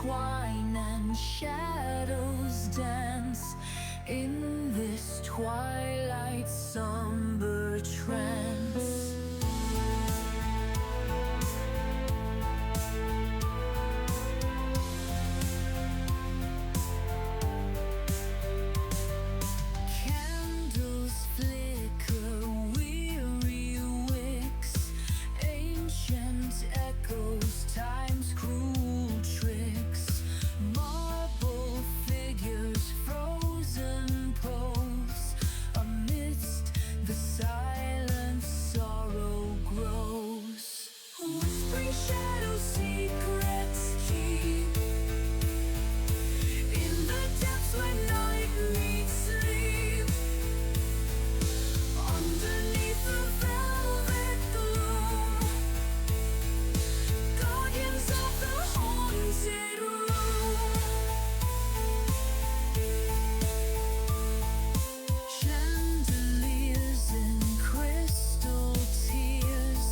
twine and shadows dance in this twilight somber trance. Candles flicker, weary wicks, ancient echoes, time's cruel tricks, marble figures, frozen pose, amidst the silence sorrow grows. Whispering shadows, secrets keep in the depths where night meets sleep. Underneath the velvet gloom, guardians of the haunted room. Chandeliers and crystal tears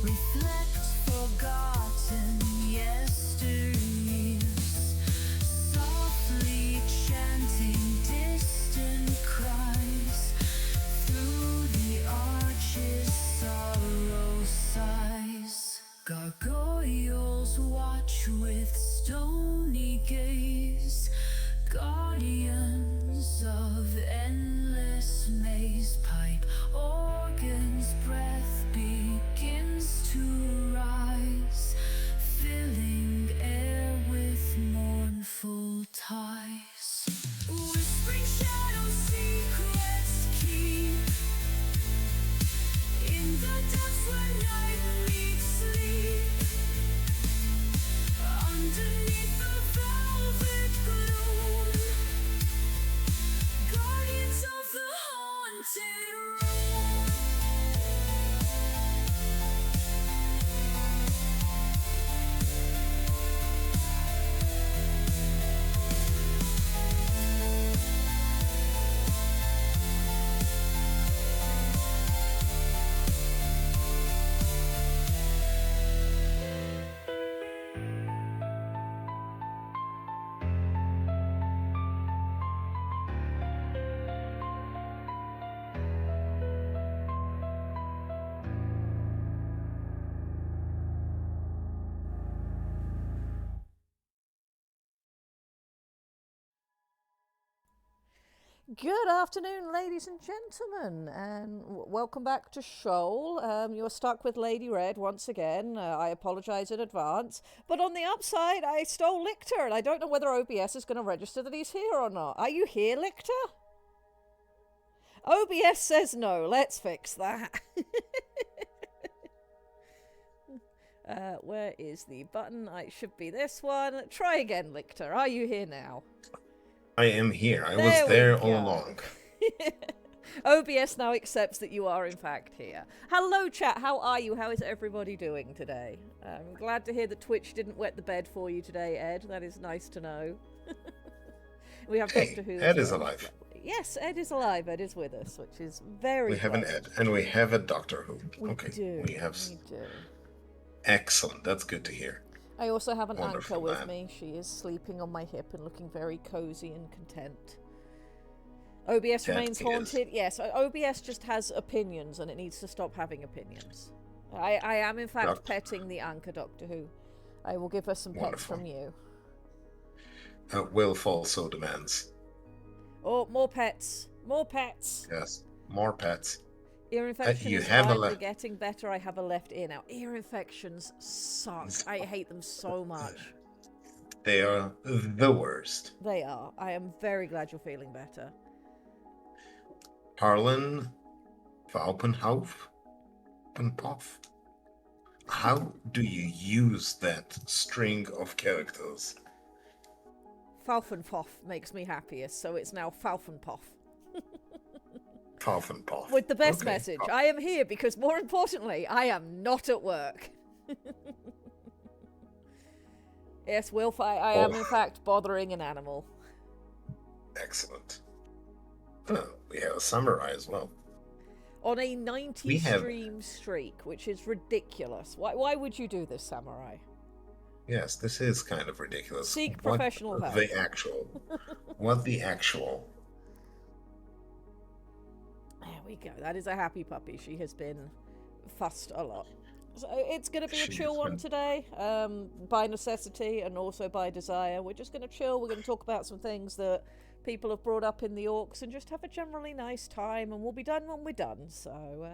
reflect forgotten yesteryears, softly chanting distant cries. Through the arches sorrow sighs. Gargoyles watch with stony gaze, guardians of endless maze. Pipe organ's breath begins to rise, filling air with mournful ties. Whispering shadows, secrets keep in the depths where night meets sleep. Underneath the velvet gloom, guardians of the haunted room. Good afternoon, ladies and gentlemen, and welcome back to Shoal. You're stuck with Lady Red once again. I apologise in advance. But on the upside, I stole Lictor, and I don't know whether OBS is going to register that he's here or not. Are you here, Lictor? OBS says no. Let's fix that. Where is the button? It should be this one. Try again, Lictor. Are you here now? I am here. I was there all along. OBS now accepts that you are in fact here. Hello chat, how are you? How is everybody doing today? I'm glad to hear that Twitch didn't wet the bed for you today, Ed. That is nice to know. We have Doctor Who. Ed is alive. Yes, Ed is alive. Ed is with us, which is very We have an Ed, and we have a Doctor Who. We do. We have... We do. Excellent. That's good to hear. I also have an Wonderful anchor with man. me. She is sleeping on my hip and looking very cozy and content. OBS remains haunted. Yes, OBS just has opinions and it needs to stop having opinions. I am in fact petting the anchor, Doctor Who. I will give her some pets from you. Wilf also demands. Oh, more pets. More pets. Yes, more pets. Ear infection is finally getting better. I have a left ear now. Ear infections suck. I hate them so much. They are the worst. They are. I am very glad you're feeling better. Harlan Valpenhof? Penpoff? How do you use that string of characters? Falfenpoff makes me happiest, so it's now Falfenpoff. Falfenpoff. With the best message. I am here because, more importantly, I am not at work. Yes, Wilf, I am in fact bothering an animal. Excellent. Oh, we have a samurai as well. On a 90 stream streak, which is ridiculous. Why would you do this, samurai? Yes, this is kind of ridiculous. Seek What professional help. the actual? What the actual? There we go. That is a happy puppy. She has been fussed a lot. So it's going to be a She's chill one been- today, by necessity and also by desire. We're just going to chill. We're going to talk about some things that people have brought up in the orcs and just have a generally nice time. And we'll be done when we're done. So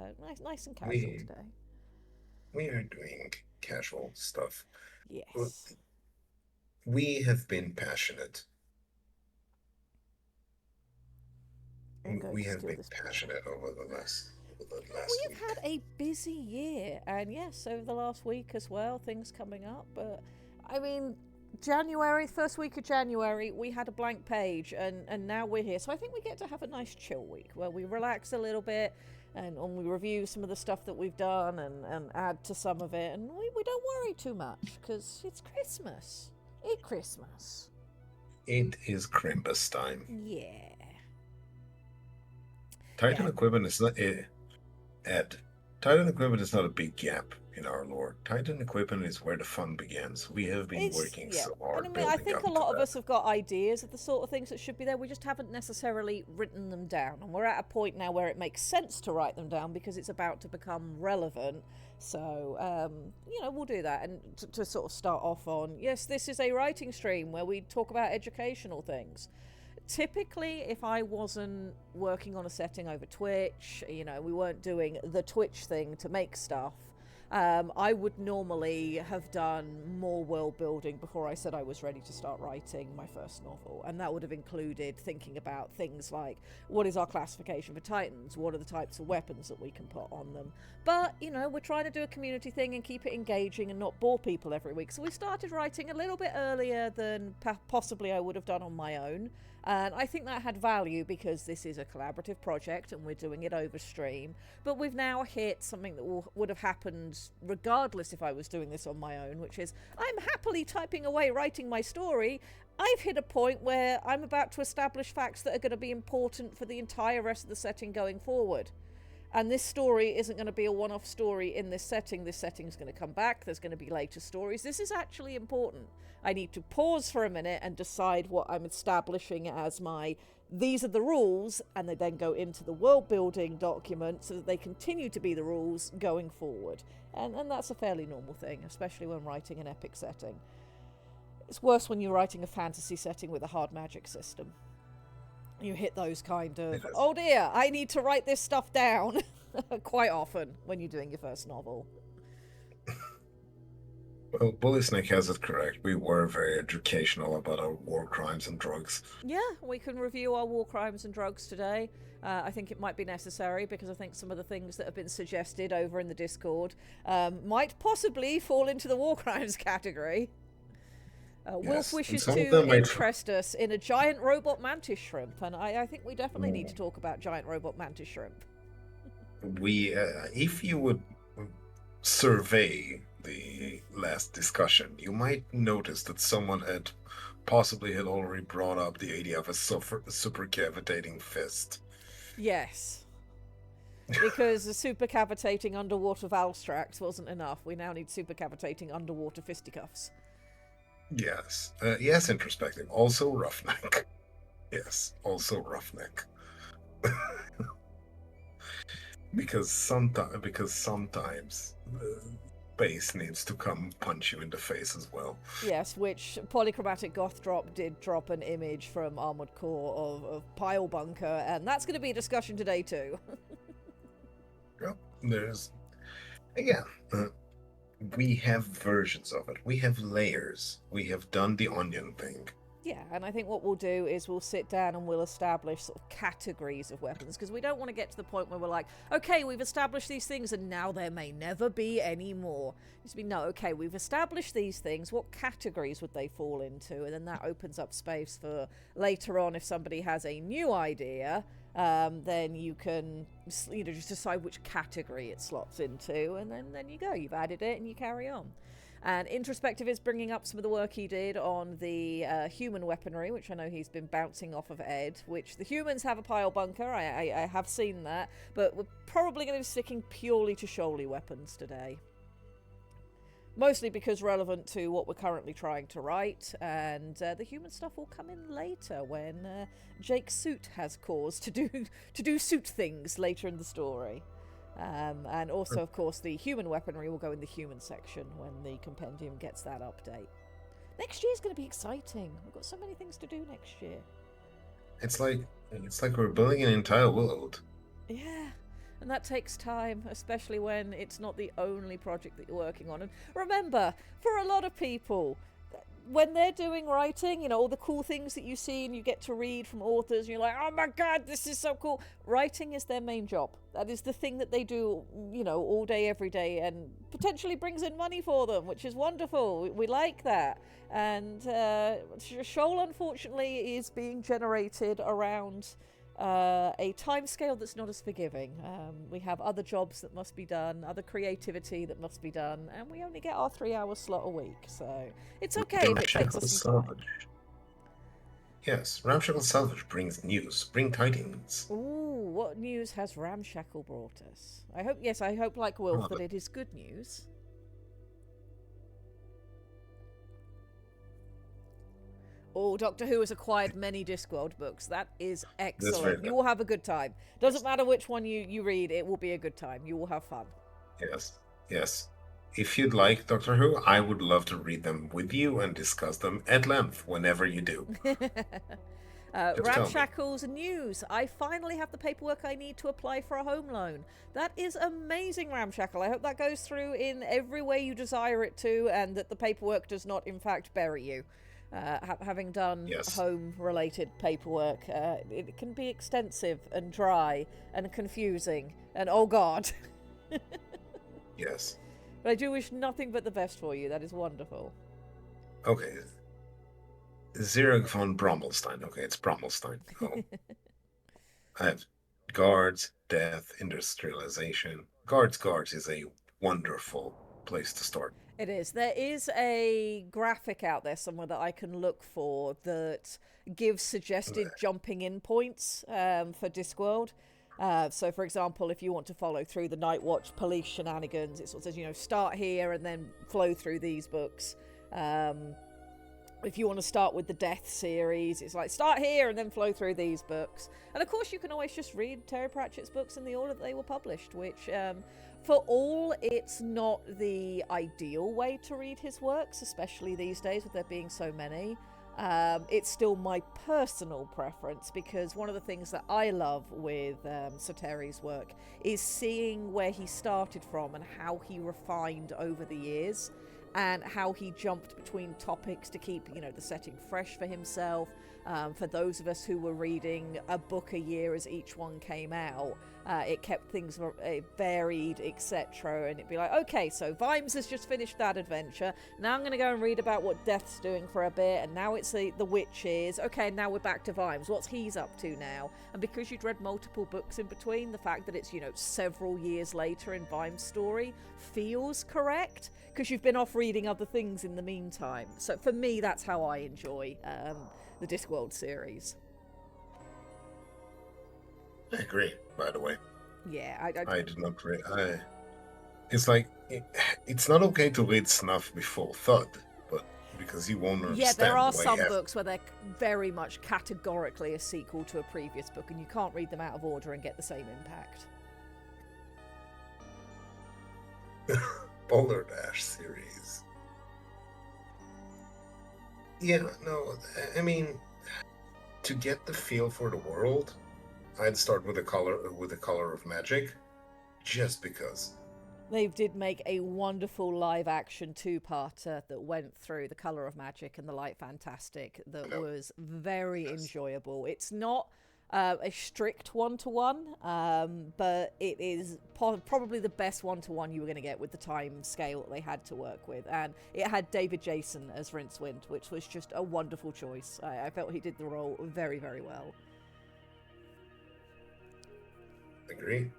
nice and casual We- today. We are doing casual stuff. Yes. We have been passionate. I'm going We to have steal been this passionate over the last We week. have had a busy year, and yes, over the last week as well, things coming up. But I mean, January, first week of January, we had a blank page, and now we're here. So I think we get to have a nice chill week where we relax a little bit and we review some of the stuff that we've done and add to some of it. And we don't worry too much because it's Christmas. It's Christmas. It is Krampus time. Yeah. Titan Yeah. equipment is not Ed. Titan equipment is not a big gap in our lore. Titan equipment is where the fun begins. We have been working so hard. And I mean, I building think up a lot to of that. us have got ideas of the sort of things that should be there. We just haven't necessarily written them down. And we're at a point now where it makes sense to write them down because it's about to become relevant. So, we'll do that. And to sort of start off on, yes, this is a writing stream where we talk about educational things. Typically, if I wasn't working on a setting over Twitch, we weren't doing the Twitch thing to make stuff, I would normally have done more world building before I said I was ready to start writing my first novel. And that would have included thinking about things like, what is our classification for Titans? What are the types of weapons that we can put on them? But, we're trying to do a community thing and keep it engaging and not bore people every week. So we started writing a little bit earlier than possibly I would have done on my own. And I think that had value because this is a collaborative project and we're doing it over stream. But we've now hit something that would have happened regardless if I was doing this on my own, which is I'm happily typing away writing my story. I've hit a point where I'm about to establish facts that are going to be important for the entire rest of the setting going forward. And this story isn't going to be a one-off story in this setting. This setting's going to come back. There's going to be later stories. This is actually important. I need to pause for a minute and decide what I'm establishing as these are the rules, and they then go into the world building document so that they continue to be the rules going forward. And that's a fairly normal thing, especially when writing an epic setting. It's worse when you're writing a fantasy setting with a hard magic system. You hit those kind of, oh dear, I need to write this stuff down quite often when you're doing your first novel. Well, Bully Snake has it correct. We were very educational about our war crimes and drugs. Yeah, we can review our war crimes and drugs today. I think it might be necessary because I think some of the things that have been suggested over in the Discord might possibly fall into the war crimes category. Wolf wishes to interest us in a giant robot mantis shrimp, and I think we definitely need to talk about giant robot mantis shrimp. If you would survey the last discussion, you might notice that someone had already brought up the idea of a super cavitating fist. Yes. Because the super cavitating underwater Valstrax wasn't enough. We now need super cavitating underwater fisticuffs. Yes. Yes, introspective. Also roughneck. Yes, also roughneck. because sometimes the base needs to come punch you in the face as well. Yes, which Polychromatic Goth Drop did drop an image from Armored Core of Pile Bunker, and that's going to be a discussion today too. Yep, we have versions of it. We have layers. We have done the onion thing. Yeah, and I think what we'll do is we'll sit down and we'll establish sort of categories of weapons, because we don't want to get to the point where we're like, okay, we've established these things and now there may never be any more. It should be, no, okay, we've established these things, what categories would they fall into? And then that opens up space for later on, if somebody has a new idea, then you can just decide which category it slots into, and then you go, you've added it and you carry on. And Introspective is bringing up some of the work he did on the human weaponry, which I know he's been bouncing off of Ed, which the humans have a pile bunker. I have seen that, but we're probably going to be sticking purely to Shoaly weapons today. Mostly because relevant to what we're currently trying to write, and the human stuff will come in later when Jake Suit has cause to do suit things later in the story. And also, of course, the human weaponry will go in the human section when the compendium gets that update. Next year's going to be exciting. We've got so many things to do next year. It's like we're building an entire world. Yeah, and that takes time, especially when it's not the only project that you're working on. And remember, for a lot of people, when they're doing writing, you know, all the cool things that you see and you get to read from authors, and you're like, oh my god, this is so cool. Writing is their main job. That is the thing that they do, you know, all day, every day, and potentially brings in money for them, which is wonderful. We like that. And Shoal, unfortunately, is being generated around a timescale that's not as forgiving. We have other jobs that must be done, other creativity that must be done, and we only get our 3-hour slot a week, so it's okay if it takes us some time. Yes, Ramshackle Salvage brings news, bring tidings. Ooh, what news has Ramshackle brought us? I hope like Wolf that it is good news. Oh, Doctor Who has acquired many Discworld books. That is excellent. You will have a good time. Doesn't matter which one you read, it will be a good time. You will have fun. Yes. If you'd like Doctor Who, I would love to read them with you and discuss them at length whenever you do. Ramshackle's news. I finally have the paperwork I need to apply for a home loan. That is amazing, Ramshackle. I hope that goes through in every way you desire it to, and that the paperwork does not, in fact, bury you. Having done home-related paperwork, it can be extensive and dry and confusing, and oh god. Yes. But I do wish nothing but the best for you. That is wonderful. Okay. Zurich von Brommelstein. Okay, it's Brommelstein. Oh. I have guards, death, industrialization. Guards is a wonderful place to start. It is. There is a graphic out there somewhere that I can look for that gives suggested jumping in points for Discworld. So, for example, if you want to follow through the Night Watch police shenanigans, it sort of says, you know, start here and then flow through these books. If you want to start with the Death series, it's like, start here and then flow through these books. And, of course, you can always just read Terry Pratchett's books in the order that they were published, which... for all, it's not the ideal way to read his works, especially these days with there being so many. It's still my personal preference, because one of the things that I love with Sir Terry's work is seeing where he started from and how he refined over the years, and how he jumped between topics to keep, you know, the setting fresh for himself. For those of us who were reading a book a year as each one came out, it kept things varied, etc. And it'd be like, okay, so Vimes has just finished that adventure. Now I'm going to go and read about what Death's doing for a bit, and now it's the Witches. Okay, now we're back to Vimes. What's he's up to now? And because you'd read multiple books in between, the fact that it's, you know, several years later in Vimes' story feels correct, because you've been off reading other things in the meantime. So for me, that's how I enjoy the Discworld series. I agree, by the way. Yeah, I did not read. It's like, it's not okay to read snuff before thud, but because you won't understand. Yeah, there are some books where they're very much categorically a sequel to a previous book, and you can't read them out of order and get the same impact. Boulder Dash series. Yeah, no, I mean, to get the feel for the world, I'd start with the color of magic, just because. They did make a wonderful live-action two-parter that went through The Colour of Magic and The Light Fantastic that was very enjoyable. It's not a strict one-to-one, but it is probably the best one-to-one you were going to get with the time scale that they had to work with. And it had David Jason as Rincewind, which was just a wonderful choice. I felt he did the role very, very well. Agree.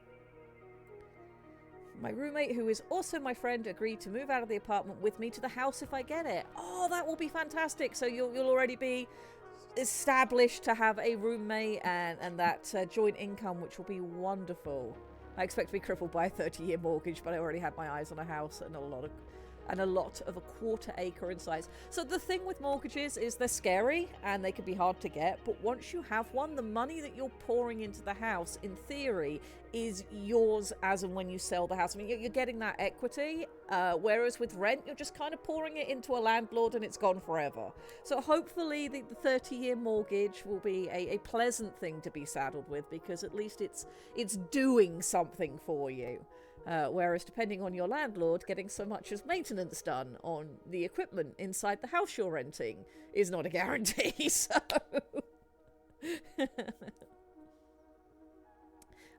My roommate, who is also my friend, agreed to move out of the apartment with me to the house if I get it. Oh, that will be fantastic. So you'll already be established to have a roommate and that joint income, which will be wonderful. I expect to be crippled by a 30-year mortgage, but I already had my eyes on a house and a lot and a lot of a quarter acre in size. So the thing with mortgages is they're scary and they can be hard to get, but once you have one, the money that you're pouring into the house, in theory, is yours as and when you sell the house. I mean, you're getting that equity, whereas with rent, you're just kind of pouring it into a landlord and it's gone forever. So hopefully the 30-year mortgage will be a pleasant thing to be saddled with, because at least it's doing something for you. Whereas depending on your landlord, getting so much as maintenance done on the equipment inside the house you're renting is not a guarantee. So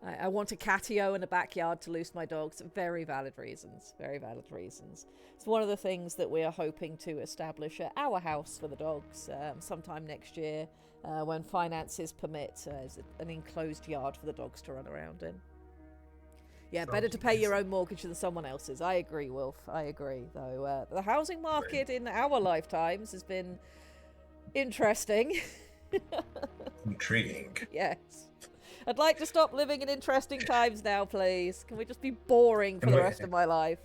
I want a catio and a backyard to loose my dogs. Very valid reasons. Very valid reasons. It's one of the things that we are hoping to establish at our house for the dogs sometime next year when finances permit, as an enclosed yard for the dogs to run around in. Yeah, better to pay your own mortgage than someone else's. I agree, Wolf. I agree, though. The housing market in our lifetimes has been interesting. Intriguing. Yes. I'd like to stop living in interesting times now, please. Can we just be boring for the rest of my life?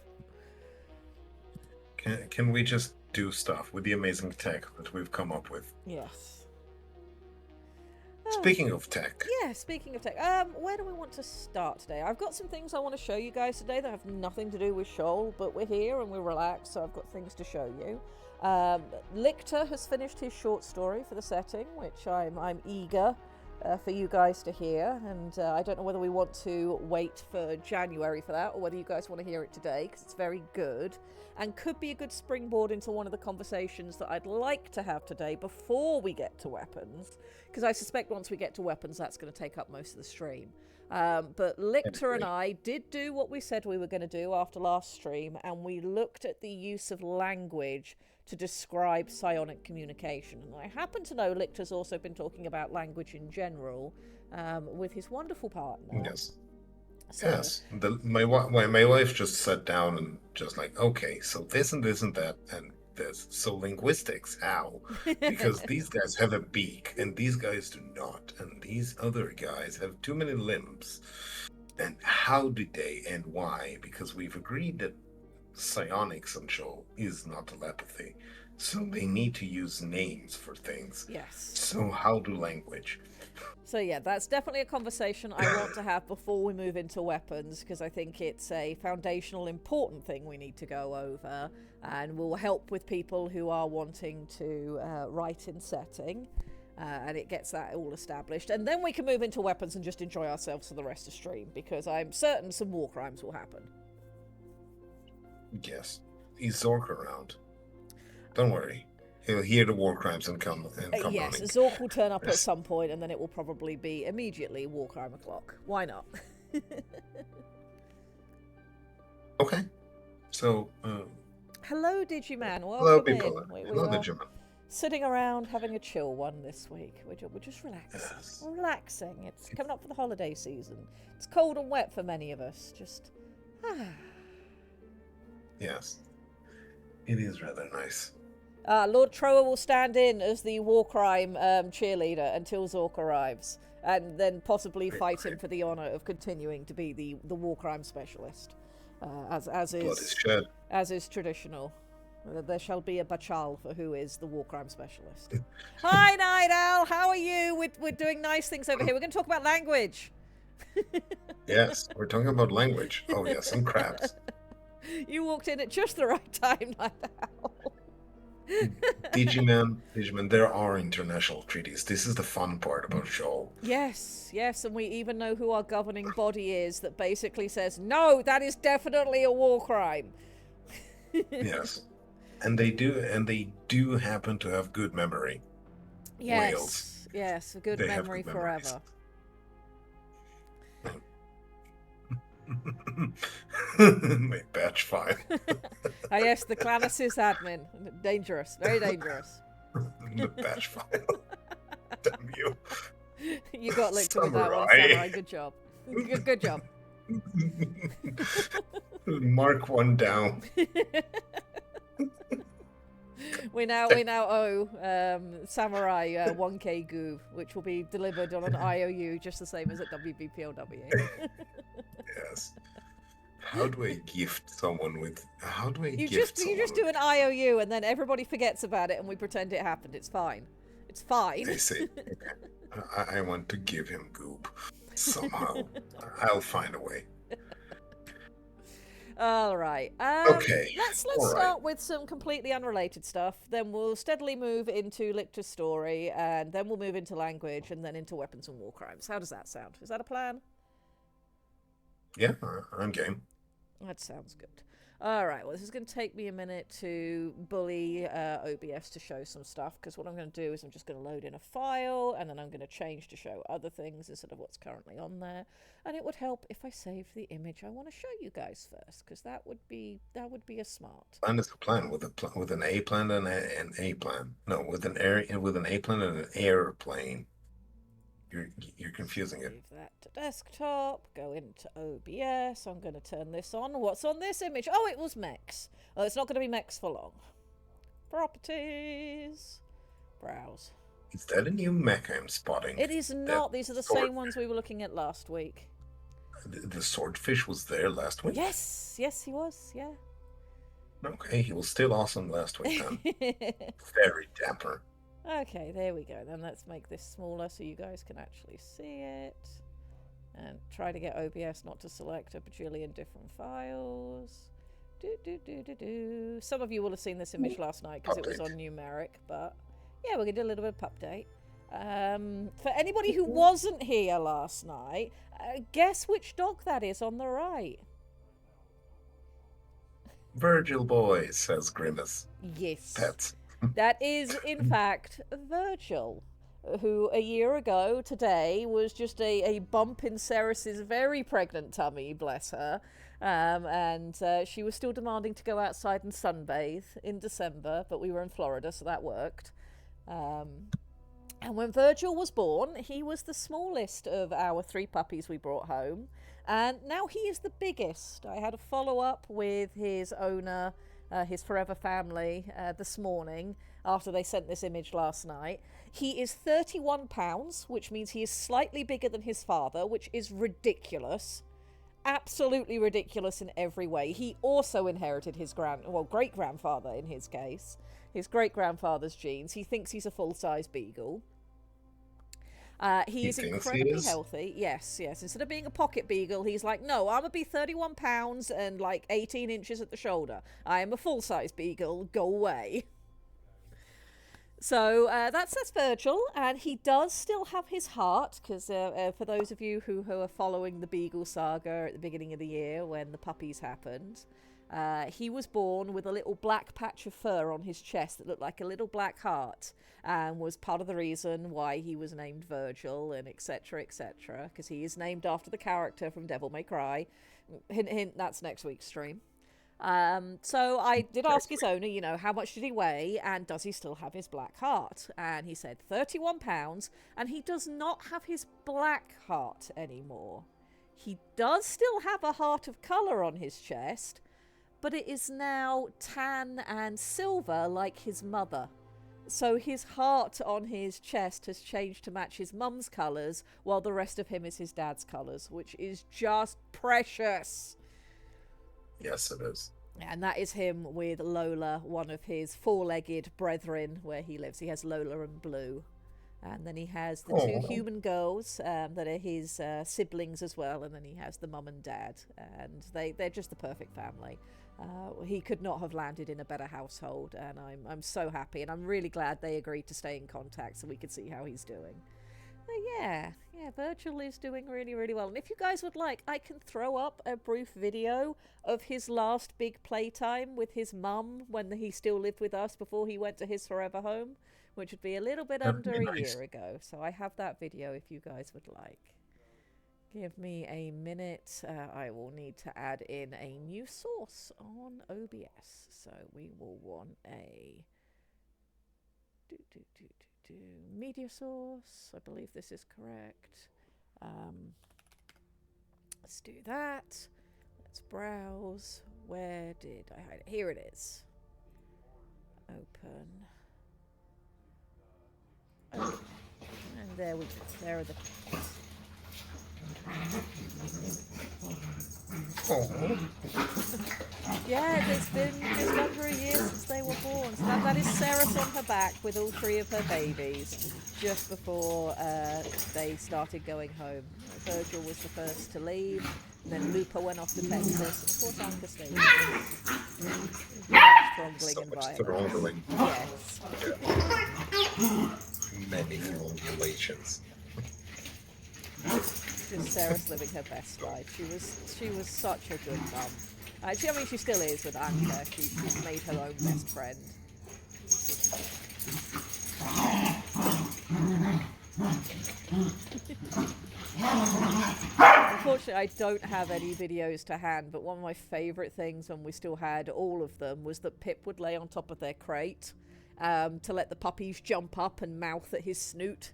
Can we just do stuff with the amazing tech that we've come up with? Yes. Speaking of tech. Yeah, speaking of tech. Where do we want to start today? I've got some things I want to show you guys today that have nothing to do with Shoal, but we're here and we're relaxed, so I've got things to show you. Lichter has finished his short story for the setting, which I'm eager for you guys to hear, and I don't know whether we want to wait for January for that, or whether you guys want to hear it today, because it's very good, and could be a good springboard into one of the conversations that I'd like to have today before we get to weapons, because I suspect once we get to weapons, that's going to take up most of the stream. But Lichter and I did do what we said we were going to do after last stream, and we looked at the use of language to describe psionic communication. And I happen to know Lichter's also been talking about language in general with his wonderful partner. Yes. So, Yes. My wife just sat down and just like, okay, so this and this and that and this. So linguistics, how? Because these guys have a beak and these guys do not. And these other guys have too many limbs. And how do they and why? Because we've agreed that psionics on Shoal is not telepathy, so they need to use names for things. yes. So how do language? So yeah, that's definitely a conversation I want to have before we move into weapons, because I think it's a foundational important thing we need to go over, and will help with people who are wanting to write in setting, and it gets that all established, and then we can move into weapons and just enjoy ourselves for the rest of stream, because I'm certain some war crimes will happen. Yes. Is Zork around? Don't worry. He'll hear the war crimes and come yes, running. Zork will turn up at some point, and then it will probably be immediately war crime o'clock. Why not? Okay. So, Hello, Digiman. Welcome hello, people. in. We Hello, are Digimon. sitting around having a chill one this week. We're just relaxing. Yes. We're relaxing. It's coming up for the holiday season. It's cold and wet for many of us. Just Yes. It is rather nice. Lord Troa will stand in as the war crime cheerleader until Zork arrives, and then possibly fight him for the honour of continuing to be the war crime specialist, as Blood is shed. is traditional. There shall be a bachal for who is the war crime specialist. Hi, Night Owl. How are you? We're doing nice things over here. We're going to talk about language. Yes, we're talking about language. Oh yes, and crabs. You walked in at just the right time, Night Owl. Digimon, there are international treaties. This is the fun part about Shoal. Yes, and we even know who our governing body is that basically says, no, that is definitely a war crime. Yes. And they do happen to have good memory. Yes, Whales. yes, a good They have memory good memories. forever. My batch 5. Ah, yes, the clan assist admin. Dangerous, very dangerous. The batch 5. Damn you. You got licked with that one, Samurai. Samurai. Good job. Good job. Mark one down. We now owe Samurai 1k goo, which will be delivered on an IOU just the same as at WBPLW. Yes. How do I gift someone with? How do I You gift just someone do with? an IOU and then everybody forgets about it and we pretend it happened. It's fine. It's fine. I say, okay, I want to give him goop somehow. I'll find a way. All right. Okay, Let's all right. start with some completely unrelated stuff. Then we'll steadily move into Lictor's story, and then we'll move into language, and then into weapons and war crimes. How does that sound? Is that a plan? Yeah, I'm game. That sounds good. All right, well, this is going to take me a minute to bully OBS to show some stuff, because what I'm going to do is I'm just going to load in a file, and then I'm going to change to show other things instead of what's currently on there. And it would help if I saved the image I want to show you guys first, because that would be a smart. Plan is a plan with with an A plan and an A plan. No, with an A plan and an airplane. You're confusing it. Move that to desktop, go into OBS. I'm going to turn this on. What's on this image? Oh, it was mechs. Oh, it's not going to be mechs for long. Properties. Browse. Is that a new mech I'm spotting? It is not. These are the same ones we were looking at last week. The swordfish was there last week? Yes, he was, yeah. Okay, he was still awesome last week then. Very dapper. Okay, there we go. Then let's make this smaller so you guys can actually see it. And try to get OBS not to select a bajillion different files. Some of you will have seen this image last night because it was on numeric, but yeah, we're going to do a little bit of update. For anybody who wasn't here last night, guess which dog that is on the right? Virgil boy, says Grimace. Yes. Pets. That is, in fact, Virgil, who a year ago today was just a bump in Ceres's very pregnant tummy, bless her. And she was still demanding to go outside and sunbathe in December, but we were in Florida, so that worked. And when Virgil was born, he was the smallest of our 3 puppies we brought home. And now he is the biggest. I had a follow-up with his owner, his forever family, this morning after they sent this image last night. He is 31 pounds, which means he is slightly bigger than his father, which is ridiculous. Absolutely ridiculous in every way. He also inherited his great-grandfather in his case, his great-grandfather's genes. He thinks he's a full-size beagle. He is incredibly healthy. Yes. Instead of being a pocket beagle, he's like, no, I'm going to be 31 pounds and like 18 inches at the shoulder. I am a full-size beagle. Go away. So that's Virgil, and he does still have his heart, because for those of you who are following the Beagle saga at the beginning of the year when the puppies happened, he was born with a little black patch of fur on his chest that looked like a little black heart, and was part of the reason why he was named Virgil, and etc., because he is named after the character from Devil May Cry. Hint, hint, that's next week's stream. So I did ask his owner, how much did he weigh, and does he still have his black heart? And he said 31 pounds, and he does not have his black heart anymore. He does still have a heart of colour on his chest, but it is now tan and silver like his mother. So his heart on his chest has changed to match his mum's colours, while the rest of him is his dad's colours, which is just precious. Yes, it is. And that is him with Lola, one of his 4-legged brethren where he lives. He has Lola and Blue. And then he has the 2 human girls that are his siblings as well. And then he has the mum and dad. And they're just the perfect family. He could not have landed in a better household. And I'm so happy. And I'm really glad they agreed to stay in contact so we could see how he's doing. Yeah, Virgil is doing really, really well. And if you guys would like, I can throw up a brief video of his last big playtime with his mum when he still lived with us before he went to his forever home, which would be a little bit under a year ago. So I have that video if you guys would like. Give me a minute. I will need to add in a new source on OBS. So we will want a... media source. I believe this is correct. Let's do that. Let's browse. Where did I hide it? Here it is. Open. And there we go. There are the Oh, Yeah, it's been just under a year since they were born. So that is Ceres on her back with all three of her babies just before they started going home. Virgil was the first to leave, and then Lupa went off to Texas, and of course Anka stayed. so Strongling much environment. throttling. Yes. Many formulations. Just Sarah's living her best life. She was such a good mum. I mean, she still is with Anka. She's made her own best friend. Unfortunately, I don't have any videos to hand, but one of my favourite things when we still had all of them was that Pip would lay on top of their crate to let the puppies jump up and mouth at his snoot.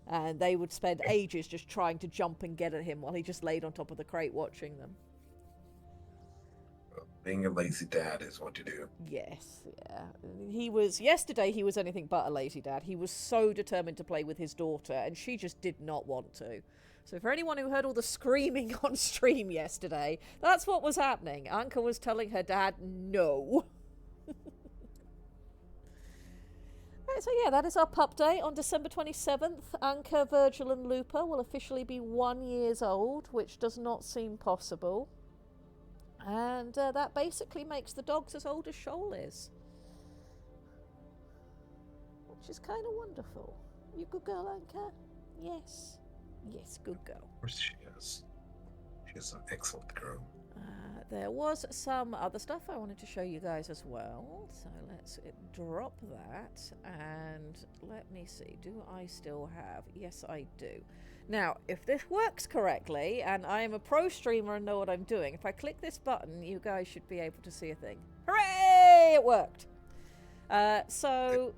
And they would spend ages just trying to jump and get at him while he just laid on top of the crate watching them. Being a lazy dad is what you do. Yes, yeah. Yesterday he was anything but a lazy dad. He was so determined to play with his daughter, and she just did not want to. So for anyone who heard all the screaming on stream yesterday, that's what was happening. Anka was telling her dad no. So yeah, that is our pup day on December 27th. Anka, Virgil and Lupa will officially be 1 year old, which does not seem possible. And that basically makes the dogs as old as Shoal is. Which is kind of wonderful. You good girl, Anka? Yes. Yes, good girl. Of course she is. She's an excellent girl. There was some other stuff I wanted to show you guys as well. So let's drop that. And let me see. Do I still have? Yes, I do. Now, if this works correctly, and I am a pro streamer and know what I'm doing, if I click this button, you guys should be able to see a thing. Hooray! It worked. So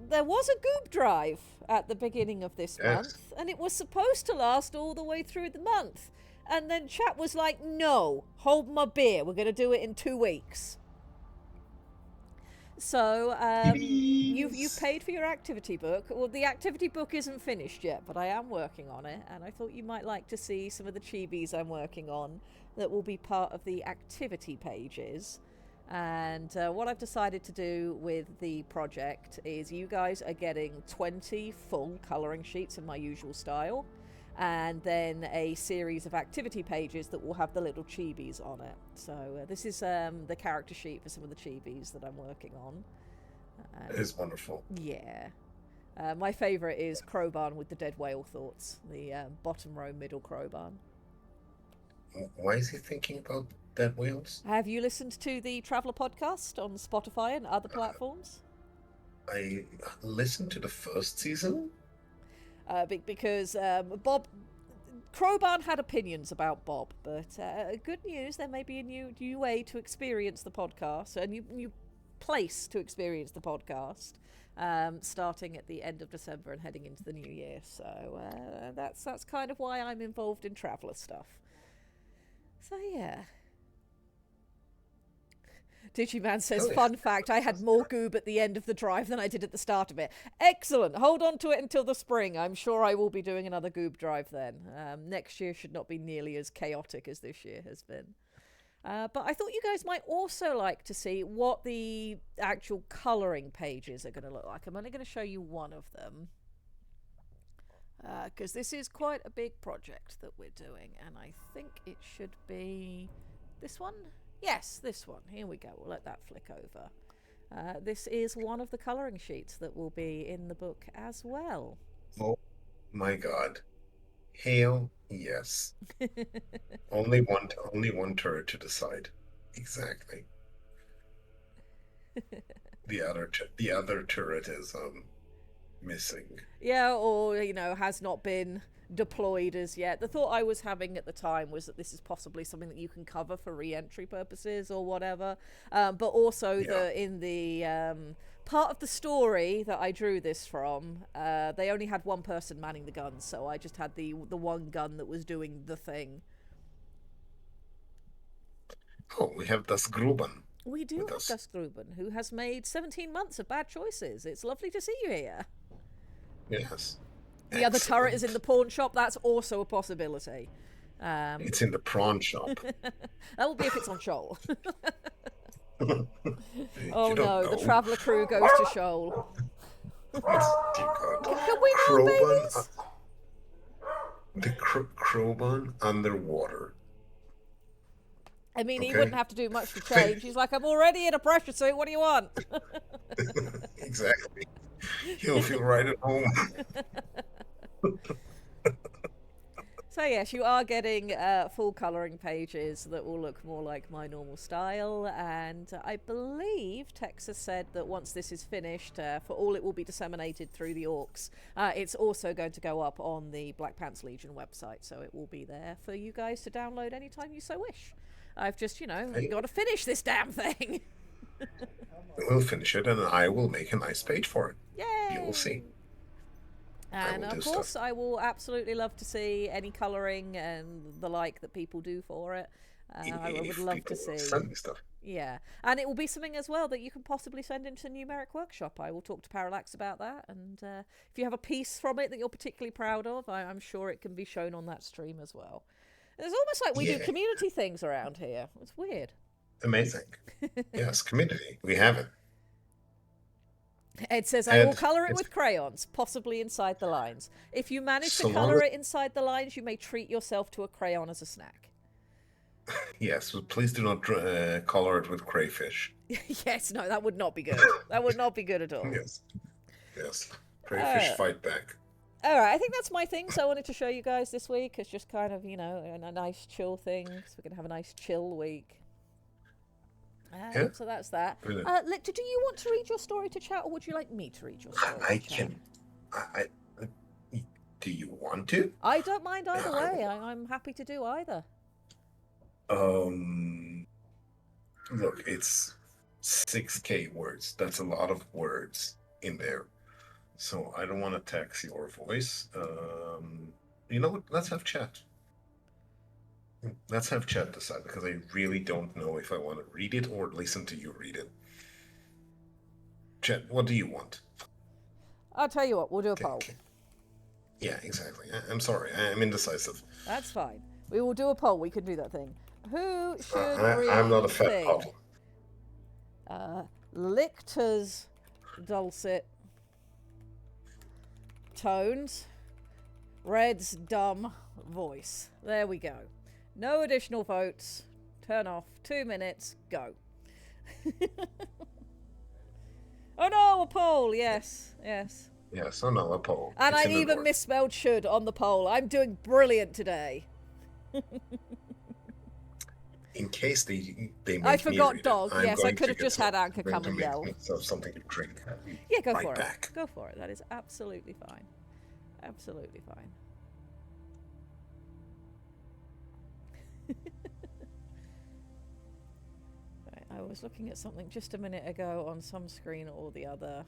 there was a Goop drive at the beginning of this month, and it was supposed to last all the way through the month. And then chat was like, no, hold my beer. We're going to do it in 2 weeks. So you've paid for your activity book. Well, the activity book isn't finished yet, but I am working on it. And I thought you might like to see some of the chibis I'm working on that will be part of the activity pages. And what I've decided to do with the project is you guys are getting 20 full colouring sheets in my usual style. And then a series of activity pages that will have the little chibis on it. So this is the character sheet for some of the chibis that I'm working on. It is wonderful. Yeah. My favourite is Crowbarn with the dead whale thoughts. The bottom row middle Crowbarn. Why is he thinking about dead whales? Have you listened to the Traveller podcast on Spotify and other platforms? I listened to the first season. Because Bob Crowbarn had opinions about Bob, but good news, there may be a new way to experience the podcast, a new place to experience the podcast, starting at the end of December and heading into the new year. So that's kind of why I'm involved in Traveller stuff. So yeah. Digiman says, fun fact, I had more goob at the end of the drive than I did at the start of it. Excellent. Hold on to it until the spring. I'm sure I will be doing another goob drive then. Next year should not be nearly as chaotic as this year has been. But I thought you guys might also like to see what the actual colouring pages are going to look like. I'm only going to show you one of them. Because this is quite a big project that we're doing. And I think it should be this one. Yes, this one. Here we go. We'll let that flick over. This is one of the colouring sheets that will be in the book as well. Oh my god. Hail, yes. only one turret to decide. Exactly. The other turret is missing. Yeah, or has not been deployed as yet. The thought I was having at the time was that this is possibly something that you can cover for re-entry purposes or whatever, but also in the part of the story that I drew this from, they only had one person manning the guns, so I just had the one gun that was doing the thing. Oh, we have Das Gruben. We do have Das Gruben, who has made 17 months of bad choices. It's lovely to see you here. Yes. The other turret is in the pawn shop. That's also a possibility. It's in the prawn shop. That will be if it's on Shoal. You Oh don't no, the know. traveller crew goes to Shoal. Dear God. Can we move, Kroban, babies? the Kroban underwater. I mean, he Okay. wouldn't have to do much to change. He's like, I'm already in a pressure suit. What do you want? Exactly. You'll feel right at home. So yes, you are getting full colouring pages that will look more like my normal style, and I believe Texas said that once this is finished, for all it will be disseminated through the orcs, it's also going to go up on the Black Pants Legion website, so it will be there for you guys to download anytime you so wish. I've just, Hey. got to finish this damn thing. We'll finish it, and I will make a nice page for it. Yay! You will see. And will of do course, stuff. I will absolutely love to see any colouring and the like that people do for it. I would If love to people see. send me stuff. Yeah, and it will be something as well that you can possibly send into Numeric Workshop. I will talk to Parallax about that, and if you have a piece from it that you're particularly proud of, I'm sure it can be shown on that stream as well. It's almost like we do Yeah. community things around here. It's weird. Amazing. Yes, community. We have it. Ed says, I will And colour it it's- with crayons, possibly inside the lines. If you manage So to long colour as- it inside the lines, you may treat yourself to a crayon as a snack. Yes, but please do not color it with crayfish. Yes, no, that would not be good. That would not be good at all. Yes. Yes. Crayfish fight back. All right, I think that's my thing. So I wanted to show you guys this week. It's just kind of, a nice chill thing. So we're going to have a nice chill week. Yeah. So that's that. Brilliant. Lictor, do you want to read your story to chat, or would you like me to read your story I to chat? can. Do you want to? I don't mind either Yeah, I way. I'm happy to do either. Look, it's 6K words. That's a lot of words in there. So I don't want to tax your voice. You know what? Let's have chat. Let's have chat decide, because I really don't know if I want to read it or listen to you read it. Chat, what do you want? I'll tell you what, we'll do a poll. Okay. Yeah, exactly. I'm sorry. I'm indecisive. That's fine. We will do a poll. We can do that thing. Who should read I'm not a fat thing? puddle. Lictor's dulcet tones, Red's dumb voice. There we go. No additional votes. Turn off. 2 minutes. Go. Oh no, a poll. Yes, yes. Yes, oh no, a poll. And It's I in the even north. misspelled should on the poll. I'm doing brilliant today. In case they make I me forgot read it, dog. I'm Yes, I going could to have get just some- had Anchor I'm going come to and make yell. myself something to drink. Yeah, go Right for back. it. Go for it. That is absolutely fine. Absolutely fine. Right, I was looking at something just a minute ago on some screen or the other.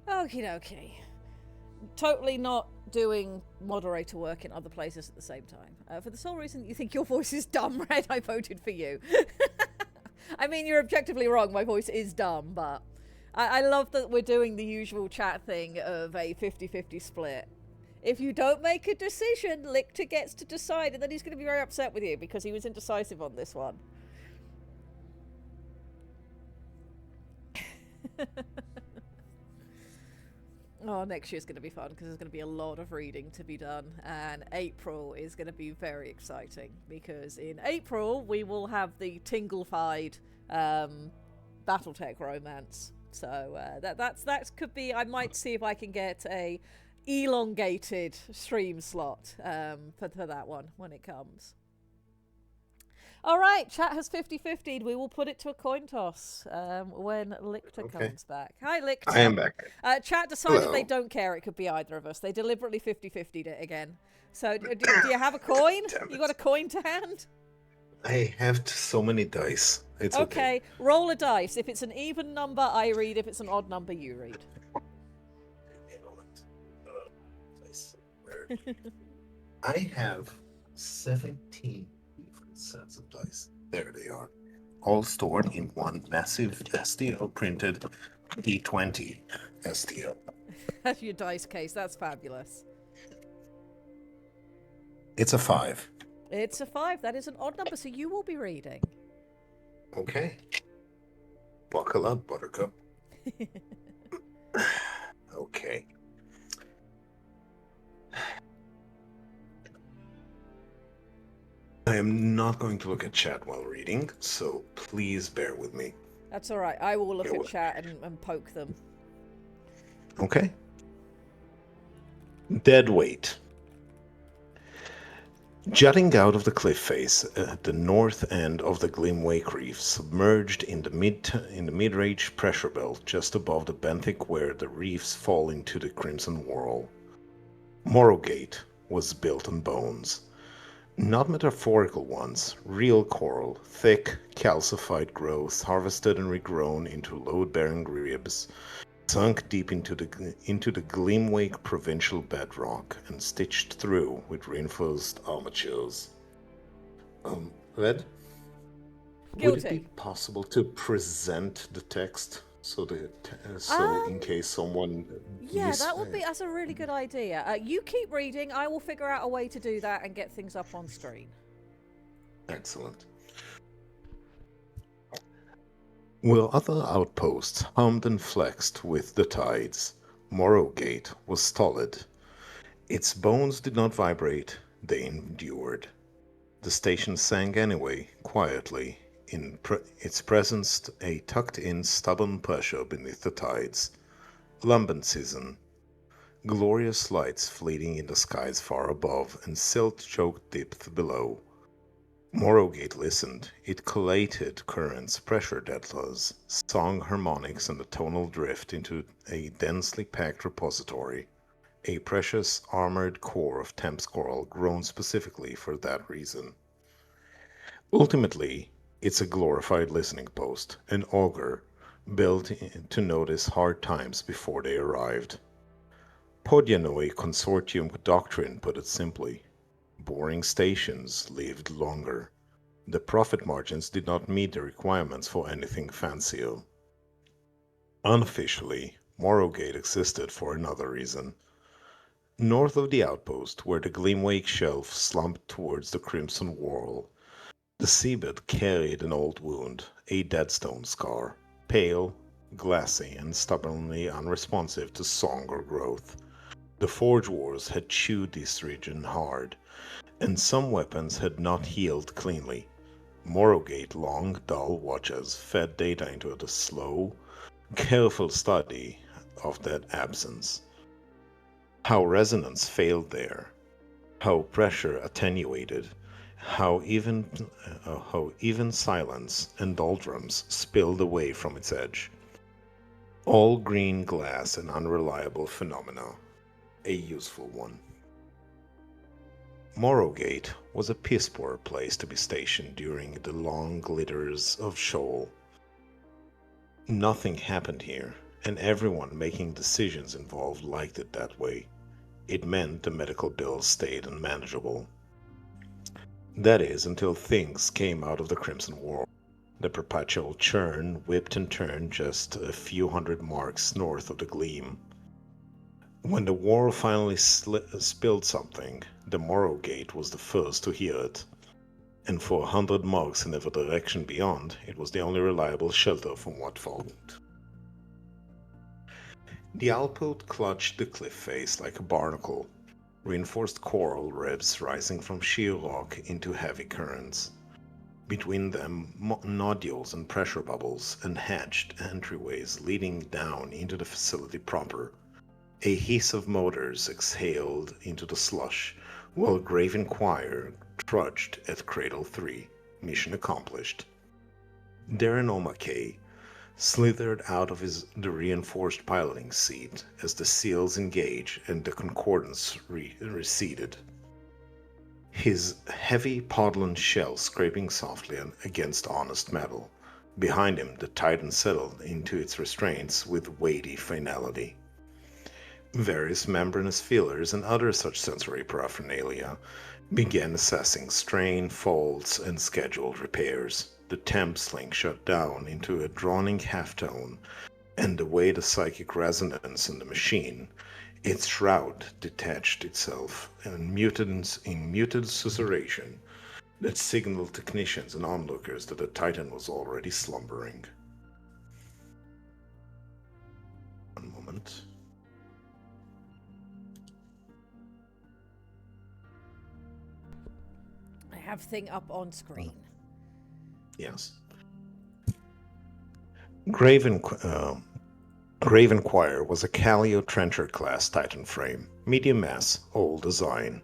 Okie dokie. Totally not doing moderator work in other places at the same time. For the sole reason that you think your voice is dumb, Red, I voted for you. I mean, you're objectively wrong. My voice is dumb, but I love that we're doing the usual chat thing of a 50-50 split. If you don't make a decision, Lictor gets to decide, and then he's going to be very upset with you because he was indecisive on this one. Oh, next year's going to be fun because there's going to be a lot of reading to be done, and April is going to be very exciting because in April we will have the Tingle-fied BattleTech romance. So that could be. I might see if I can get a elongated stream slot for that one when it comes. All right, chat has 50-50'd. We will put it to a coin toss when Lictor Okay. comes back. Hi, I Lictor. am back. Chat decided they Hello. don't care. It could be either of us. They deliberately 50-50'd it again. So do you have a coin? Damn You got a it. coin to hand? I have so many dice. It's okay. Okay, roll a dice. If it's an even number, I read. If it's an odd number, you read. Dice. I have 17 different sets of dice. There they are. All stored in one massive STL printed D20 STL. That's your dice case. That's fabulous. It's a 5. It's a 5. That is an odd number, so you will be reading. Okay. Buckle up, Buttercup. Okay. I am not going to look at chat while reading, so please bear with me. That's all right. I will look Yeah, at well- chat and poke them. Okay. Dead weight. Jutting out of the cliff face at the north end of the Glimwake Reef, submerged in the mid-range pressure belt just above the benthic where the reefs fall into the Crimson Whirl. Morrowgate was built on bones. Not metaphorical ones, real coral, thick, calcified growths harvested and regrown into load-bearing ribs, sunk deep into the Glimwake provincial bedrock and stitched through with reinforced armatures. Red? Would it Guilty. be possible to present the text so that in case someone Yeah, that's a really good idea. You keep reading. I will figure out a way to do that and get things up on screen. Excellent. While other outposts hummed and flexed with the tides, Morrowgate was stolid. Its bones did not vibrate, they endured. The station sang anyway, quietly, in its presence a tucked-in stubborn pressure beneath the tides. Lambent season. Glorious lights fleeting in the skies far above and silt-choked depth below. Morrowgate listened. It collated currents, pressure deltas, song harmonics, and the tonal drift into a densely packed repository. A precious armored core of Temps coral grown specifically for that reason. Ultimately, it's a glorified listening post, an auger, built to notice hard times before they arrived. Podyanoi Consortium doctrine put it simply. Boring stations lived longer. The profit margins did not meet the requirements for anything fancier. Unofficially, Morrowgate existed for another reason. North of the outpost, where the Glimwake shelf slumped towards the Crimson Whirl, the seabed carried an old wound, a deadstone scar, pale, glassy, and stubbornly unresponsive to song or growth. The Forge Wars had chewed this region hard, and some weapons had not healed cleanly. Morrowgate long, dull watches fed data into the slow, careful study of that absence. How resonance failed there, how pressure attenuated, how even silence and doldrums spilled away from its edge. All green glass and unreliable phenomena, a useful one. Morrowgate was a piss-poor place to be stationed during the long glitters of Shoal. Nothing happened here, and everyone making decisions involved liked it that way. It meant the medical bills stayed unmanageable. That is, until things came out of the Crimson War. The perpetual churn whipped and turned just a few hundred marks north of the Gleam. When the war finally spilled something, the Morrowgate was the first to hear it, and for 100 marks in every direction beyond, it was the only reliable shelter from what followed. The outpost clutched the cliff face like a barnacle, reinforced coral ribs rising from sheer rock into heavy currents. Between them, nodules and pressure bubbles, and hatched entryways leading down into the facility proper. A hiss of motors exhaled into the slush, while Graven Choir trudged at Cradle 3, Mission accomplished. Darren O'Mackey slithered out of the reinforced piloting seat as the seals engaged and the Concordance receded. His heavy podland shell scraping softly against honest metal. Behind him, the Titan settled into its restraints with weighty finality. Various membranous feelers and other such sensory paraphernalia began assessing strain, faults, and scheduled repairs. The temp sling shut down into a droning halftone, and the way the psychic resonance in the machine, its shroud detached itself in muted susurration that signaled technicians and onlookers that the Titan was already slumbering. One moment. I have thing up on screen. Yes. Gravenquire was a Callio Trencher-class Titan frame, medium mass, old design.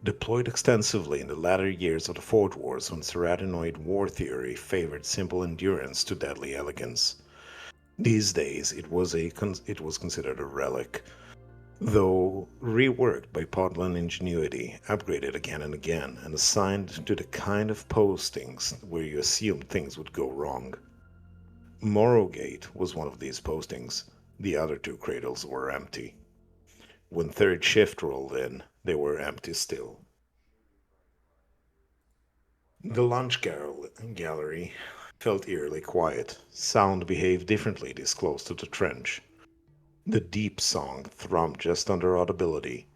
Deployed extensively in the latter years of the Forge Wars when Ceratinoid war theory favored simple endurance to deadly elegance. These days it was considered a relic, though reworked by Podland ingenuity, upgraded again and again, and assigned to the kind of postings where you assumed things would go wrong. Morrowgate was one of these postings. The other two cradles were empty. When third shift rolled in, they were empty still. The lunch gallery felt eerily quiet. Sound behaved differently this close to the trench. The deep song thrummed just under audibility,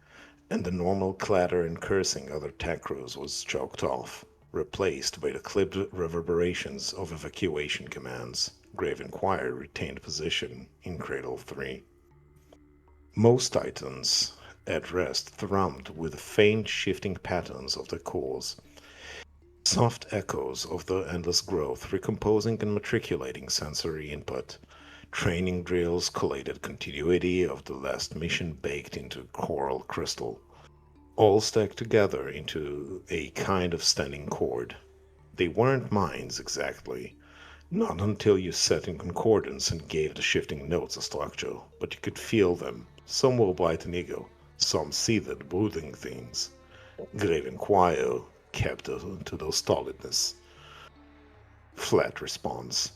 and the normal clatter and cursing other tech crews was choked off, replaced by the clipped reverberations of evacuation commands. Gravenquire retained position in Cradle 3. Most Titans at rest thrummed with the faint shifting patterns of their cores, soft echoes of the endless growth recomposing and matriculating sensory input. Training drills collated continuity of the last mission baked into coral crystal, all stacked together into a kind of standing chord. They weren't minds exactly, not until you set in concordance and gave the shifting notes a structure, but you could feel them. Some were bright and ego, some seethed, brooding things. Gravenquire kept to those stolidness. Flat response.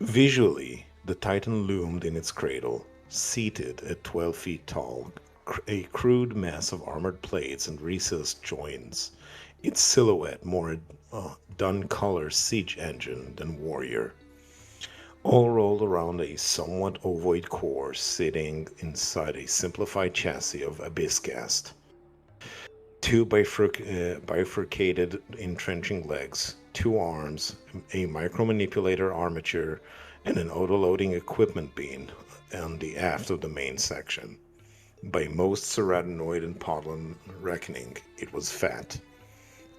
Visually, the Titan loomed in its cradle, seated at 12 feet tall, a crude mass of armored plates and recessed joints, its silhouette more dun-color siege engine than warrior, all rolled around a somewhat ovoid core sitting inside a simplified chassis of abysscast. Two bifurcated entrenching legs, two arms, a micromanipulator armature, and an autoloading equipment beam on the aft of the main section. By most Ceratinoid and Podland reckoning, it was fat.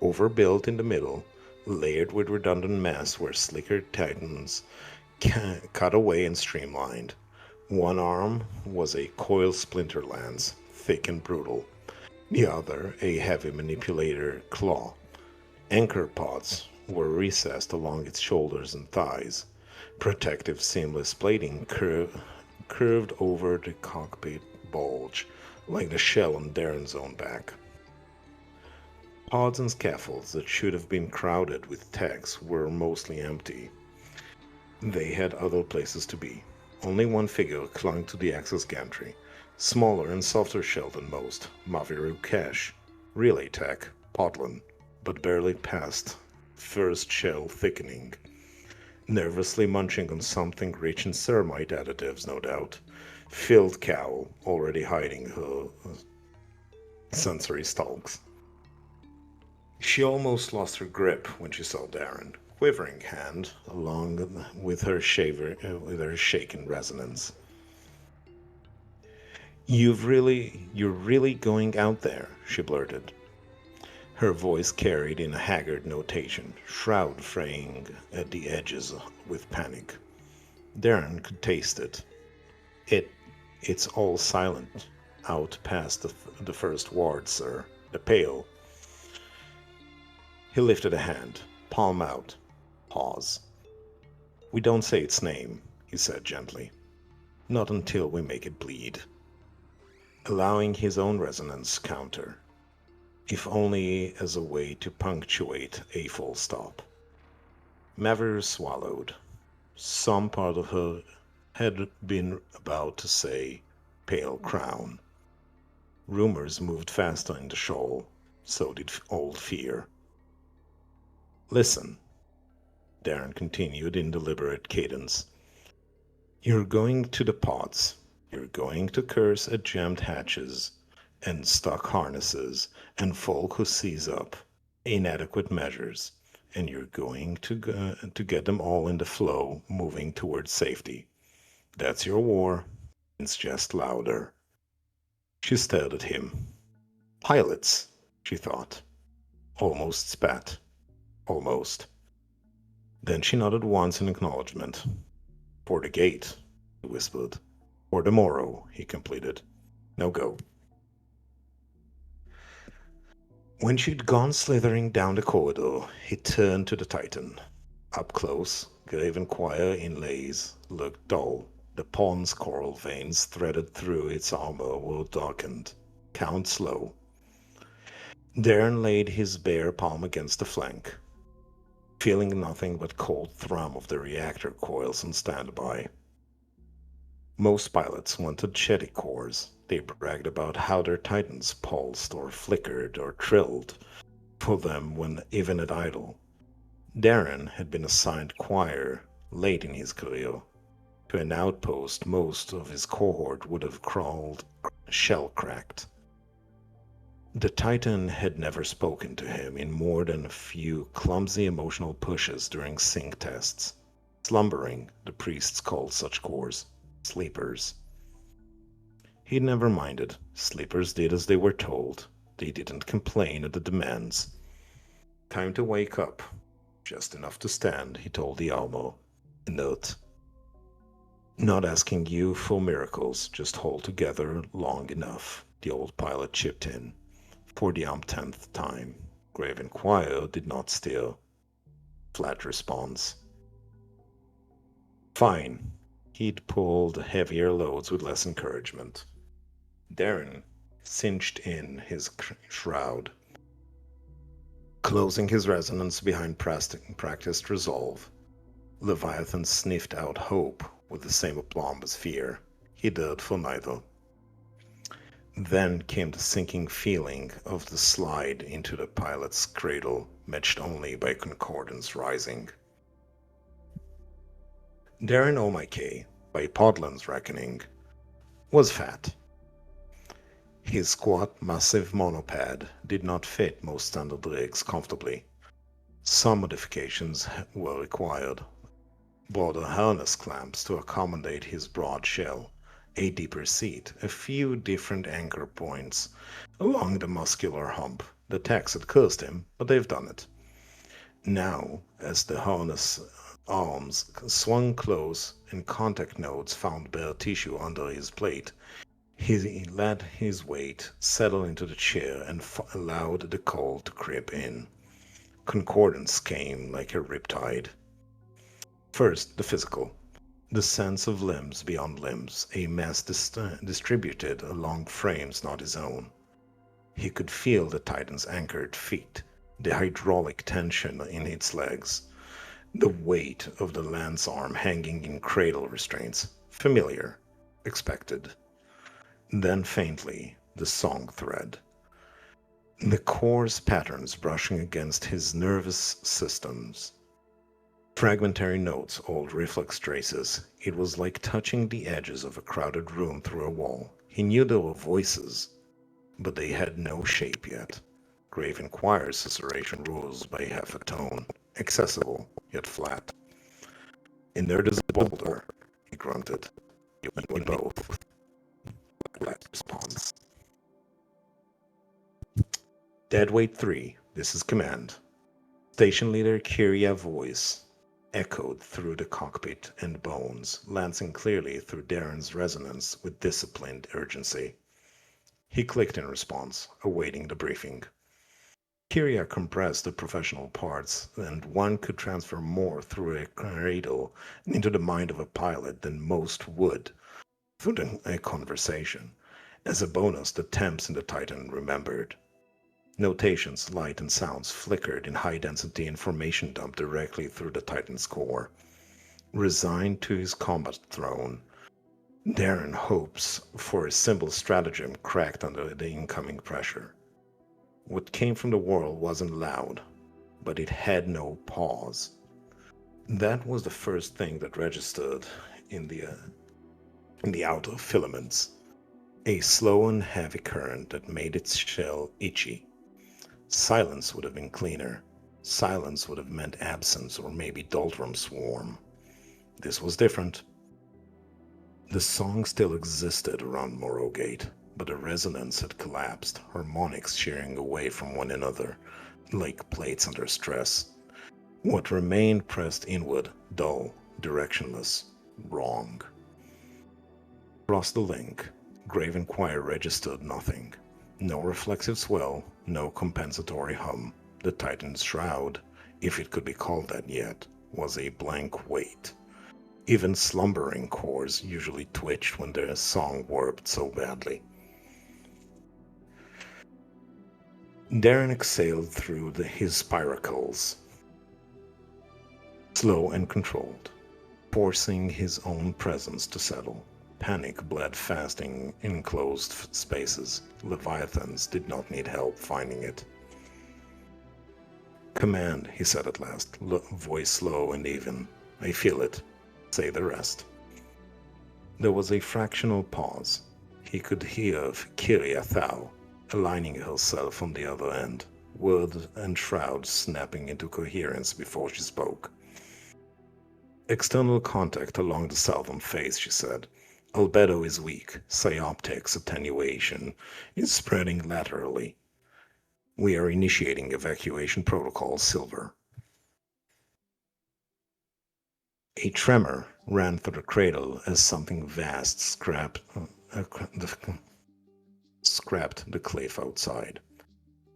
Overbuilt in the middle, layered with redundant mass where slicker Titans cut away and streamlined. One arm was a coil splinter lance, thick and brutal. The other, a heavy manipulator claw. Anchor pods were recessed along its shoulders and thighs. Protective seamless plating curved over the cockpit bulge, like the shell on Darren's own back. Pods and scaffolds that should have been crowded with techs were mostly empty. They had other places to be. Only one figure clung to the access gantry, smaller and softer shell than most, Maviru Cash, relay tech, Podland, but barely past first shell thickening. Nervously munching on something rich in ceramite additives, no doubt. Filled cowl, already hiding her sensory stalks. She almost lost her grip when she saw Darren, quivering hand, along with her shaken resonance. You're really going out there, she blurted. Her voice carried in a haggard notation, shroud fraying at the edges with panic. Darren could taste it. It's all silent, out past the first ward, sir. The pale. He lifted a hand, palm out. Pause. "We don't say its name," he said gently. "Not until we make it bleed." Allowing his own resonance counter, if only as a way to punctuate a full stop. Maver swallowed. Some part of her had been about to say "Pale Crown." Rumors moved faster in the shoal, so did old fear. "Listen," Darren continued in deliberate cadence. "You're going to the pods. You're going to curse at jammed hatches and stuck harnesses and folk who seize up inadequate measures, and you're going to get them all in the flow moving towards safety. That's your war. It's just louder." She stared at him. "Pilots," she thought. Almost spat. Almost. Then she nodded once in acknowledgement. "For the gate," he whispered. "For the morrow," he completed. "Now go." When she'd gone slithering down the corridor, he turned to the Titan. Up close, graven choir inlays looked dull. The pawn's coral veins threaded through its armor were darkened. Count slow. Darren laid his bare palm against the flank, feeling nothing but cold thrum of the reactor coils on standby. Most pilots wanted Chetty cores. They bragged about how their Titans pulsed or flickered or trilled for them when even at idle. Darren had been assigned choir late in his career, to an outpost most of his cohort would have crawled shell-cracked. The Titan had never spoken to him in more than a few clumsy emotional pushes during sync tests. Slumbering, the priests called such cores. Sleepers. He'd never minded. Sleepers did as they were told. They didn't complain at the demands. "Time to wake up. Just enough to stand," he told the Almo. Inert. "Not asking you for miracles, just hold together long enough," the old pilot chipped in. For the umpteenth time. Graven Choir did not steer. Flat response. Fine. He'd pulled heavier loads with less encouragement. Darren cinched in his shroud, closing his resonance behind practiced resolve. Leviathan sniffed out hope with the same aplomb as fear. He dared for neither. Then came the sinking feeling of the slide into the pilot's cradle, matched only by concordance rising. Darren O'Mike, by Podland's reckoning, was fat. His squat, massive monopod did not fit most standard rigs comfortably. Some modifications were required. Broader harness clamps to accommodate his broad shell, a deeper seat, a few different anchor points along the muscular hump. The techs had cursed him, but they've done it. Now, as the harness arms swung close and contact nodes found bare tissue under his plate, he let his weight settle into the chair and allowed the cold to creep in. Concordance came like a riptide. First, the physical. The sense of limbs beyond limbs, a mass distributed along frames not his own. He could feel the Titan's anchored feet, the hydraulic tension in its legs, the weight of the lance arm hanging in cradle restraints. Familiar, expected. Then faintly, the song thread. The coarse patterns brushing against his nervous systems. Fragmentary notes, old reflex traces. It was like touching the edges of a crowded room through a wall. He knew there were voices, but they had no shape yet. Graven Choir's susurration rose by half a tone, accessible, yet flat. "Inert as a boulder," he grunted. "You and both." Flat response. "Deadweight 3, this is command." Station leader Kiria's voice echoed through the cockpit and bones, lancing clearly through Darren's resonance with disciplined urgency. He clicked in response, awaiting the briefing. Kyria compressed the professional parts, and one could transfer more through a cradle into the mind of a pilot than most would through a conversation. As a bonus, the temps in the Titan remembered. Notations, light, and sounds flickered in high-density information dumped directly through the Titan's core. Resigned to his combat throne, Darren's hopes for a simple stratagem cracked under the incoming pressure. What came from the world wasn't loud, but it had no pause. That was the first thing that registered in the outer filaments. A slow and heavy current that made its shell itchy. Silence would have been cleaner. Silence would have meant absence or maybe doldrum swarm. This was different. The song still existed around Morrowgate, but the resonance had collapsed, harmonics shearing away from one another, like plates under stress. What remained pressed inward, dull, directionless, wrong. Across the link, Graven Choir registered nothing. No reflexive swell, no compensatory hum. The Titan's shroud, if it could be called that yet, was a blank weight. Even slumbering cores usually twitched when their song warped so badly. Darren exhaled through his spiracles, slow and controlled, forcing his own presence to settle. Panic bled fast in enclosed spaces. Leviathans did not need help finding it. "Command," he said at last, voice slow and even. "I feel it. Say the rest." There was a fractional pause. He could hear Kyria Thau aligning herself on the other end, word and shroud snapping into coherence before she spoke. "External contact along the southern face," she said. "Albedo is weak. Psyoptics attenuation is spreading laterally. We are initiating evacuation protocol Silver." A tremor ran through the cradle as something vast scrapped the cliff outside.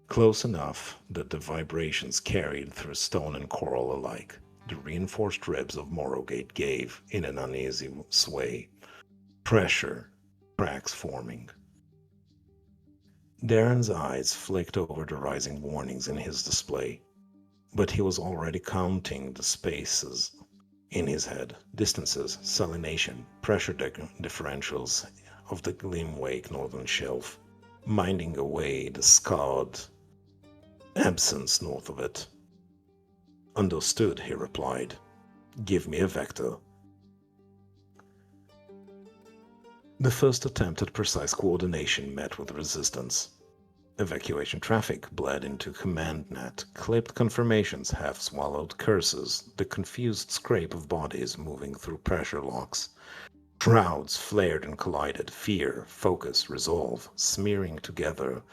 Close enough that the vibrations carried through stone and coral alike. The reinforced ribs of Morrowgate gave in an uneasy sway. Pressure, cracks forming. Darren's eyes flicked over the rising warnings in his display, but he was already counting the spaces in his head, distances, salination, pressure differentials of the Gleamwake northern shelf, minding away the scarred absence north of it. "Understood," he replied. "Give me a vector." The first attempt at precise coordination met with resistance. Evacuation traffic bled into command net, clipped confirmations, half-swallowed curses, the confused scrape of bodies moving through pressure locks. Shrouds flared and collided, fear, focus, resolve, smearing together,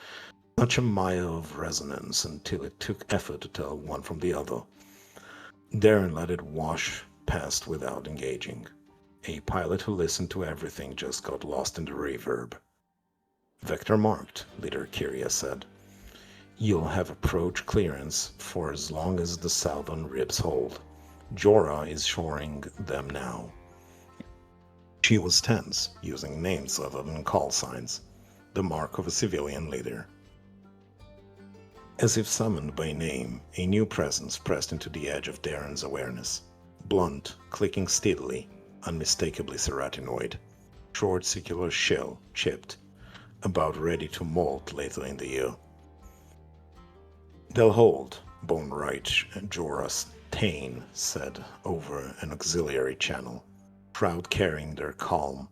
such a mire of resonance until it took effort to tell one from the other. Darren let it wash past without engaging. A pilot who listened to everything just got lost in the reverb. "Vector marked," Leader Kyria said. "You'll have approach clearance for as long as the southern ribs hold. Jorah is shoring them now." She was tense, using names other than call signs, the mark of a civilian leader. As if summoned by name, a new presence pressed into the edge of Darren's awareness. Blunt, clicking steadily, unmistakably ceratinoid. Short circular shell, chipped, about ready to molt later in the year. "They'll hold," Bone Right Jorah's Tane said over an auxiliary channel, crowd carrying their calm,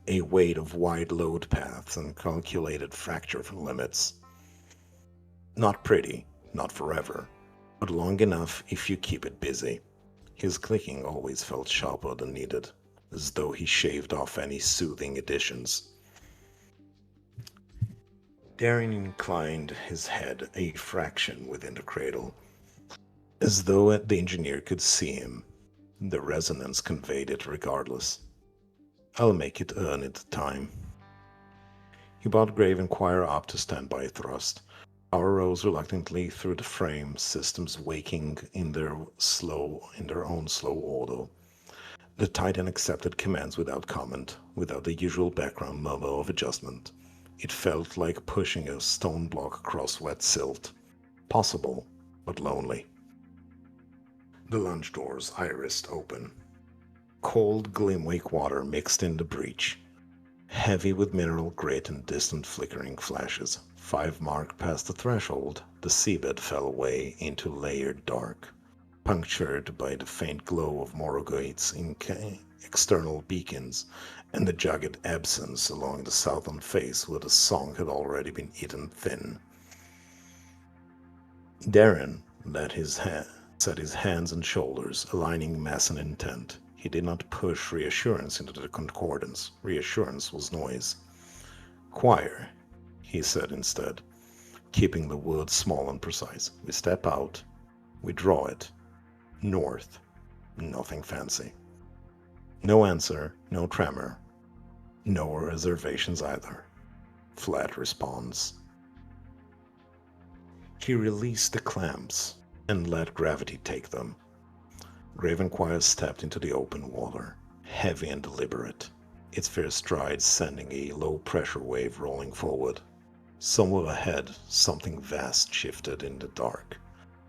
a weight of wide load paths and calculated fracture limits. "Not pretty, not forever, but long enough if you keep it busy." His clicking always felt sharper than needed, as though he shaved off any soothing additions. Darren inclined his head a fraction within the cradle, as though the engineer could see him. The resonance conveyed it regardless. "I'll make it earn it time." He brought Graven Choir up to standby thrust. Power rose reluctantly through the frame, systems waking in their own slow order. The Titan accepted commands without comment, without the usual background murmur of adjustment. It felt like pushing a stone block across wet silt. Possible, but lonely. The lunge doors irised open. Cold, gleam-wake water mixed in the breach, heavy with mineral grit and distant flickering flashes. 5 mark past the threshold, the seabed fell away into layered dark, punctured by the faint glow of Morogate's external beacons and the jagged absence along the southern face where the song had already been eaten thin. Darren set his hands and shoulders, aligning mass and intent. He did not push reassurance into the concordance. Reassurance was noise. Choir, he said instead, keeping the words small and precise. We step out, we draw it. North. Nothing fancy. No answer, no tremor. No reservations either. Flat response. He released the clamps and let gravity take them. Gravenquire stepped into the open water, heavy and deliberate, its first stride sending a low-pressure wave rolling forward. Somewhere ahead, something vast shifted in the dark,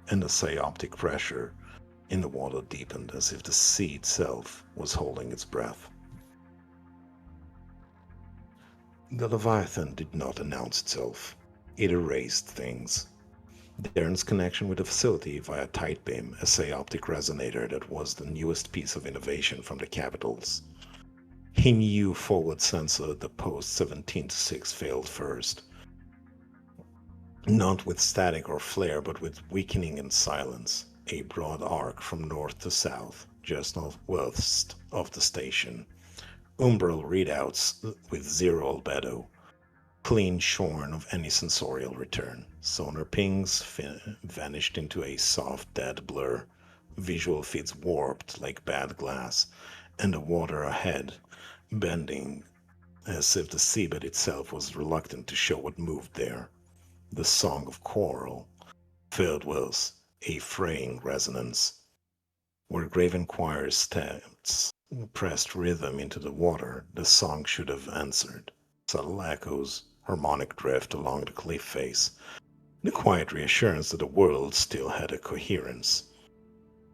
and the synoptic pressure in the water deepened as if the sea itself was holding its breath. The Leviathan did not announce itself. It erased things. Darren's connection with the facility via tight beam, a synoptic resonator that was the newest piece of innovation from the capitals. He knew forward sensor the post 17-6 failed first. Not with static or flare, but with weakening and silence. A broad arc from north to south, just northwest of the station. Umbral readouts with 0 albedo. Clean shorn of any sensorial return. Sonar pings vanished into a soft dead blur. Visual feeds warped like bad glass, and the water ahead bending as if the seabed itself was reluctant to show what moved there. The song of coral filled with a fraying resonance. Where Gravenquire's steps pressed rhythm into the water, the song should have answered. Subtle echoes, harmonic drift along the cliff face, the quiet reassurance that the world still had a coherence.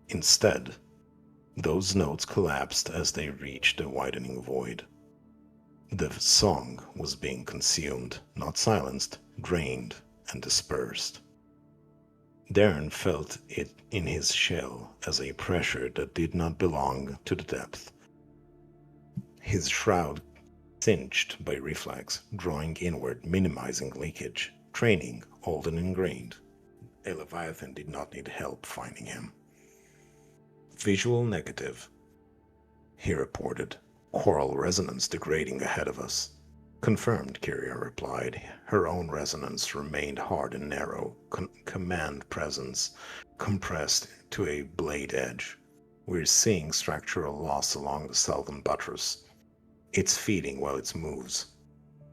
Instead, those notes collapsed as they reached the widening void. The song was being consumed, not silenced, drained and dispersed. Darren felt it in his shell as a pressure that did not belong to the depth. His shroud cinched by reflex, drawing inward, minimizing leakage. Training, old and ingrained. A Leviathan did not need help finding him. Visual negative, he reported. Coral resonance degrading ahead of us. Confirmed, Kyria replied. Her own resonance remained hard and narrow, command presence compressed to a blade edge. We're seeing structural loss along the southern buttress. It's feeding while it moves.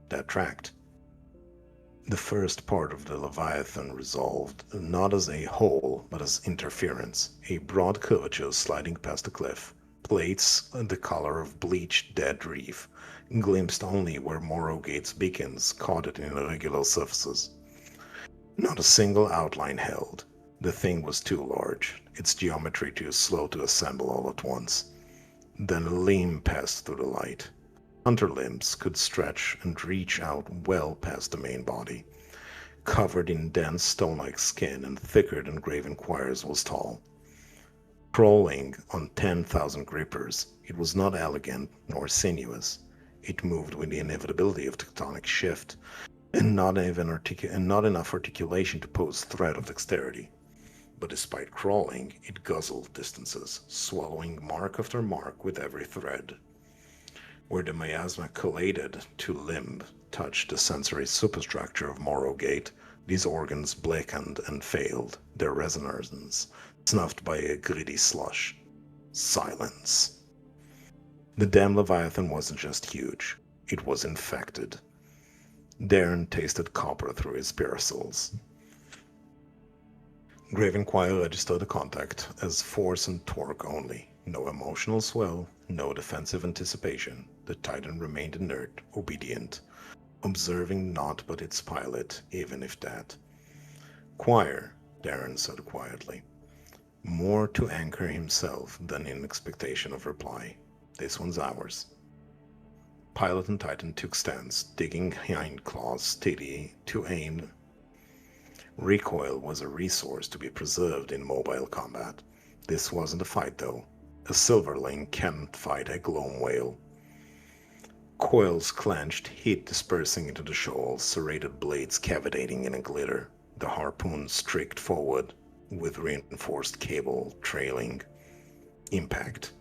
That tracked. The first part of the Leviathan resolved, not as a whole, but as interference, a broad curvature sliding past the cliff, plates the color of bleached dead reef, glimpsed only where Morogate's beacons caught it in irregular surfaces. Not a single outline held. The thing was too large, its geometry too slow to assemble all at once. Then a limb passed through the light. Underlimbs could stretch and reach out well past the main body, covered in dense stone-like skin and thicker than Gravenquire's was tall. Crawling on 10,000 grippers, it was not elegant nor sinuous. It moved with the inevitability of tectonic shift, and not enough articulation to pose threat of dexterity. But despite crawling, it guzzled distances, swallowing mark after mark with every thread. Where the miasma collated to limb touched the sensory superstructure of Morrogate, these organs blackened and failed, their resonance snuffed by a gritty slush. Silence. The damn Leviathan wasn't just huge, it was infected. Darren tasted copper through his parasols. Gravenquire registered the contact as force and torque only. No emotional swell, no defensive anticipation. The Titan remained inert, obedient, observing naught but its pilot, even if that. Quire, Darren said quietly, more to anchor himself than in expectation of reply. This one's ours. Pilot and Titan took stands, digging hind claws steady to aim. Recoil was a resource to be preserved in mobile combat. This wasn't a fight, though. A silverling can't fight a gloam whale. Coils clenched, heat dispersing into the shoal, serrated blades cavitating in a glitter. The harpoon streaked forward, with reinforced cable trailing. Impact.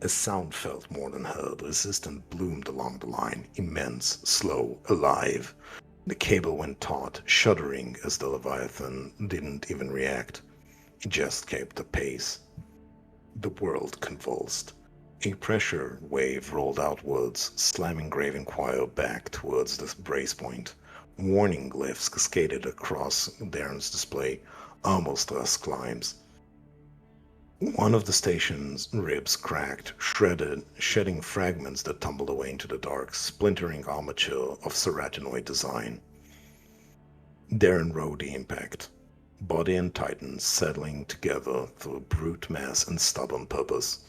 A sound felt more than heard, resistant bloomed along the line, immense, slow, alive. The cable went taut, shuddering as the Leviathan didn't even react. It just kept the pace. The world convulsed. A pressure wave rolled outwards, slamming Gravenquire back towards the brace point. Warning glyphs cascaded across Darren's display, almost as climbs. One of the station's ribs cracked, shredded, shedding fragments that tumbled away into the dark, splintering armature of ceratinoid design. Darren rode the impact, body and Titan settling together through brute mass and stubborn purpose.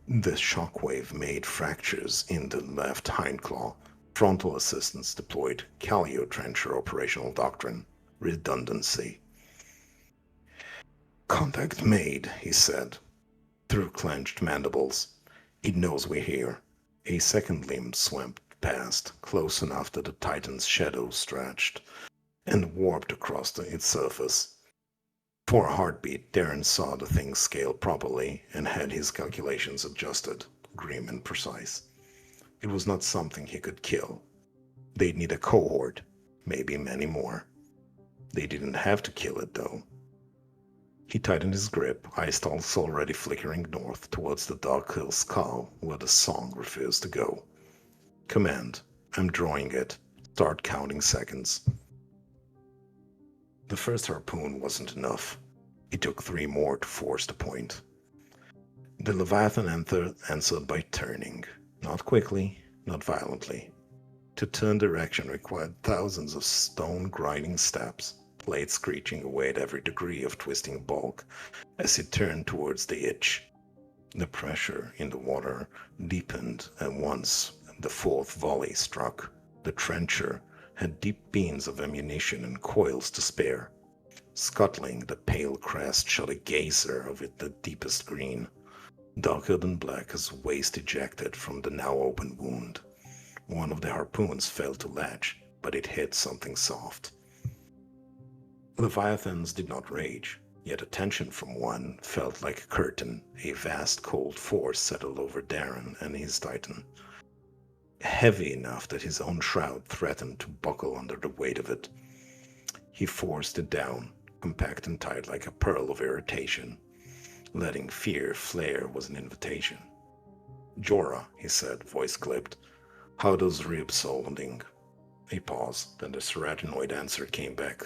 The shockwave made fractures in the left hindclaw. Frontal assistance deployed. Callio Trencher operational doctrine. Redundancy. Contact made, he said, through clenched mandibles. It knows we're here. A second limb swept past, close enough that the Titan's shadow stretched and warped across its surface. For a heartbeat, Darren saw the thing scale properly and had his calculations adjusted, grim and precise. It was not something he could kill. They'd need a cohort, maybe many more. They didn't have to kill it, though. He tightened his grip, eyestalks already flickering north towards the dark hill skull where the song refused to go. Command. I'm drawing it. Start counting seconds. The first harpoon wasn't enough. It took 3 more to force the point. The Leviathan answered by turning. Not quickly, not violently. To turn direction required thousands of stone-grinding steps, blades screeching away at every degree of twisting bulk as he turned towards the itch. The pressure in the water deepened, and once the 4th volley struck, the trencher had deep beams of ammunition and coils to spare. Scuttling, the pale crest shot a geyser of it the deepest green, darker than black as waste ejected from the now open wound. One of the harpoons failed to latch, but it hit something soft. Leviathans did not rage, yet attention from one felt like a curtain. A vast cold force settled over Darren and his Titan, heavy enough that his own shroud threatened to buckle under the weight of it. He forced it down, compact and tight like a pearl of irritation. Letting fear flare was an invitation. Jorah, he said, voice clipped. How those ribs sounding? A pause, then the ceratinoid answer came back,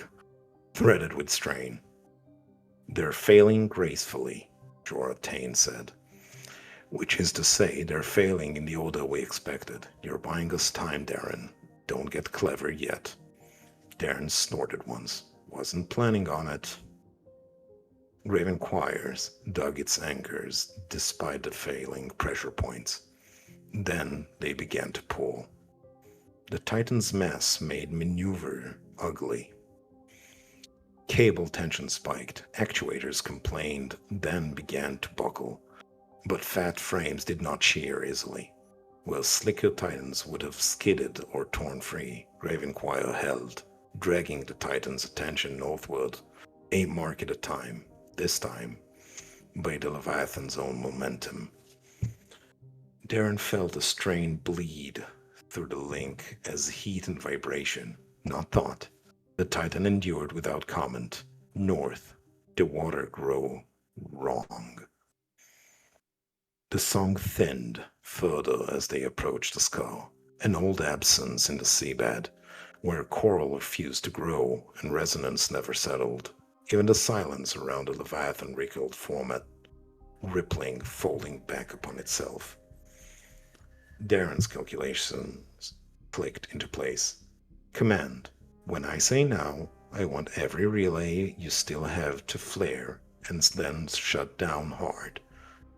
threaded with strain. They're failing gracefully, Jorah Tane said. Which is to say, they're failing in the order we expected. You're buying us time, Darren. Don't get clever yet. Darren snorted once. Wasn't planning on it. Gravenquires dug its anchors despite the failing pressure points. Then they began to pull. The Titan's mass made maneuver ugly. Cable tension spiked, actuators complained, then began to buckle. But fat frames did not shear easily. While slicker Titans would have skidded or torn free, Gravenquire held, dragging the Titan's attention northward, a mark at a time, this time, by the Leviathan's own momentum. Darren felt a strain bleed through the link as heat and vibration, not thought. The Titan endured without comment. North, the water grew wrong. The song thinned further as they approached the skull, an old absence in the seabed, where coral refused to grow and resonance never settled. Even the silence around the Leviathan recalled format, rippling, folding back upon itself. Darren's calculations clicked into place. Command: when I say now, I want every relay you still have to flare and then shut down hard.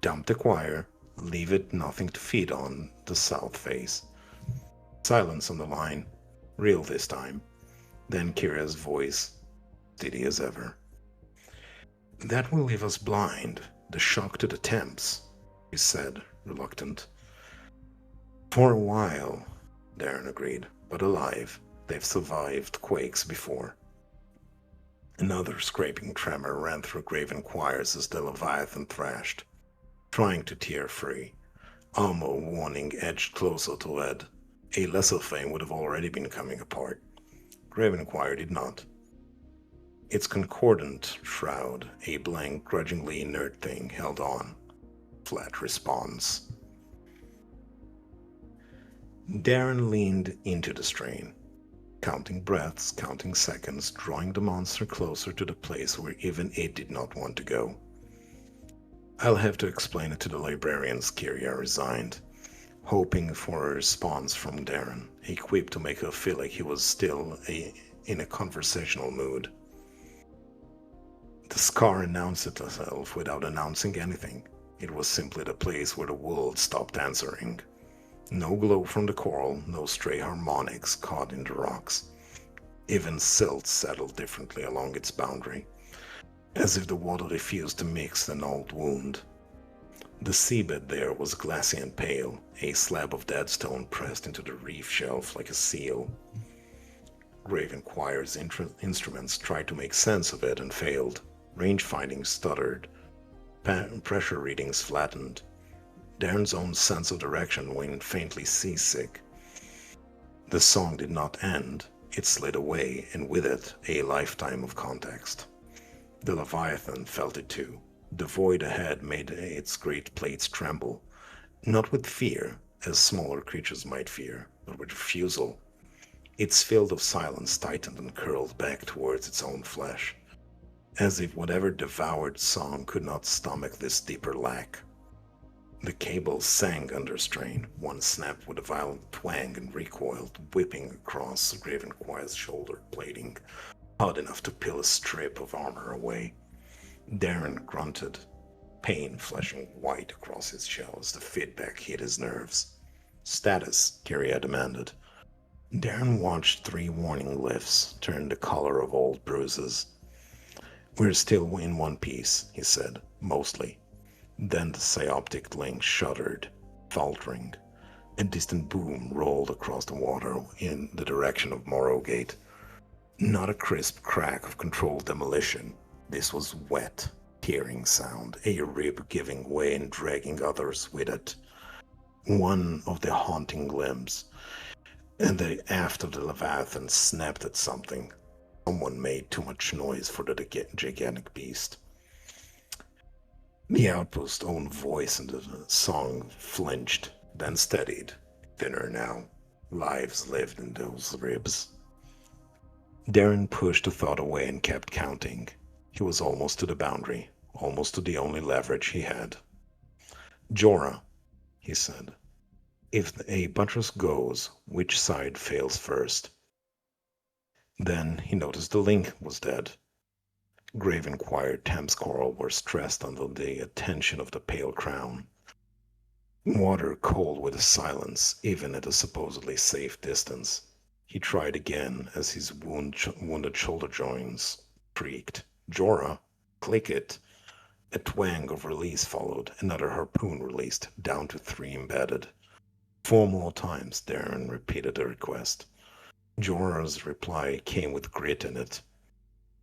Dump the choir, leave it nothing to feed on the south face. Silence on the line, real this time. Then Kira's voice, steady as ever. That will leave us blind. The shock to the temps, he said, reluctant. For a while, Darren agreed, but alive. They've survived quakes before. Another scraping tremor ran through graven choirs as the Leviathan thrashed, trying to tear free. Almo warning edged closer to lead. A lesser flame would have already been coming apart. Graven choir did not. Its concordant shroud, a blank, grudgingly inert thing, held on. Flat response. Darren leaned into the strain, counting breaths, counting seconds, drawing the monster closer to the place where even it did not want to go. I'll have to explain it to the librarians, Kyria resigned, hoping for a response from Darren, a quip to make her feel like he was still in a conversational mood. The scar announced itself without announcing anything. It was simply the place where the world stopped answering. No glow from the coral, no stray harmonics caught in the rocks. Even silt settled differently along its boundary, as if the water refused to mix an old wound. The seabed there was glassy and pale, a slab of dead stone pressed into the reef shelf like a seal. Graven choir's instruments tried to make sense of it and failed. Range findings stuttered. Pressure readings flattened. Darren's own sense of direction went faintly seasick. The song did not end. It slid away, and with it, a lifetime of context. The Leviathan felt it too. The void ahead made its great plates tremble, not with fear, as smaller creatures might fear, but with refusal. Its field of silence tightened and curled back towards its own flesh, as if whatever devoured song could not stomach this deeper lack. The cable sang under strain. One snapped with a violent twang and recoiled, whipping across Graven Choir's shoulder plating, hot enough to peel a strip of armor away. Darren grunted, pain flashing white across his shell as the feedback hit his nerves. Status, Kyria demanded. Darren watched 3 warning lifts turn the color of old bruises. We're still in one piece, he said, mostly. Then the synoptic link shuddered, faltering. A distant boom rolled across the water in the direction of Morrowgate. Not a crisp crack of controlled demolition. This was wet, tearing sound, a rib giving way and dragging others with it. One of the haunting limbs, and the aft of the Leviathan snapped at something. Someone made too much noise for the gigantic beast. The outpost's own voice in the song flinched, then steadied, thinner now. Lives lived in those ribs. Darren pushed the thought away and kept counting. He was almost to the boundary, almost to the only leverage he had. Jorah, he said. If a buttress goes, which side fails first? Then he noticed the link was dead. Graven Choir Thames coral were stressed under the attention of the pale crown. Water cold with a silence, even at a supposedly safe distance. He tried again as his wounded shoulder joints creaked. Jorah, click it. A twang of release followed, another harpoon released, down to 3 embedded. 4 more times Darren repeated the request. Jorah's reply came with grit in it.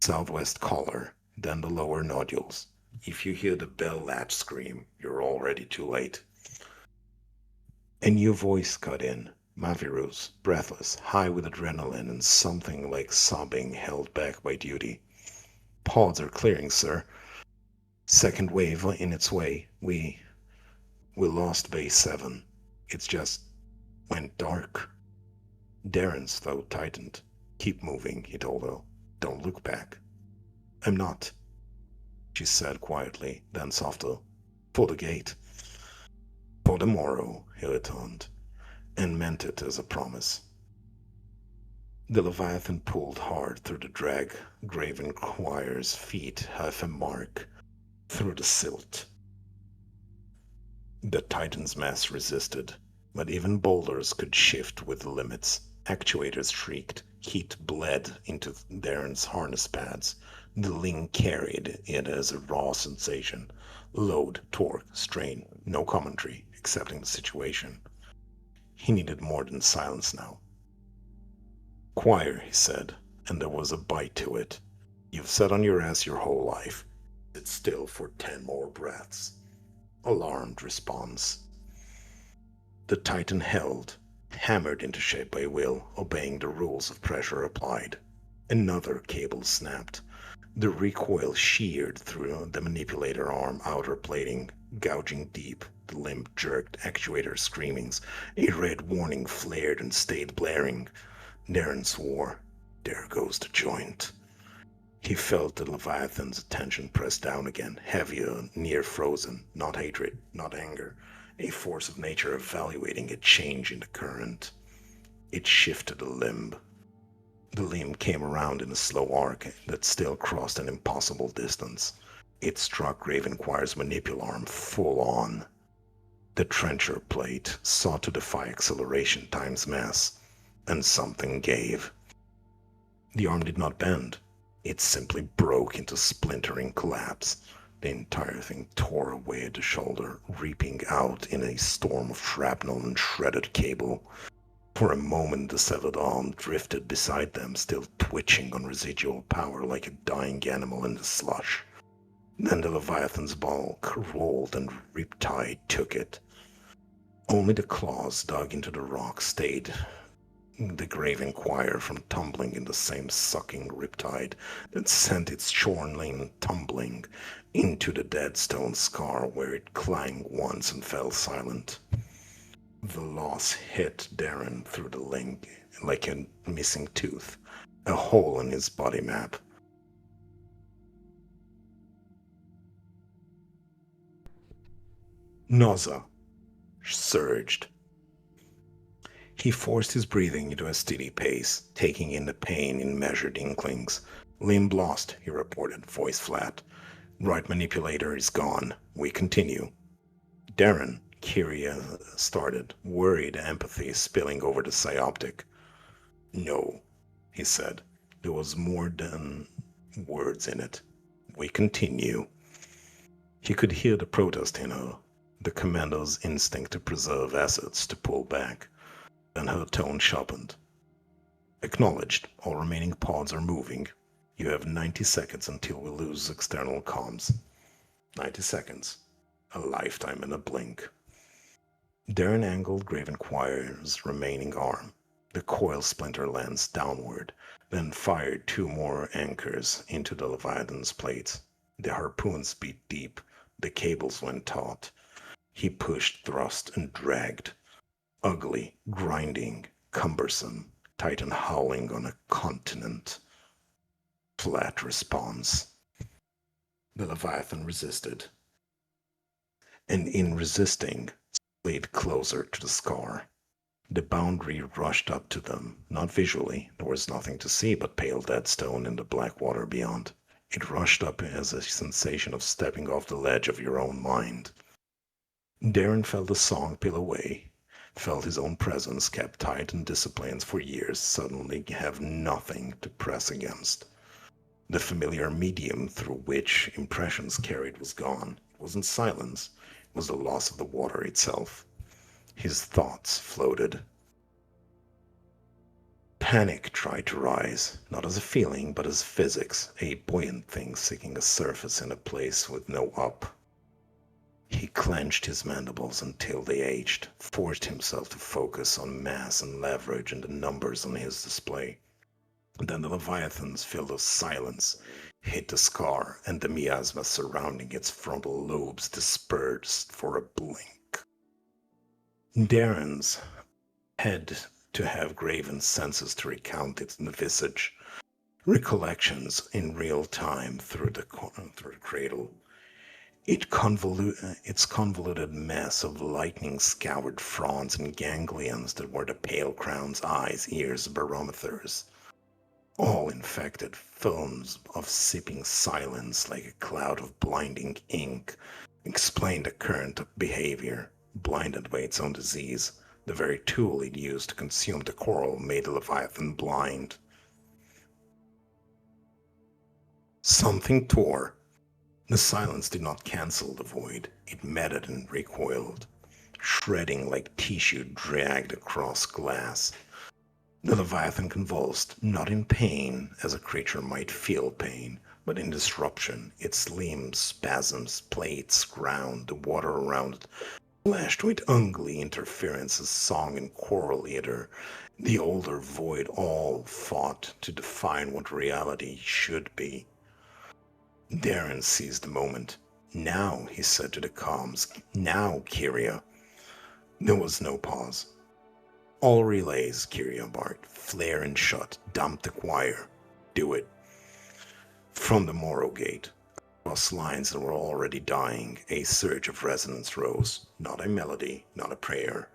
Southwest collar, then the lower nodules. If you hear the bell latch scream, you're already too late. A new voice cut in, Mavirus, breathless, high with adrenaline and something like sobbing held back by duty. Pods are clearing, sir. Second wave in its way. We lost base 7. It's just went dark. Darren's throat tightened. Keep moving, he told her. Don't look back. I'm not, she said quietly, then softer. For the gate. For the morrow, he returned, and meant it as a promise. The Leviathan pulled hard through the drag, graven choir's feet half a mark through the silt. The Titan's mass resisted, but even boulders could shift with the limits. Actuators shrieked, heat bled into Darren's harness pads. The Ling carried it as a raw sensation. Load, torque, strain, no commentary, accepting the situation. He needed more than silence now. Choir, he said, and there was a bite to it. You've sat on your ass your whole life. Sit still for 10 more breaths. Alarmed response. The Titan held, hammered into shape by will, obeying the rules of pressure applied. Another cable snapped. The recoil sheared through the manipulator arm outer plating, gouging deep. The limb jerked, actuator screamings. A red warning flared and stayed blaring. Darren swore, "There goes the joint." He felt the Leviathan's attention press down again, heavier, near frozen, not hatred, not anger, a force of nature evaluating a change in the current. It shifted a limb. The limb came around in a slow arc that still crossed an impossible distance. It struck Ravenquire's manipularm full on. The trencher plate sought to defy acceleration times mass, and something gave. The arm did not bend. It simply broke into splintering collapse. The entire thing tore away at the shoulder, reaping out in a storm of shrapnel and shredded cable. For a moment the severed arm drifted beside them, still twitching on residual power like a dying animal in the slush. Then the Leviathan's bulk rolled and Riptide took it. Only the claws dug into the rock stayed the graven choir from tumbling in the same sucking riptide that sent its shorn limb tumbling into the dead stone scar where it clanged once and fell silent. The loss hit Darren through the link like a missing tooth, a hole in his body map. Nausea surged. He forced his breathing into a steady pace, taking in the pain in measured inklings. "Limb lost," he reported, voice flat. "Right manipulator is gone. We continue." Darren, Kyria started, worried empathy spilling over the psyoptic. "No," he said. There was more than words in it. "We continue." He could hear the protest in her, the commando's instinct to preserve assets, to pull back. Then her tone sharpened. "Acknowledged. All remaining pods are moving. You have 90 seconds until we lose external comms." 90 seconds. A lifetime in a blink. Darren angled Gravenquire's remaining arm, the coil splinter lens downward, then fired 2 more anchors into the Leviathan's plates. The harpoons beat deep. The cables went taut. He pushed, thrust, and dragged. Ugly, grinding, cumbersome, Titan howling on a continent. Flat response. The Leviathan resisted. And in resisting, slid closer to the scar. The boundary rushed up to them, not visually. There was nothing to see but pale dead stone in the black water beyond. It rushed up as a sensation of stepping off the ledge of your own mind. Darren felt the song peel away. Felt his own presence, kept tight and disciplined for years, suddenly have nothing to press against. The familiar medium through which impressions carried was gone. It wasn't silence, it was the loss of the water itself. His thoughts floated. Panic tried to rise, not as a feeling, but as physics, a buoyant thing seeking a surface in a place with no up. He clenched his mandibles until they ached, forced himself to focus on mass and leverage and the numbers on his display. Then the Leviathan's filled of silence hit the scar, and the miasma surrounding its frontal lobes dispersed for a blink. Darren's had to have graven senses to recount it in the visage. Recollections in real time through the cradle. Its convoluted mess of lightning-scoured fronds and ganglions that were the pale crown's eyes, ears, barometers. All infected films of sipping silence like a cloud of blinding ink explained the current of behavior, blinded by its own disease. The very tool it used to consume the coral made the Leviathan blind. Something tore. The silence did not cancel the void. It met it and recoiled, shredding like tissue dragged across glass. The Leviathan convulsed, not in pain, as a creature might feel pain, but in disruption. Its limbs, spasms, plates, ground, the water around it flashed with ugly interferences, song and choral ether. The older void all fought to define what reality should be. Darren seized the moment. Now, he said to the comms. Now, Kyria. There was no pause. All relays, Kyria barked. Flare and shut. Dump the choir. Do it. From the Morrow Gate, across lines that were already dying, a surge of resonance rose. Not a melody, not a prayer.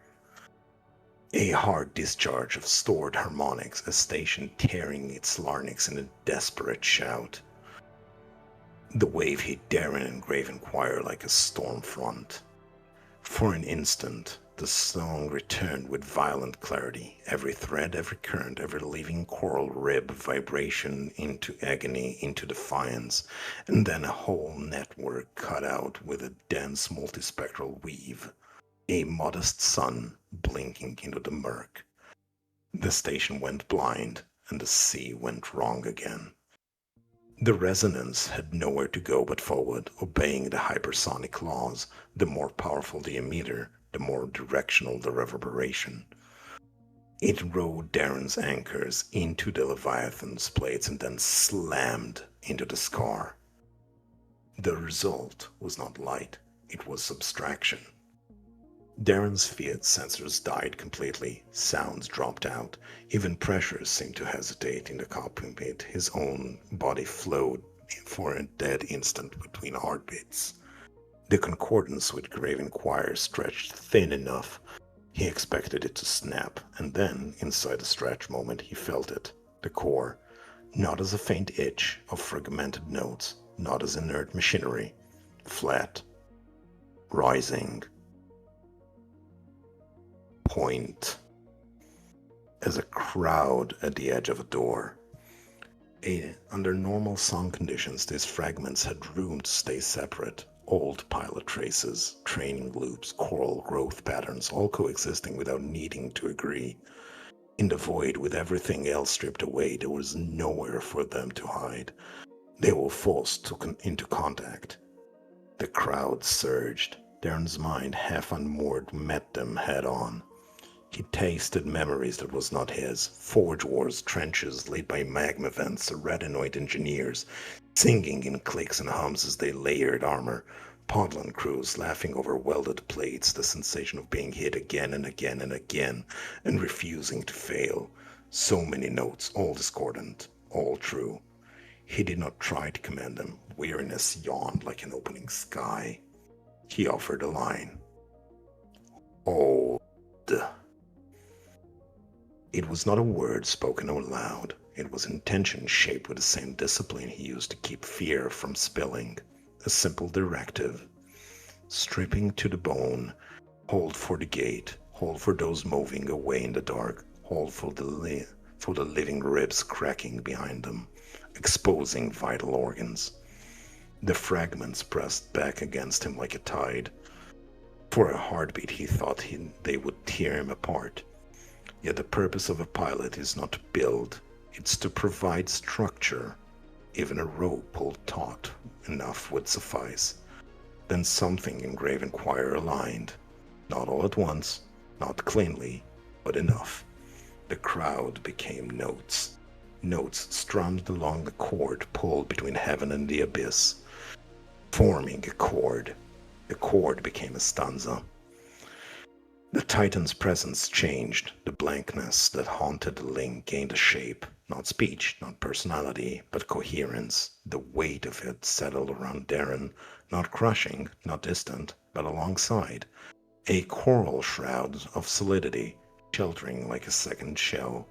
A hard discharge of stored harmonics, a station tearing its larynx in a desperate shout. The wave hit Darren and Graven Choir like a storm front. For an instant, the song returned with violent clarity, every thread, every current, every living choral rib vibration into agony, into defiance, and then a whole network cut out with a dense multispectral weave, a modest sun blinking into the murk. The station went blind, and the sea went wrong again. The resonance had nowhere to go but forward, obeying the hypersonic laws. The more powerful the emitter, the more directional the reverberation. It rode Darren's anchors into the Leviathan's plates and then slammed into the scar. The result was not light, it was subtraction. Darren's fiat sensors died completely, sounds dropped out, even pressures seemed to hesitate in the cockpit. His own body flowed for a dead instant between heartbeats. The concordance with Graven Choir stretched thin enough. He expected it to snap, and then, inside the stretch moment, he felt it, the core, not as a faint itch of fragmented notes, not as inert machinery, flat, rising, point, as a crowd at the edge of a door. Under normal song conditions, these fragments had room to stay separate. Old pilot traces, training loops, choral growth patterns, all coexisting without needing to agree. In the void, with everything else stripped away, there was nowhere for them to hide. They were forced into contact. The crowd surged. Darren's mind, half unmoored, met them head on. He tasted memories that was not his. Forge wars, trenches lit by magma vents, retinoid engineers, singing in clicks and hums as they layered armor. Podland crews laughing over welded plates, the sensation of being hit again and again and again, and refusing to fail. So many notes, all discordant, all true. He did not try to command them. Weariness yawned like an opening sky. He offered a line. Hold. It was not a word spoken out loud. It was intention shaped with the same discipline he used to keep fear from spilling. A simple directive. Stripping to the bone. Hold for the gate. Hold for those moving away in the dark. Hold for the living ribs cracking behind them, exposing vital organs. The fragments pressed back against him like a tide. For a heartbeat he thought they would tear him apart. Yet the purpose of a pilot is not to build, it's to provide structure. Even a rope pulled taut enough would suffice. Then something in Graven Choir aligned. Not all at once, not cleanly, but enough. The crowd became notes. Notes strummed along the cord pulled between heaven and the abyss, forming a chord. The chord became a stanza. The Titan's presence changed. The blankness that haunted the link gained a shape, not speech, not personality, but coherence. The weight of it settled around Darren, not crushing, not distant, but alongside. A coral shroud of solidity, sheltering like a second shell.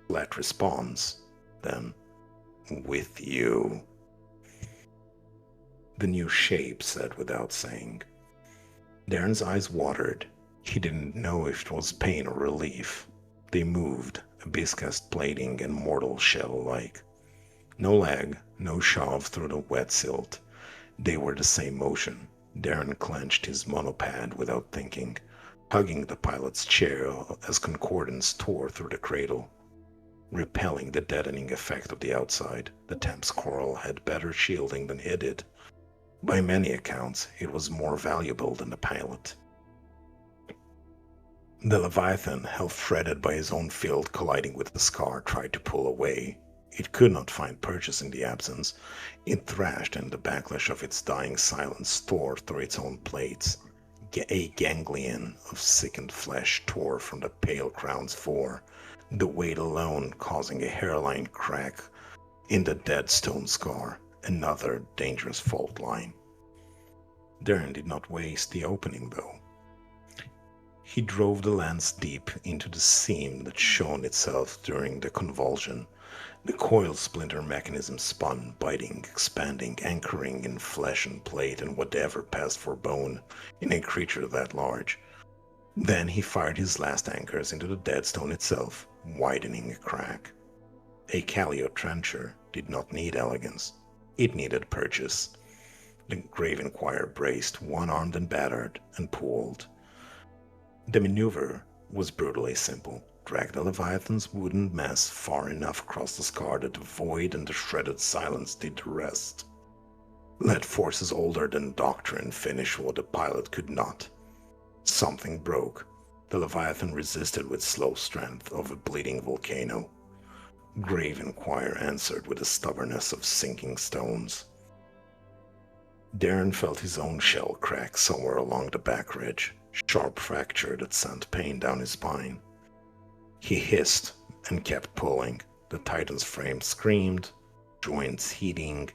Flat response, then, with you. The new shape said without saying. Darren's eyes watered. He didn't know if it was pain or relief. They moved, viscous plating and mortal shell-like. No lag, no shove through the wet silt. They were the same motion. Darren clenched his monopad without thinking, hugging the pilot's chair as Concordance tore through the cradle. Repelling the deadening effect of the outside, the Thames coral had better shielding than it did. By many accounts, it was more valuable than the pilot. The Leviathan, half-shredded by his own field colliding with the scar, tried to pull away. It could not find purchase in the absence. It thrashed, and the backlash of its dying silence tore through its own plates. A ganglion of sickened flesh tore from the pale crown's fore, the weight alone causing a hairline crack in the dead stone scar, another dangerous fault line. Darren did not waste the opening, though. He drove the lance deep into the seam that shone itself during the convulsion. The coil splinter mechanism spun, biting, expanding, anchoring in flesh and plate and whatever passed for bone in a creature that large. Then he fired his last anchors into the dead stone itself, widening a crack. A Callio trencher did not need elegance. It needed purchase. The Grave Inquirer braced, one-armed and battered, and pulled. The maneuver was brutally simple. Drag the Leviathan's wooden mass far enough across the scar that the void and the shredded silence did the rest. Let forces older than doctrine finish what the pilot could not. Something broke. The Leviathan resisted with slow strength of a bleeding volcano. Grave Inquirer answered with the stubbornness of sinking stones. Darren felt his own shell crack somewhere along the back ridge, sharp fracture that sent pain down his spine. He hissed and kept pulling. The Titan's frame screamed, joints heating,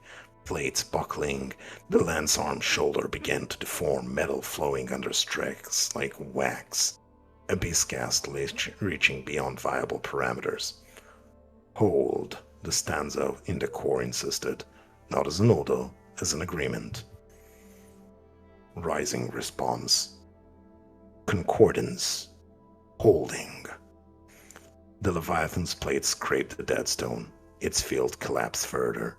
plates buckling. The lance arm shoulder began to deform, metal flowing under stress like wax, abyss cast reaching beyond viable parameters. Hold, the stanza in the core insisted, not as an order, as an agreement. Rising response. Concordance. Holding. The Leviathan's plate scraped the dead stone. Its field collapsed further,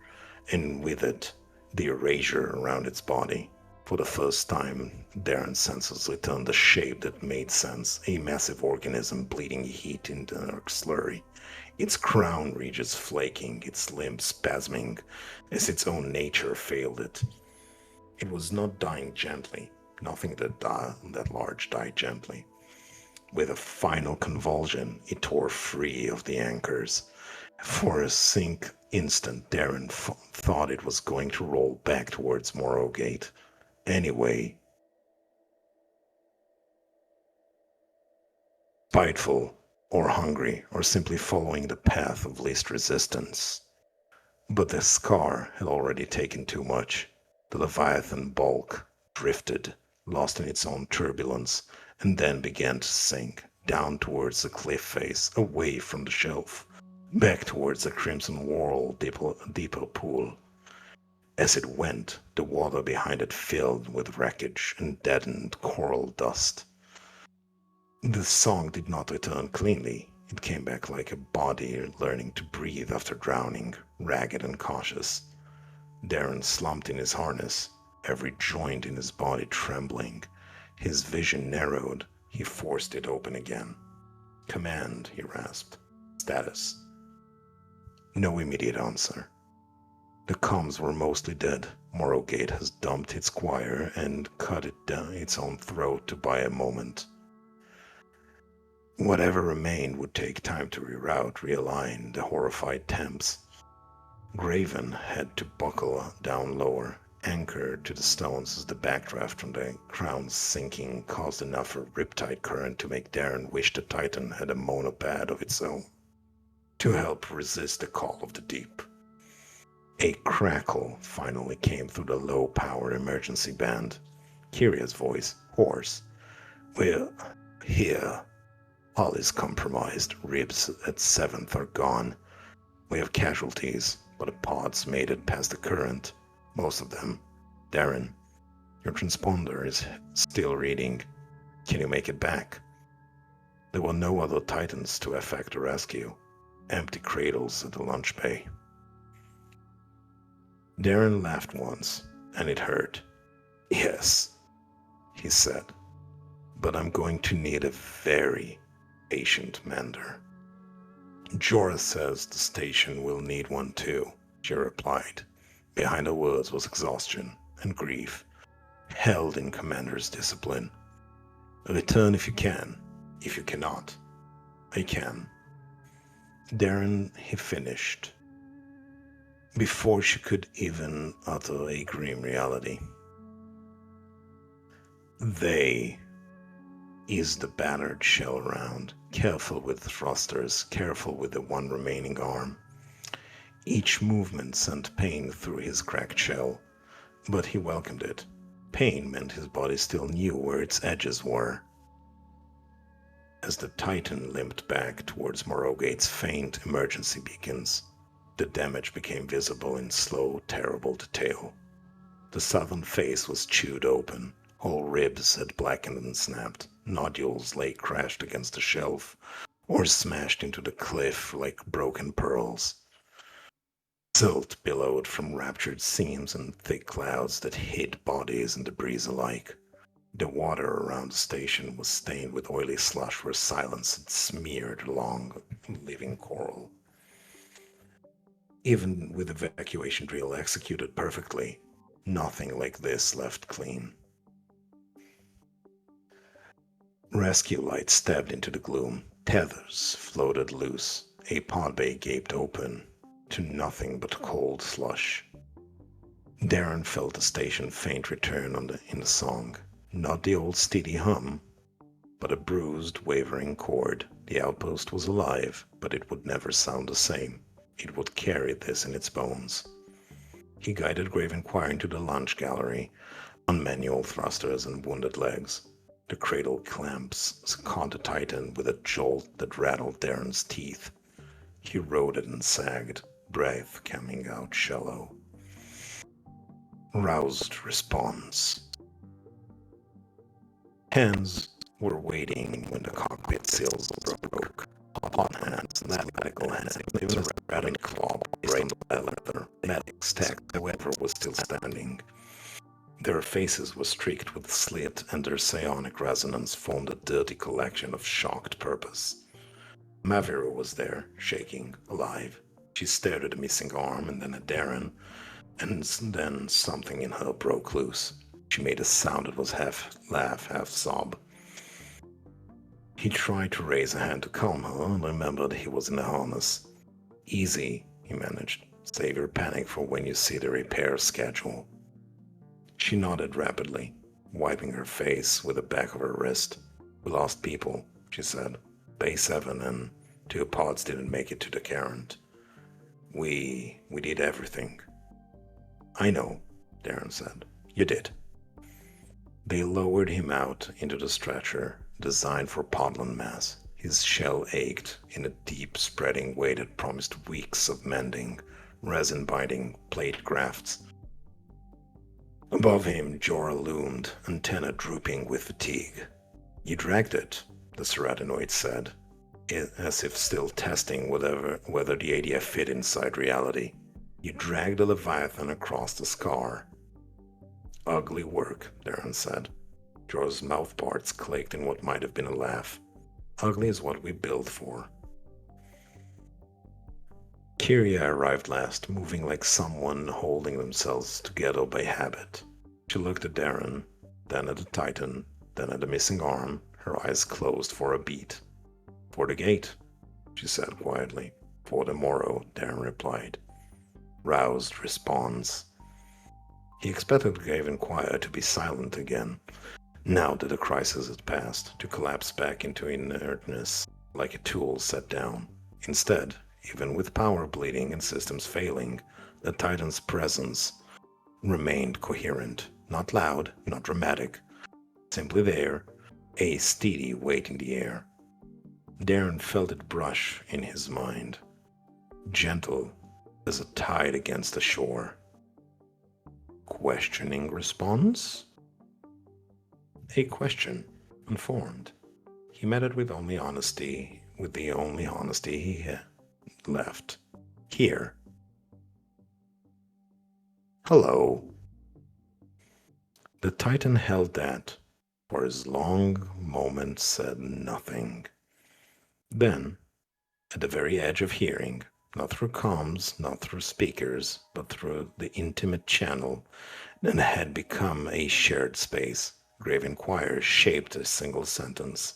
and with it, the erasure around its body. For the first time, Darren's senses returned the shape that made sense, a massive organism bleeding heat in dark slurry. Its crown ridges flaking, its limbs spasming, as its own nature failed it. It was not dying gently. Nothing that large died gently. With a final convulsion, it tore free of the anchors. For a instant, Darren thought it was going to roll back towards Morrowgate. Anyway, spiteful, or hungry, or simply following the path of least resistance. But the scar had already taken too much. The Leviathan bulk drifted, lost in its own turbulence, and then began to sink, down towards the cliff face, away from the shelf, back towards the crimson whorl deeper pool. As it went, the water behind it filled with wreckage and deadened coral dust. The song did not return cleanly. It came back like a body learning to breathe after drowning, ragged and cautious. Darren slumped in his harness, every joint in his body trembling. His vision narrowed. He forced it open again. Command, he rasped. Status. No immediate answer. The comms were mostly dead. Morrowgate has dumped its choir and cut it down its own throat to buy a moment. Whatever remained would take time to reroute, realign the horrified Thames. Graven had to buckle down lower. anchored to the stones as the backdraft from the crown's sinking caused enough of a riptide current to make Darren wish the Titan had a monopod of its own to help resist the call of the deep. A crackle finally came through the low-power emergency band. Kiria's voice, hoarse. "We're here. Hull is compromised. Ribs at 7th are gone. We have casualties, but the pods made it past the current. Most of them. Darren, your transponder is still reading. Can you make it back?" There were no other Titans to effect a rescue. Empty cradles at the lunch bay. Darren laughed once, and it hurt. "Yes," he said, "but I'm going to need a very patient mender." "Jorah says the station will need one too," she replied. Behind her words was exhaustion and grief, held in Commander's discipline. "Return if you can. If you cannot, I can." Darren, he finished, before she could even utter a grim reality. They eased the battered shell around, careful with thrusters, careful with the one remaining arm. Each movement sent pain through his cracked shell, but he welcomed it. Pain meant his body still knew where its edges were. As the Titan limped back towards Morrogate's faint emergency beacons, the damage became visible in slow, terrible detail. The southern face was chewed open, whole ribs had blackened and snapped, nodules lay crashed against the shelf, or smashed into the cliff like broken pearls. Silt billowed from ruptured seams and thick clouds that hid bodies and debris alike. The water around the station was stained with oily slush where silence had smeared along living coral. Even with the evacuation drill executed perfectly, nothing like this left clean. Rescue lights stabbed into the gloom. Tethers floated loose. A pod bay gaped open to nothing but cold slush. Darren felt the station faint return in the song. Not the old steady hum, but a bruised, wavering chord. The outpost was alive, but it would never sound the same. It would carry this in its bones. He guided Grave Inquiry into the lunch gallery, on manual thrusters and wounded legs. The cradle clamps caught the Titan with a jolt that rattled Darren's teeth. He rode it and sagged, breath coming out shallow. Roused response. Hands were waiting when the cockpit seals broke. Hot hands, medical hands, it was a rattling claw, brain leather, medic stack, however, was still standing. Their faces were streaked with slit, and their psionic resonance formed a dirty collection of shocked purpose. Maviru was there, shaking, alive. She stared at the missing arm and then at Darren, and then something in her broke loose. She made a sound that was half laugh, half sob. He tried to raise a hand to calm her and remembered he was in a harness. "Easy," he managed. "Save your panic for when you see the repair schedule." She nodded rapidly, wiping her face with the back of her wrist. "We lost people," she said. "Bay 7 and 2 pods didn't make it to the current. We did everything." "I know," Darren said. "You did." They lowered him out into the stretcher, designed for podland mass. His shell ached in a deep spreading way that promised weeks of mending, resin-binding plate grafts. Above him, Jorah loomed, antenna drooping with fatigue. "You dragged it," the ceratinoid said, as if still testing whether the idea fit inside reality. "You dragged the Leviathan across the scar." "Ugly work," Darren said. Jorah's mouth parts clicked in what might have been a laugh. "Ugly is what we build for." Kiria arrived last, moving like someone holding themselves together by habit. She looked at Darren, then at the Titan, then at the missing arm, her eyes closed for a beat. "For the gate," she said quietly. "For the morrow," Darren replied. Roused response. He expected Gravenquire to be silent again, now that the crisis had passed, to collapse back into inertness like a tool set down. Instead, even with power bleeding and systems failing, the Titan's presence remained coherent, not loud, not dramatic, simply there, a steady weight in the air. Darren felt it brush in his mind, gentle as a tide against the shore. Questioning response? A question, unformed. He met it with only honesty, with the only honesty he had left. Here. Hello. The Titan held that, for his long moment said nothing. Then, at the very edge of hearing, not through comms, not through speakers, but through the intimate channel that had become a shared space, Gravenquire shaped a single sentence.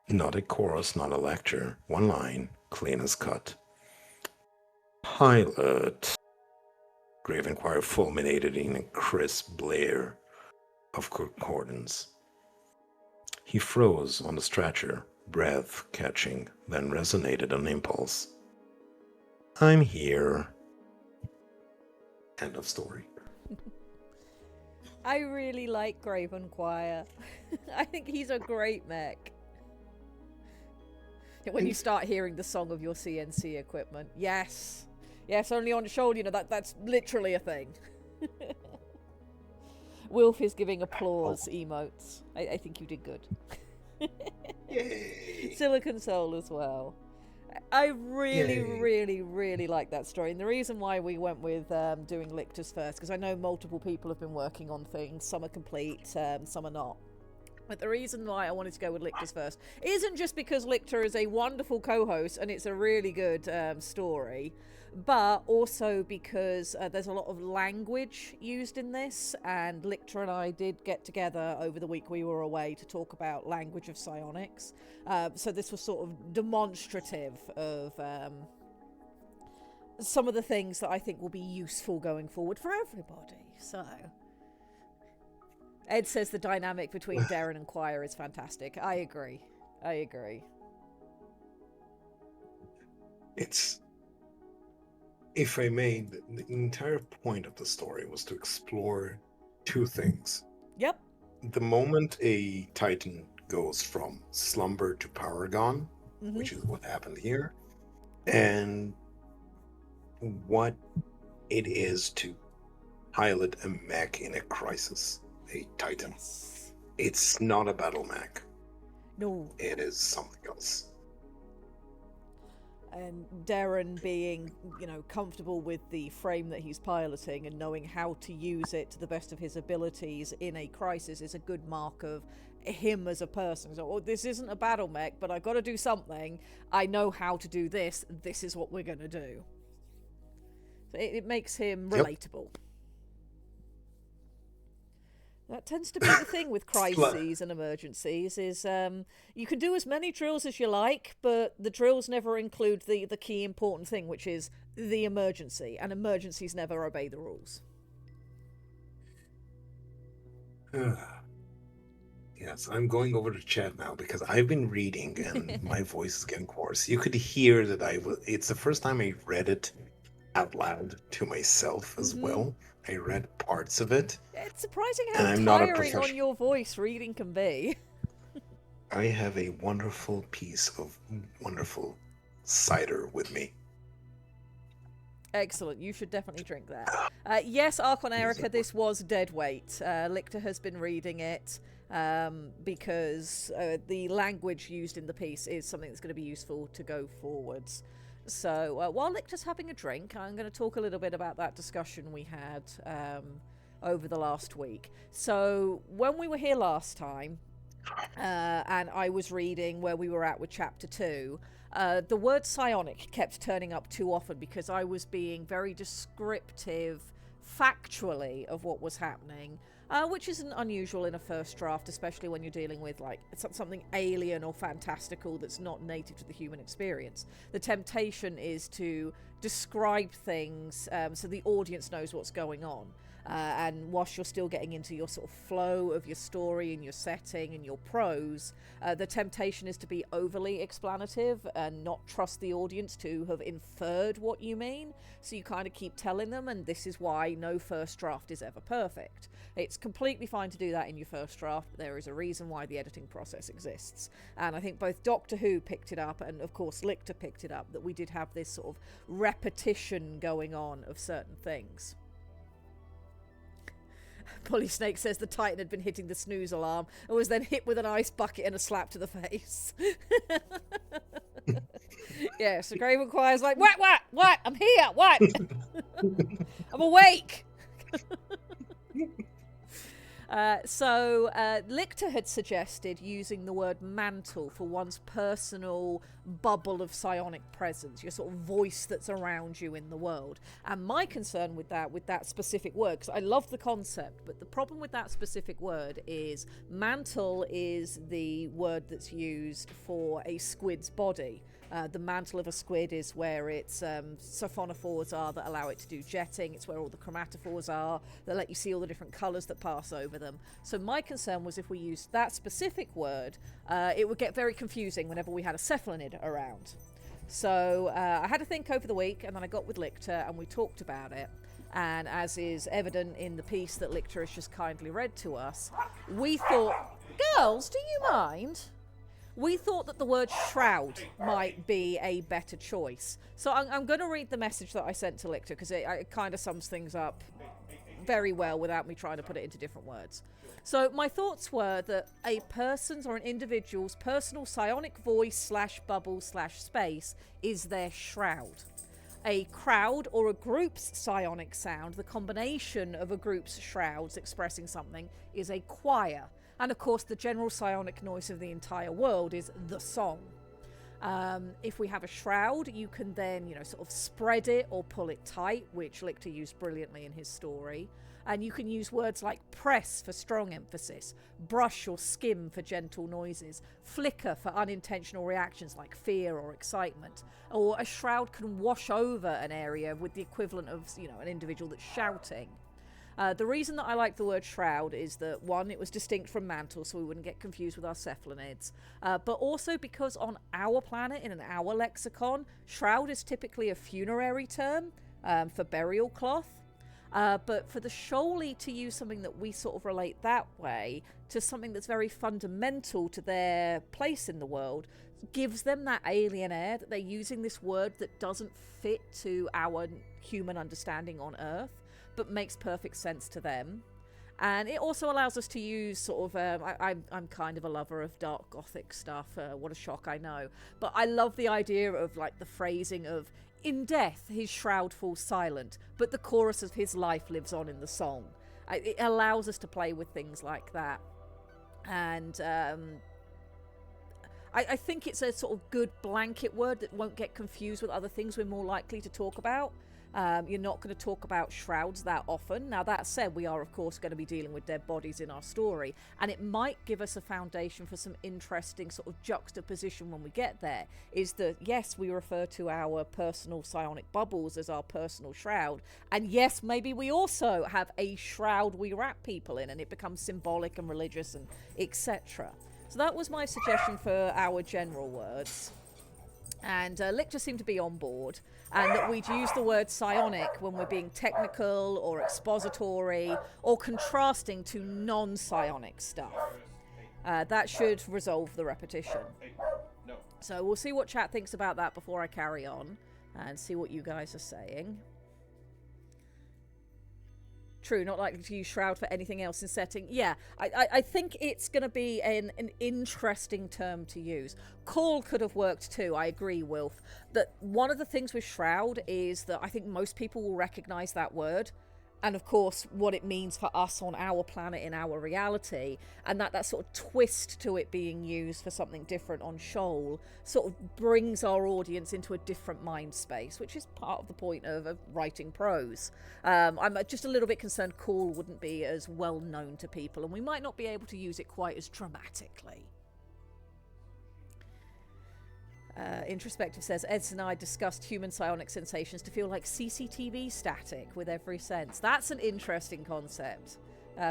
Not a chorus, not a lecture, one line, clean as cut. Pilot. Gravenquire fulminated in a crisp blare of concordance. He froze on the stretcher, breath catching, then resonated on impulse. I'm here. End of story. I really like Gravenquire. I think he's a great mech. When you start hearing the song of your CNC equipment. Yes. Yes, only on Shoal, that's literally a thing. Wilf is giving applause emotes. I think you did good. Yay! Silicon Soul as well. I really like that story. And the reason why we went with doing Lictors first, because I know multiple people have been working on things. Some are complete, some are not. But the reason why I wanted to go with Lictors first isn't just because Lictor is a wonderful co-host and it's a really good story, but also because there's a lot of language used in this, and Lictor and I did get together over the week we were away to talk about language of psionics. So this was sort of demonstrative of some of the things that I think will be useful going forward for everybody. So Ed says the dynamic between Darren and Quire is fantastic. I agree. It's, if I may, the entire point of the story was to explore two things. Yep. The moment a Titan goes from slumber to power gone, which is what happened here, and what it is to pilot a mech in a crisis, a Titan. Yes. It's not a battle mech. No. It is something else. And Darren being, comfortable with the frame that he's piloting and knowing how to use it to the best of his abilities in a crisis is a good mark of him as a person. So, this isn't a battle mech, but I've got to do something. I know how to do this. This is what we're going to do. So it makes him relatable. That tends to be the thing with crises and emergencies, is you can do as many drills as you like, but the drills never include the key important thing, which is the emergency, and emergencies never obey the rules. Yes, I'm going over to chat now because I've been reading and my voice is getting hoarse. You could hear that it's the first time I read it out loud to myself as well. I read parts of it. It's surprising how I'm not a tiring on your voice reading can be. I have a wonderful piece of wonderful cider with me. Excellent. You should definitely drink that. Yes, Archon Erica, this was dead weight. Lictor has been reading it because the language used in the piece is something that's going to be useful to go forwards. So while Lictor's having a drink, I'm going to talk a little bit about that discussion we had over the last week. So when we were here last time, and I was reading where we were at with Chapter 2, the word psionic kept turning up too often because I was being very descriptive factually of what was happening, which isn't unusual in a first draft, especially when you're dealing with like something alien or fantastical that's not native to the human experience. The temptation is to describe things so the audience knows what's going on. And whilst you're still getting into your sort of flow of your story and your setting and your prose, the temptation is to be overly explanative and not trust the audience to have inferred what you mean. So you kind of keep telling them, and this is why no first draft is ever perfect. It's completely fine to do that in your first draft, but there is a reason why the editing process exists. And I think both Doctor Who picked it up, and of course Lictor picked it up, that we did have this sort of repetition going on of certain things. Polly Snake says the Titan had been hitting the snooze alarm and was then hit with an ice bucket and a slap to the face. Yeah, so Grave Inquirer's like, what? I'm here, what? I'm awake. Lictor had suggested using the word mantle for one's personal bubble of psionic presence, your sort of voice that's around you in the world. And my concern with that specific word, because I love the concept, but the problem with that specific word is mantle is the word that's used for a squid's body. The mantle of a squid is where its sophonophores are that allow it to do jetting. It's where all the chromatophores are that let you see all the different colours that pass over them. So my concern was if we used that specific word, it would get very confusing whenever we had a cephalonid around. So I had to think over the week, and then I got with Lictor and we talked about it. And as is evident in the piece that Lictor has just kindly read to us, we thought, girls, do you mind? We thought that the word shroud might be a better choice. So I'm going to read the message that I sent to Lictor, because it kind of sums things up very well without me trying to put it into different words. So my thoughts were that a person's or an individual's personal psionic voice / bubble / space is their shroud. A crowd or a group's psionic sound, the combination of a group's shrouds expressing something, is a choir. And of course, the general psionic noise of the entire world is the song. If we have a shroud, you can then, sort of spread it or pull it tight, which Lictor used brilliantly in his story. And you can use words like press for strong emphasis, brush or skim for gentle noises, flicker for unintentional reactions like fear or excitement. Or a shroud can wash over an area with the equivalent of, an individual that's shouting. The reason that I like the word shroud is that, one, it was distinct from mantle, so we wouldn't get confused with our cephalonids, but also because on our planet, in our lexicon, shroud is typically a funerary term for burial cloth. But for the Shoal to use something that we sort of relate that way to something that's very fundamental to their place in the world gives them that alien air, that they're using this word that doesn't fit to our human understanding on Earth, but makes perfect sense to them. And it also allows us to use sort of, I'm kind of a lover of dark gothic stuff, what a shock, I know. But I love the idea of like the phrasing of, in death his shroud falls silent, but the chorus of his life lives on in the song. It allows us to play with things like that. And I think it's a sort of good blanket word that won't get confused with other things we're more likely to talk about. You're not going to talk about shrouds that often. Now, that said, we are, of course, going to be dealing with dead bodies in our story, and it might give us a foundation for some interesting sort of juxtaposition when we get there, is that, yes, we refer to our personal psionic bubbles as our personal shroud, and yes, maybe we also have a shroud we wrap people in, and it becomes symbolic and religious and etc. So that was my suggestion for our general words. And Lictor seemed to be on board, and that we'd use the word psionic when we're being technical or expository or contrasting to non-psionic stuff. That should resolve the repetition. So we'll see what chat thinks about that before I carry on, and see what you guys are saying. True, not likely to use shroud for anything else in setting. Yeah, I think it's going to be an interesting term to use. Call could have worked too, I agree, Wilf. That one of the things with shroud is that I think most people will recognise that word. and of course what it means for us on our planet in our reality, and that sort of twist to it being used for something different on Shoal sort of brings our audience into a different mind space, which is part of the point of writing prose. I'm just a little bit concerned Call wouldn't be as well known to people, and we might not be able to use it quite as dramatically. Introspective says, Eds and I discussed human psionic sensations to feel like CCTV static with every sense. That's an interesting concept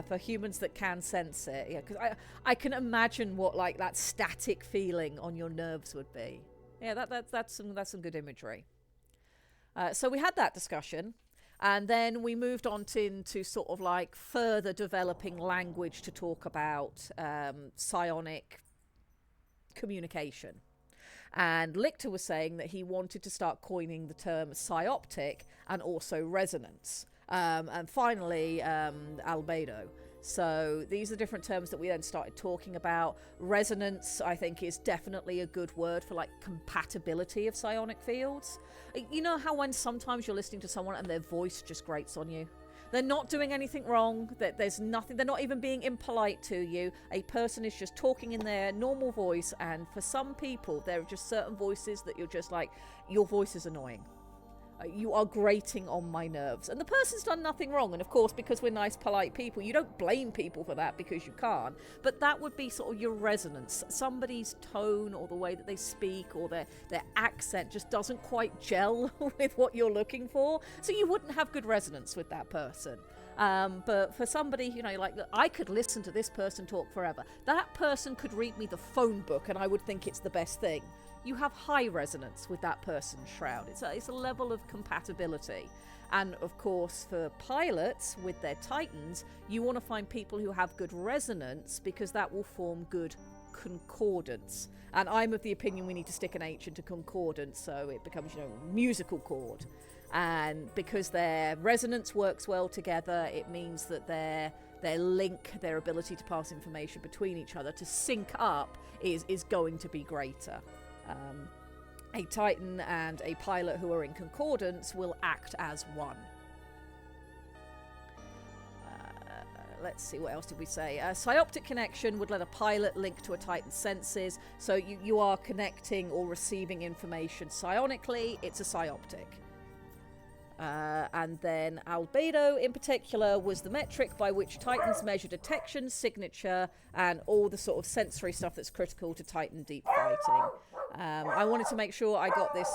for humans that can sense it. Yeah, because I can imagine what like that static feeling on your nerves would be. Yeah, that's some good imagery. So we had that discussion, and then we moved on into sort of like further developing language to talk about psionic communication. And Lichter was saying that he wanted to start coining the term psyoptic and also resonance. And finally, albedo. So these are different terms that we then started talking about. Resonance, I think, is definitely a good word for like compatibility of psionic fields. You know how when sometimes you're listening to someone and their voice just grates on you? They're not doing anything wrong. There's nothing. They're not even being impolite to you. A person is just talking in their normal voice, and for some people, there are just certain voices that you're just like, your voice is annoying. You are grating on my nerves. And the person's done nothing wrong. And of course, because we're nice, polite people, you don't blame people for that because you can't. But that would be sort of your resonance. Somebody's tone or the way that they speak or their accent just doesn't quite gel with what you're looking for. So you wouldn't have good resonance with that person. But for somebody, you know, like, I could listen to this person talk forever. That person could read me the phone book and I would think it's the best thing. You have high resonance with that person's shroud. It's a level of compatibility. And of course, for pilots with their Titans, you want to find people who have good resonance because that will form good concordance. And I'm of the opinion we need to stick an H into concordance so it becomes, you know, musical chord. And because their resonance works well together, it means that their link, their ability to pass information between each other, to sync up, is going to be greater. A Titan and a pilot who are in concordance will act as one. Let's see, what else did we say? Psyoptic connection would let a pilot link to a Titan's senses. So you are connecting or receiving information psionically. It's a psyoptic. And then albedo in particular was the metric by which Titans measure detection, signature, and all the sort of sensory stuff that's critical to Titan deep fighting. I wanted to make sure I got this.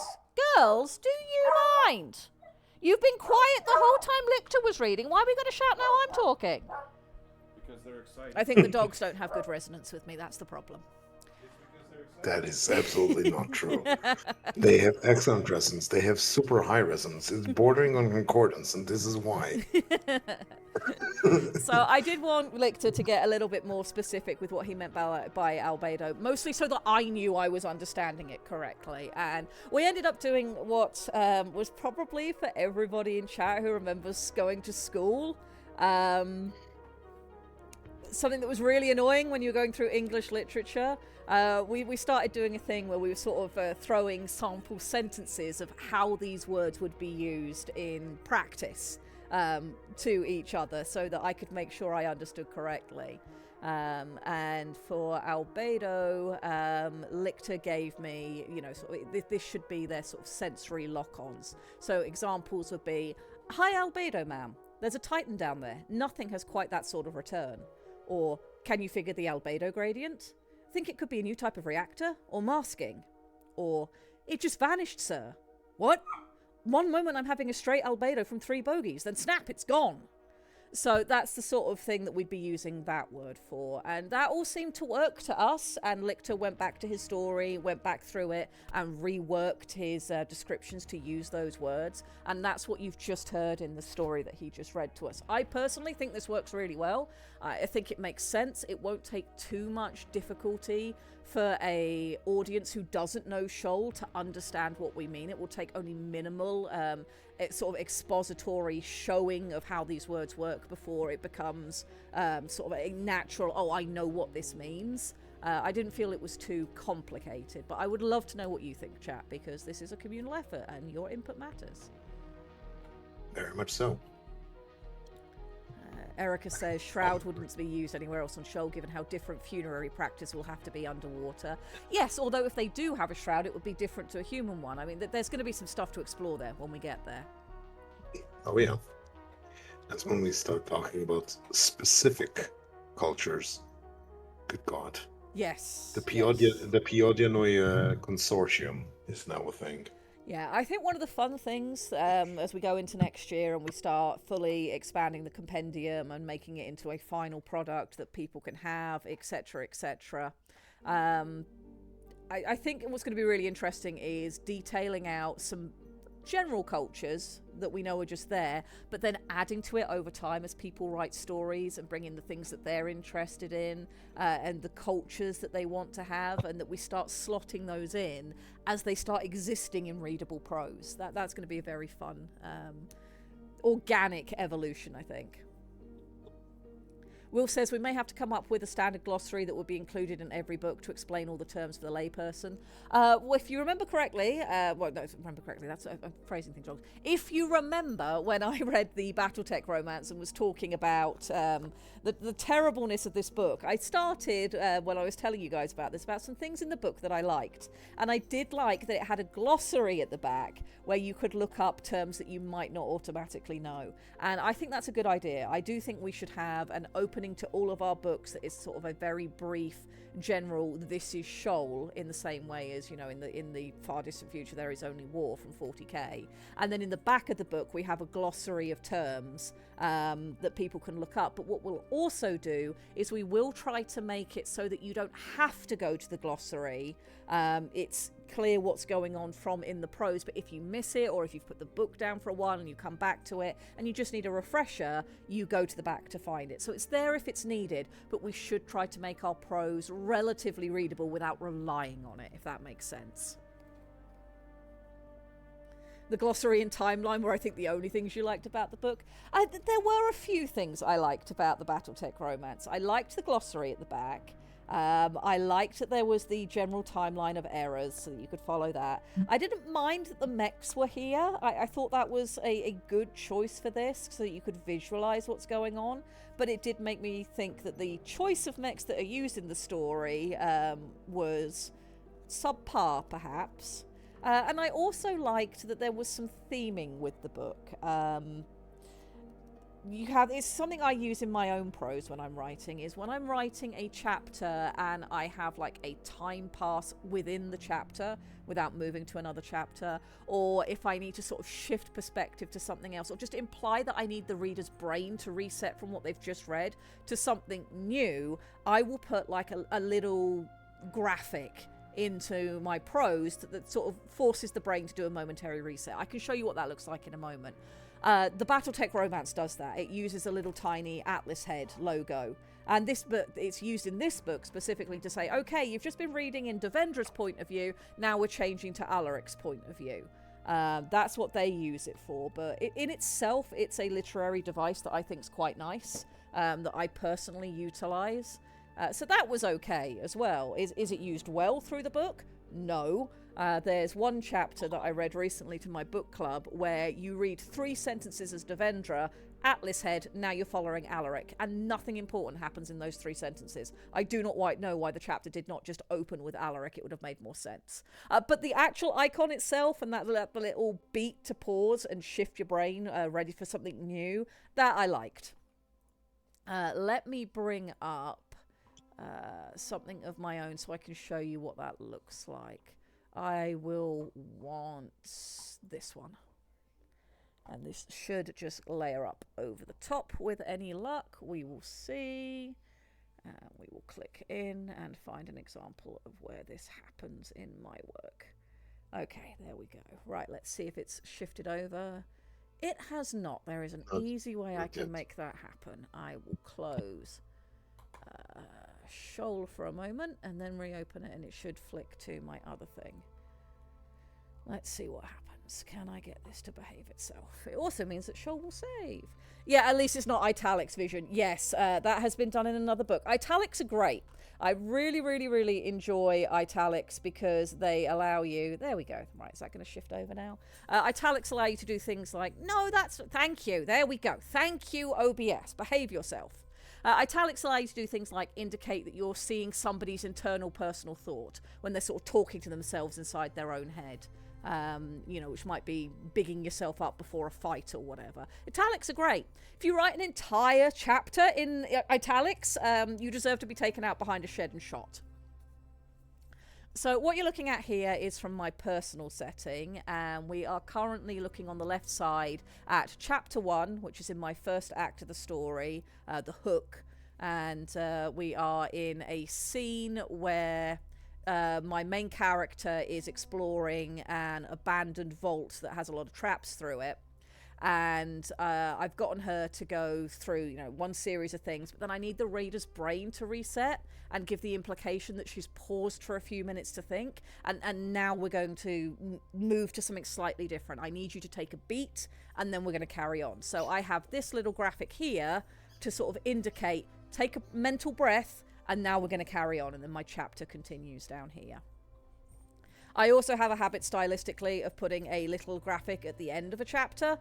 Girls, do you mind? You've been quiet the whole time Lichter was reading. Why are we going to shout now I'm talking? Because they're excited. I think the dogs don't have good resonance with me. That's the problem. That is absolutely not true. They have excellent resonance. They have super high resonance. It's bordering on concordance, and this is why. So I did want Lichter to get a little bit more specific with what he meant by albedo, mostly so that I knew I was understanding it correctly. And we ended up doing what was probably for everybody in chat who remembers going to school. Something that was really annoying when you were going through English literature. We started doing a thing where we were sort of throwing sample sentences of how these words would be used in practice to each other so that I could make sure I understood correctly. And for albedo, Lichter gave me, you know, sort of, this should be their sort of sensory lock-ons. So examples would be, "Hi albedo, ma'am. There's a Titan down there. Nothing has quite that sort of return." Or, "Can you figure the albedo gradient? Think it could be a new type of reactor or masking." Or, "It just vanished, sir." "What? One moment I'm having a straight albedo from 3 bogeys, then snap, it's gone." So that's the sort of thing that we'd be using that word for. And that all seemed to work to us. And Lichter went back to his story, went back through it, and reworked his descriptions to use those words. And that's what you've just heard in the story that he just read to us. I personally think this works really well. I think it makes sense. It won't take too much difficulty for a audience who doesn't know Shoal to understand what we mean. It will take only minimal sort of expository showing of how these words work before it becomes sort of a natural, oh, I know what this means. I didn't feel it was too complicated, but I would love to know what you think, chat, because this is a communal effort and your input matters. Very much so. Erica says Shroud wouldn't be used anywhere else on Shoal, given how different funerary practice will have to be underwater. Yes, although if they do have a shroud, it would be different to a human one. I mean, there's going to be some stuff to explore there when we get there. Oh yeah. That's when we start talking about specific cultures. Good God. Yes. The yes. Piodianoi Consortium is now a thing. Yeah, I think one of the fun things as we go into next year and we start fully expanding the compendium and making it into a final product that people can have, etc., etc. I think what's going to be really interesting is detailing out some general cultures that we know are just there, but then adding to it over time as people write stories and bring in the things that they're interested in and the cultures that they want to have, and that we start slotting those in as they start existing in readable prose. That's going to be a very fun organic evolution, I think. Will says we may have to come up with a standard glossary that would be included in every book to explain all the terms for the layperson. Well, if you remember correctly, that's I'm phrasing things wrong. If you remember when I read the Battletech romance and was talking about the terribleness of this book, I started, when I was telling you guys about this, about some things in the book that I liked. And I did like that it had a glossary at the back where you could look up terms that you might not automatically know. And I think that's a good idea. I do think we should have an opening to all of our books that is sort of a very brief general "this is Shoal," in the same way as, you know, in the far distant future there is only war from 40k, and then in the back of the book we have a glossary of terms that people can look up. But what we'll also do is we will try to make it so that you don't have to go to the glossary. It's clear what's going on from in the prose, but if you miss it, or if you've put the book down for a while and you come back to it and you just need a refresher, you go to the back to find it. So it's there if it's needed, but we should try to make our prose relatively readable without relying on it, if that makes sense. The glossary and timeline were, I think, the only things you liked about the book. There were a few things I liked about the Battletech romance. I liked the glossary at the back. I liked that there was the general timeline of errors so that you could follow that. I didn't mind that the mechs were here. I thought that was a good choice for this so that you could visualize what's going on. But it did make me think that the choice of mechs that are used in the story was subpar, perhaps. And I also liked that there was some theming with the book. It's something I use in my own prose when I'm writing, is when I'm writing a chapter and I have like a time pass within the chapter without moving to another chapter, or if I need to sort of shift perspective to something else, or just imply that I need the reader's brain to reset from what they've just read to something new, I will put like a little graphic into my prose that sort of forces the brain to do a momentary reset. I can show you what that looks like in a moment. The Battletech romance does that. It uses a little tiny Atlas head logo. And this book, it's used in this book specifically to say, okay, you've just been reading in Devendra's point of view, now we're changing to Alaric's point of view. That's what they use it for. But in itself, it's a literary device that I think is quite nice, that I personally utilize. So that was okay as well. Is it used well through the book? No. There's one chapter that I read recently to my book club where you read 3 sentences as Devendra, Atlas head, now you're following Alaric, and nothing important happens in those 3 sentences. I do not know why the chapter did not just open with Alaric. It would have made more sense. But the actual icon itself and that little beat to pause and shift your brain ready for something new, that I liked. Let me bring up something of my own so I can show you what that looks like. I will want this one. And this should just layer up over the top with any luck. We will see. We will click in and find an example of where this happens in my work. Okay, there we go. Right, let's see if it's shifted over. It has not. There is an easy way I can make that happen. I will close Shoal for a moment and then reopen it, and it should flick to my other thing. Let's see what happens. Rants. Can I get this to behave itself? It also means that Shoal will save. Yeah, at least it's not italics vision. Yes, that has been done in another book. Italics are great. I really, really, really enjoy italics because they allow you... There we go. Right, is that going to shift over now? Italics allow you to do things like, no, that's... Thank you. There we go. Thank you, OBS. Behave yourself. Italics allow you to do things like indicate that you're seeing somebody's internal personal thought when they're sort of talking to themselves inside their own head. Which might be bigging yourself up before a fight or whatever. Italics are great. If you write an entire chapter in italics, you deserve to be taken out behind a shed and shot. So what you're looking at here is from my personal setting, and we are currently looking on the left side at chapter 1, which is in my first act of the story, the hook, and we are in a scene where my main character is exploring an abandoned vault that has a lot of traps through it, and I've gotten her to go through one series of things, but then I need the reader's brain to reset and give the implication that she's paused for a few minutes to think, and now we're going to move to something slightly different. I need you to take a beat and then we're going to carry on. So I have this little graphic here to sort of indicate, take a mental breath, and now we're going to carry on, and then my chapter continues down here. I also have a habit stylistically of putting a little graphic at the end of a chapter.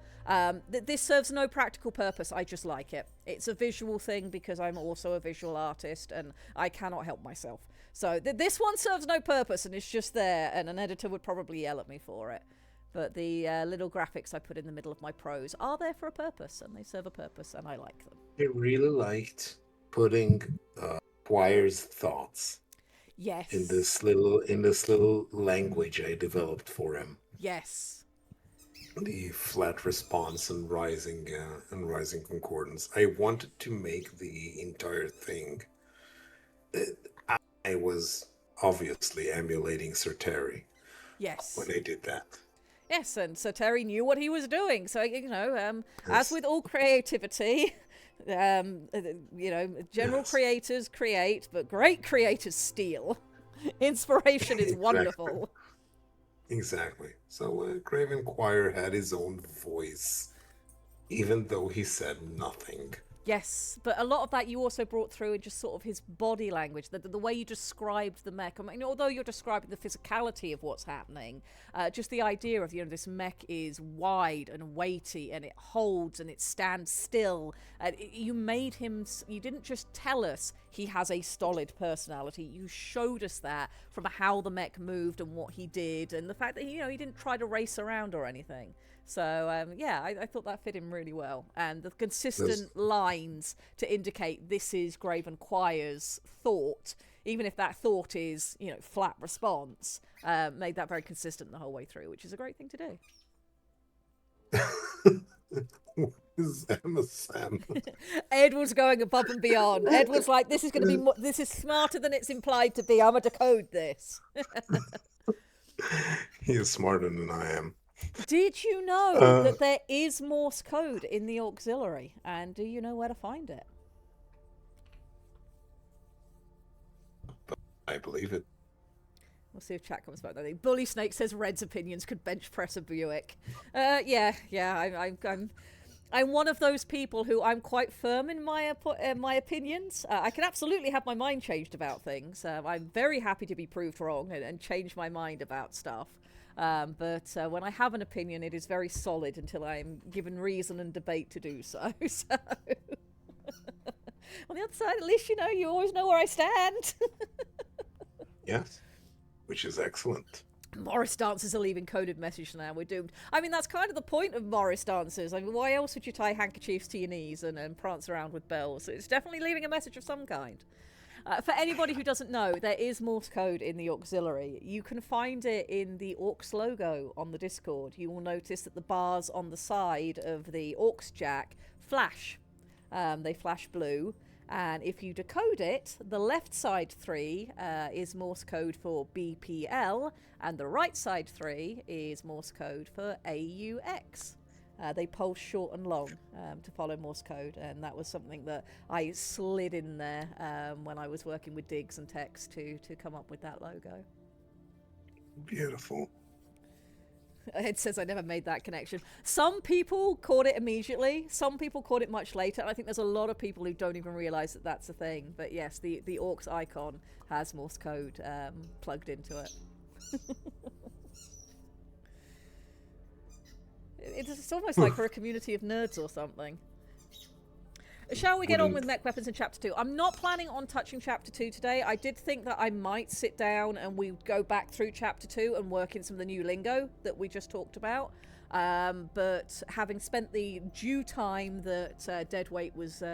This serves no practical purpose, I just like it. It's a visual thing because I'm also a visual artist and I cannot help myself. So this one serves no purpose and it's just there, and an editor would probably yell at me for it. But the little graphics I put in the middle of my prose are there for a purpose, and they serve a purpose, and I like them. I really liked putting Quire's thoughts Yes. in this little language I developed for him. Yes. The flat response and rising concordance. I wanted to make the entire thing. I was obviously emulating Sir Terry Yes. when I did that. Yes, and Sir Terry knew what he was doing. So, as with all creativity, general creators create, but great creators steal. Inspiration is wonderful. Exactly. So Craven Quire had his own voice, even though he said nothing. Yes, but a lot of that you also brought through in just sort of his body language, the way you described the mech. I mean, although you're describing the physicality of what's happening, just the idea of, this mech is wide and weighty and it holds and it stands still. You made him, you didn't just tell us he has a stolid personality, you showed us that from how the mech moved and what he did, and the fact that, he didn't try to race around or anything. So, I thought that fit him really well. And the consistent lines to indicate this is Graven Quire's thought, even if that thought is, flat response, made that very consistent the whole way through, which is a great thing to do. Is Emma Sam? Ed was going above and beyond. Ed was like, this is going to be this is smarter than it's implied to be. I'm going to decode this. He is smarter than I am. Did you know that there is Morse code in the auxiliary? And do you know where to find it? I believe it. We'll see if chat comes back. Bully Snake says Red's opinions could bench press a Buick. I'm one of those people who I'm quite firm in my opinions. I can absolutely have my mind changed about things. I'm very happy to be proved wrong and change my mind about stuff. But when I have an opinion, it is very solid until I'm given reason and debate to do so. So on the other side, at least you always know where I stand. Yes, which is excellent. Morris dancers are leaving coded message now. We're doomed. I mean, that's kind of the point of Morris dancers. I mean, why else would you tie handkerchiefs to your knees and prance around with bells? It's definitely leaving a message of some kind. For anybody who doesn't know, there is Morse code in the auxiliary. You can find it in the AUX logo on the Discord. You will notice that the bars on the side of the AUX jack flash. They flash blue. And if you decode it, the left side 3 is Morse code for BPL, and the right side 3 is Morse code for AUX. They pulse short and long to follow Morse code, and that was something that I slid in there when I was working with Diggs and Tex to come up with that logo. Beautiful. It says I never made that connection. Some people caught it immediately. Some people caught it much later. And I think there's a lot of people who don't even realise that that's a thing. But yes, the orcs icon has Morse code plugged into it. It's almost like for a community of nerds or something. Shall we get on with mech weapons in Chapter 2? I'm not planning on touching Chapter 2 today. I did think that I might sit down and we go back through Chapter 2 and work in some of the new lingo that we just talked about. But having spent the due time that Deadweight was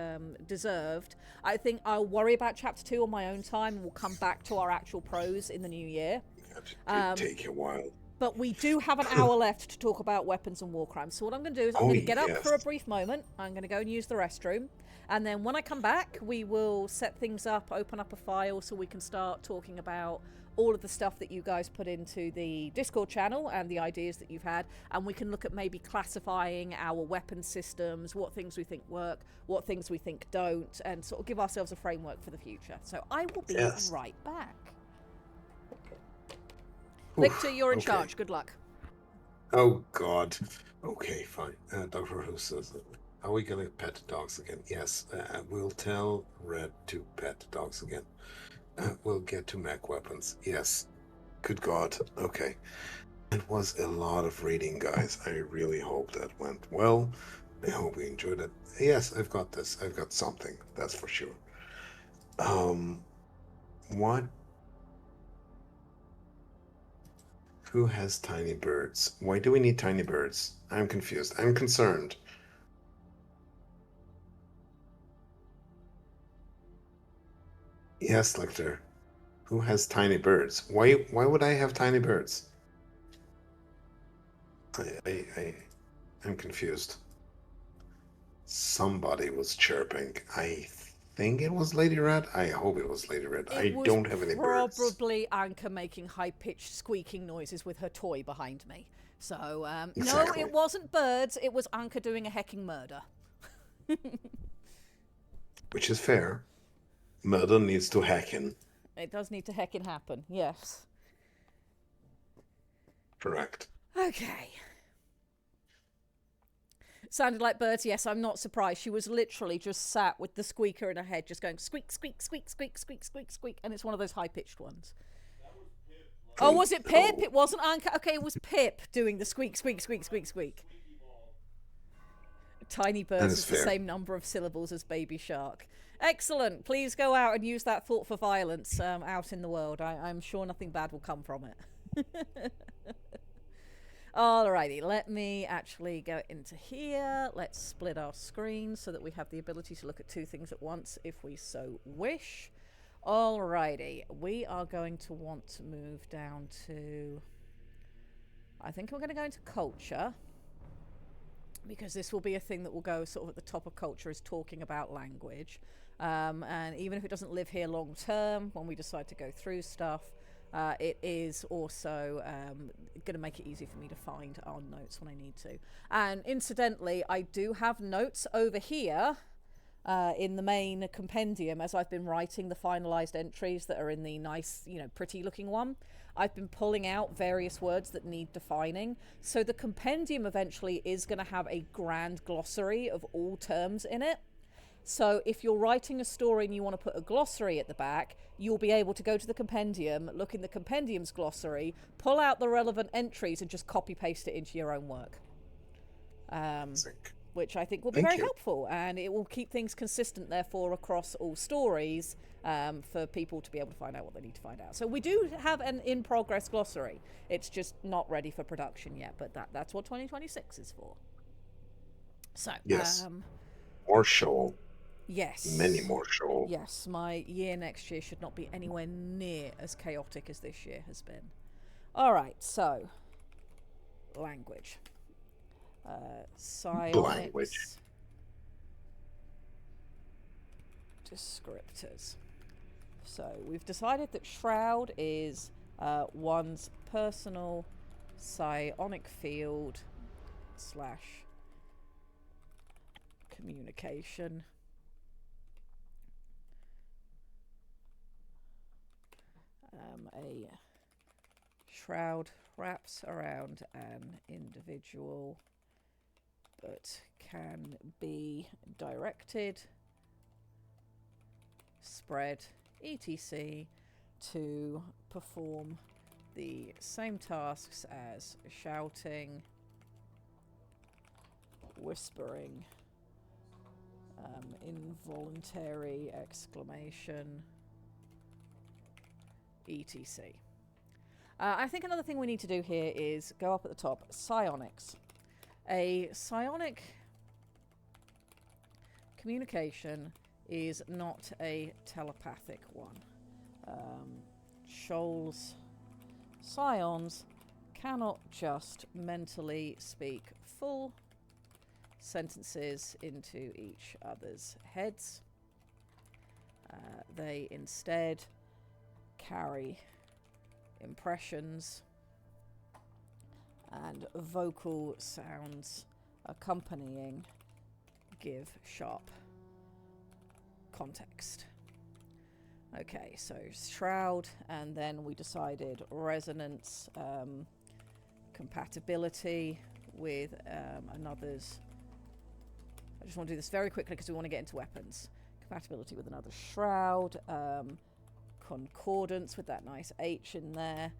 deserved, I think I'll worry about Chapter 2 on my own time and we'll come back to our actual prose in the new year. It did take a while. But we do have an hour left to talk about weapons and war crimes. So what I'm going to do is I'm going to get up for a brief moment. I'm going to go and use the restroom. And then when I come back, we will set things up, open up a file so we can start talking about all of the stuff that you guys put into the Discord channel and the ideas that you've had. And we can look at maybe classifying our weapon systems, what things we think work, what things we think don't, and sort of give ourselves a framework for the future. So I will be right back. Victor, you're in charge. Good luck. Oh, God. Okay, fine. Dr. Who says, are we going to pet dogs again? Yes, we'll tell Red to pet dogs again. We'll get to mech weapons. Yes. Good God. Okay. It was a lot of reading, guys. I really hope that went well. I hope we enjoyed it. Yes, I've got this. I've got something. That's for sure. What? Who has tiny birds? Why do we need tiny birds? I'm confused. I'm concerned. Yes, Lecter. Who has tiny birds? Why would I have tiny birds? I'm confused. Somebody was chirping. I think it was Lady Red. I hope it was Lady Red. I don't have any birds. Probably Anka making high-pitched squeaking noises with her toy behind me. So, Exactly. no, it wasn't birds. It was Anka doing a hecking murder. Which is fair. Murder needs to hacken. It does need to heckin' happen, yes. Correct. Okay. Sounded like birds, yes, I'm not surprised. She was literally just sat with the squeaker in her head, just going squeak, squeak, squeak, squeak, squeak, squeak, squeak, and it's one of those high-pitched ones. Oh, was it Pip? It wasn't Anka? Okay, it was Pip doing the squeak, squeak, squeak, squeak, squeak. Tiny birds is the same number of syllables as baby shark. Excellent. Please go out and use that thought for violence out in the world. I'm sure nothing bad will come from it. Alrighty, let me actually go into here. Let's split our screen so that we have the ability to look at two things at once if we so wish. Alrighty, we are going to want to move down to... I think we're going to go into culture, because this will be a thing that will go sort of at the top of culture, is talking about language. And even if it doesn't live here long term, when we decide to go through stuff, it is also going to make it easy for me to find our notes when I need to. And incidentally, I do have notes over here in the main compendium as I've been writing the finalized entries that are in the nice, pretty looking one. I've been pulling out various words that need defining. So the compendium eventually is going to have a grand glossary of all terms in it. So if you're writing a story and you want to put a glossary at the back, you'll be able to go to the compendium, look in the compendium's glossary, pull out the relevant entries and just copy paste it into your own work. Which I think will be very helpful, and it will keep things consistent, therefore, across all stories for people to be able to find out what they need to find out. So we do have an in-progress glossary. It's just not ready for production yet, but that's what 2026 is for. So, yes. More Shoal. Yes. Many more Shoal. Yes, my year next year should not be anywhere near as chaotic as this year has been. All right, so language. Psionics. Descriptors. So we've decided that Shroud is one's personal psionic field / communication. A Shroud wraps around an individual but can be directed, spread, etc. to perform the same tasks as shouting, whispering, involuntary exclamation, etc. I think another thing we need to do here is go up at the top, psionics. A psionic communication is not a telepathic one. Shoal's psions cannot just mentally speak full sentences into each other's heads. They instead carry impressions and vocal sounds accompanying give sharp context. Okay, so shroud, and then we decided resonance, compatibility with another's. I just want to do this very quickly because we want to get into weapons. Compatibility with another shroud, concordance with that nice H in there,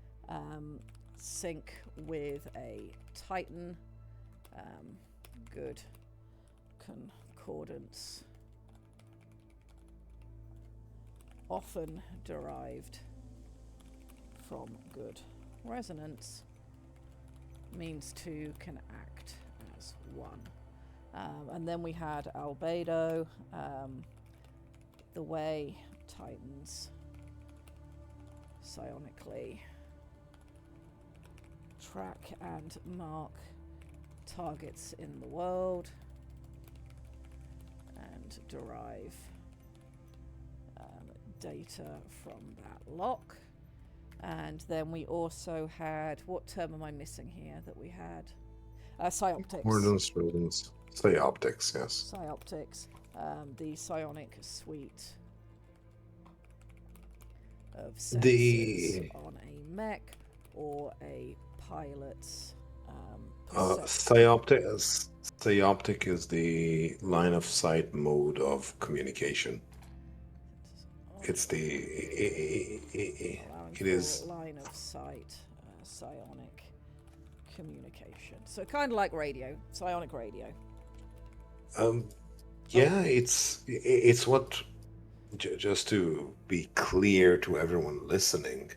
sync with a Titan, good concordance, often derived from good resonance, means two can act as one. And then we had albedo, the way Titans psionically track and mark targets in the world and derive data from that lock. And then we also had, what term am I missing here that we had? Psyoptics. Coordinates, resonance, psyoptics, yes. Psyoptics, the psionic suite of sensors on a mech or a pilot's Psyoptic is the line of sight mode of communication. It's the it is line of sight psionic communication. So kind of like radio, psionic radio. yeah, it's what just to be clear to everyone listening.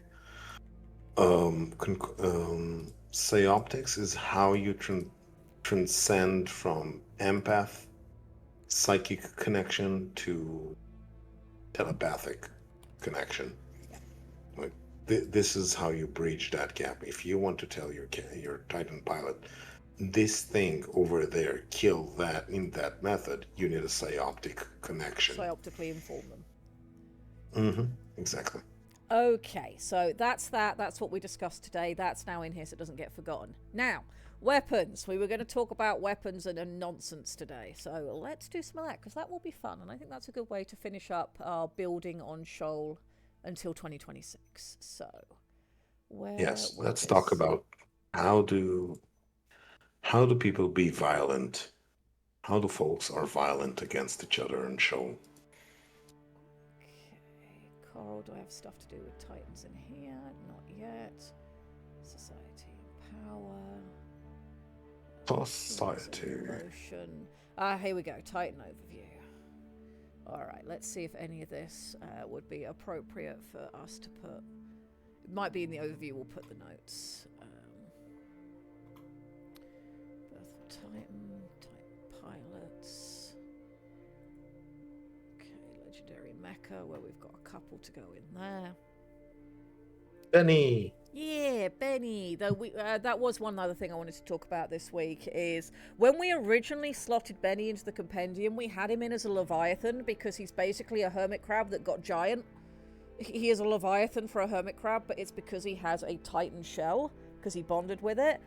Psyoptics is how you transcend from empath psychic connection to telepathic connection. Like this is how you bridge that gap. If you want to tell your Titan pilot, this thing over there, kill that in that method, you need a psyoptic connection. Psyoptically inform them. Mm-hmm. Exactly. Okay, so that's that. That's what we discussed today. That's now in here so it doesn't get forgotten. Now, weapons. We were going to talk about weapons and nonsense today. So let's do some of that because that will be fun. And I think that's a good way to finish up our building on Shoal until 2026. So, Yes, let's talk about how do people be violent? How do folks are violent against each other in Shoal? Coral, do I have stuff to do with Titans in here? Not yet. Society and power. Society. Emotion. Here we go. Titan overview. Alright, let's see if any of this would be appropriate for us to put. It might be in the overview, we'll put the notes. Birth of Titan, Titan pilots. Legendary Mecha, where we've got a couple to go in there. Benny. Yeah, Benny. Though that was one other thing I wanted to talk about this week is when we originally slotted Benny into the compendium, we had him in as a Leviathan because he's basically a hermit crab that got giant. He is a Leviathan for a hermit crab, but it's because he has a Titan shell because he bonded with it.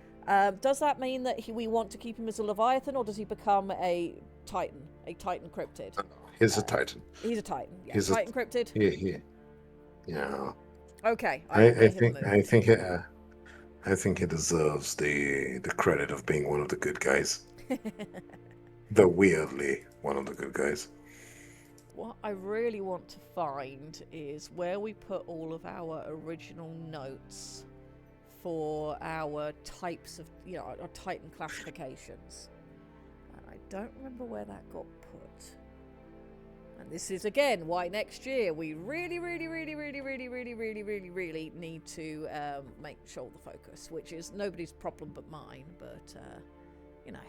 Does that mean that we want to keep him as a Leviathan, or does he become a Titan cryptid? He's a Titan. He's a Titan. Yeah, He's Titan cryptid. Yeah. Okay. I think I think he deserves the credit of being one of the good guys. The weirdly one of the good guys. What I really want to find is where we put all of our original notes for our types of, our Titan classifications. And I don't remember where that got put. And this is again why next year we really need to make Shoal the focus, which is nobody's problem but mine. But you know,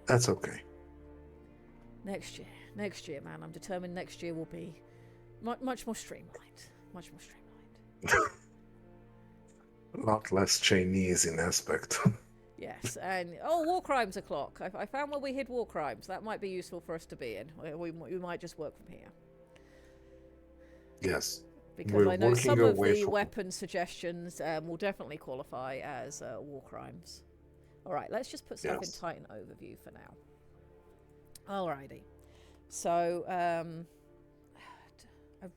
That's okay. next year, man, I'm determined. Next year will be much more streamlined, much more streamlined. A lot less Chinese in aspect. Yes, and war crimes o'clock. I found where we hid war crimes. That might be useful for us to be in. We might just work from here. Yes. Because We're I know working some our of way the from- weapon suggestions will definitely qualify as war crimes. All right, let's just put stuff Yes. in Titan overview for now. Alrighty. So, I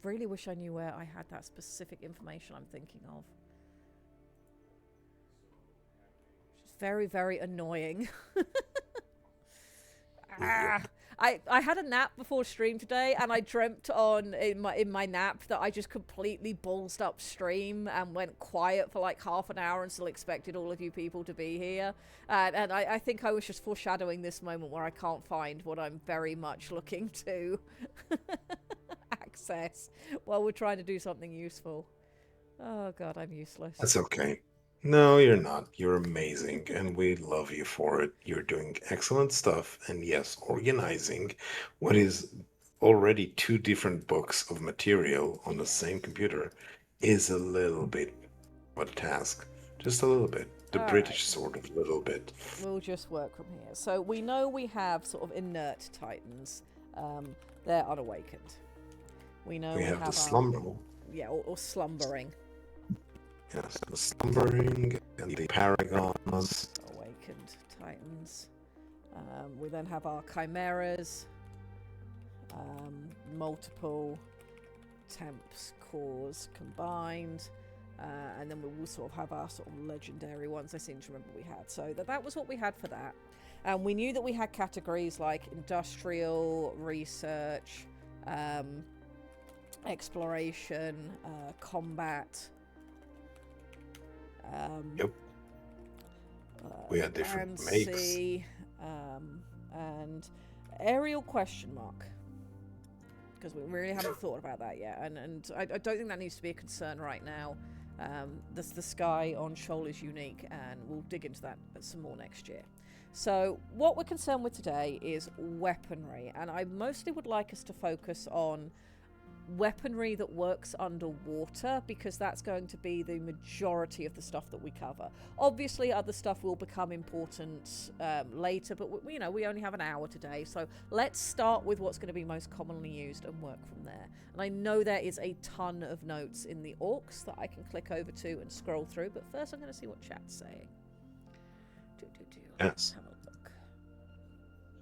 really wish I knew where I had that specific information I'm thinking of. It's very, very annoying. I had a nap before stream today, and I dreamt in my nap that I just completely ballsed up stream and went quiet for like half an hour and still expected all of you people to be here. And I think I was just foreshadowing this moment where I can't find what I'm very much looking to access while we're trying to do something useful. Oh god, I'm useless. That's okay. No, you're not. You're amazing, and we love you for it. You're doing excellent stuff, and yes, organizing what is already two different books of material on the same computer is a little bit of a task. Just a little bit. The All British right. sort of little bit. We'll just work from here. So we know we have sort of inert titans. They're unawakened. We know We have the our- slumber. Yeah, or slumbering. Yes, the slumbering and the paragons. Awakened titans. We then have our chimeras. Multiple temps cores combined. And then we will sort of have our sort of legendary ones I seem to remember we had. So that was what we had for that. And we knew that we had categories like industrial, research, exploration, combat. Yep. We had different makes. fancy, and aerial question mark. Because we really haven't thought about that yet, and I don't think that needs to be a concern right now. The sky on Shoal is unique, and we'll dig into that some more next year. So what we're concerned with today is weaponry, and I mostly would like us to focus on weaponry that works underwater, because that's going to be the majority of the stuff that we cover. Obviously other stuff will become important later, but we only have an hour today, so let's start with what's going to be most commonly used and work from there. And I know there is a ton of notes in the orcs that I can click over to and scroll through, but first I'm going to see what chat's saying. Yes. Have a look.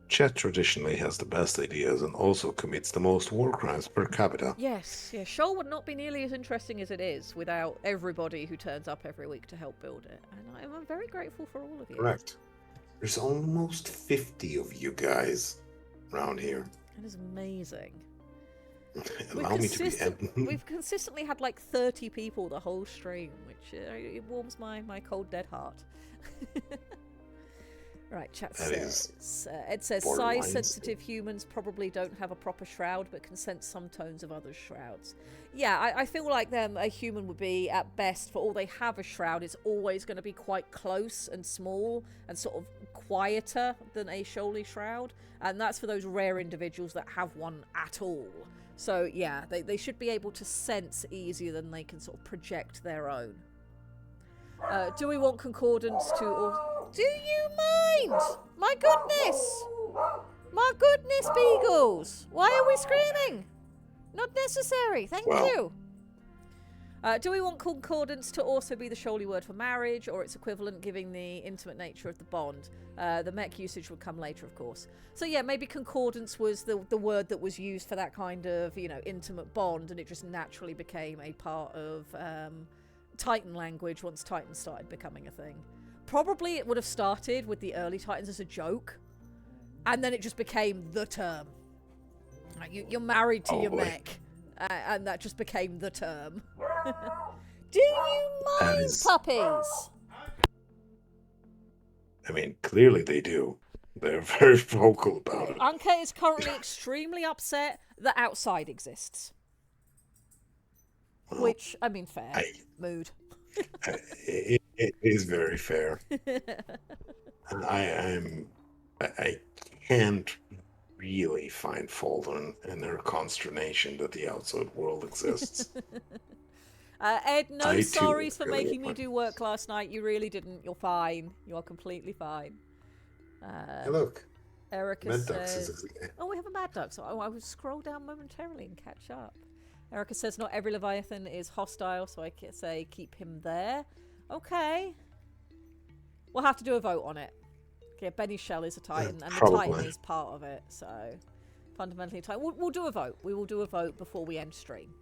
Chat traditionally has the best ideas and also commits the most war crimes per capita. Yes, yeah, Shoal would not be nearly as interesting as it is without everybody who turns up every week to help build it. And I'm very grateful for all of you. Correct. There's almost 50 of you guys around here. That is amazing. Allow me to be. We've consistently had like 30 people the whole stream, which it warms my cold dead heart. Right, chat That says. Ed says borderline. size-sensitive humans probably don't have a proper shroud, but can sense some tones of others' shrouds. Yeah, I feel like a human would be, at best, for all they have a shroud, it's always going to be quite close and small and sort of quieter than a Shoaly shroud. And that's for those rare individuals that have one at all. So, yeah, they should be able to sense easier than they can sort of project their own. Do we want concordance to... Do you mind? My goodness! My goodness, beagles! Why are we screaming? Not necessary, thank you. Do we want concordance to also be the Shoaly word for marriage, or its equivalent, giving the intimate nature of the bond? The mech usage would come later, of course. So yeah, maybe concordance was the word that was used for that kind of, intimate bond, and it just naturally became a part of Titan language once Titans started becoming a thing. Probably it would have started with the early Titans as a joke, and then it just became the term. Like, you're married to your mech, and that just became the term. Do you mind puppies? I mean, clearly they do. They're very vocal about it. Anka is currently extremely upset that outside exists. Well, Which, I mean, fair. Mood. It is very fair. And I can't really find fault in her consternation that the outside world exists. Ed, no I too sorries for really making me want- do work last night. You really didn't. You're fine. You are completely fine. Hey, look, Erica Mad Ducks says... is Oh, we have a Mad Duck, so I will scroll down momentarily and catch up. Erica says not every Leviathan is hostile, so I can say keep him there. Okay. We'll have to do a vote on it. Okay, Benny Shell is a Titan, and the Titan probably. is part of it, so... Fundamentally Titan. We'll do a vote. We will do a vote before we end stream.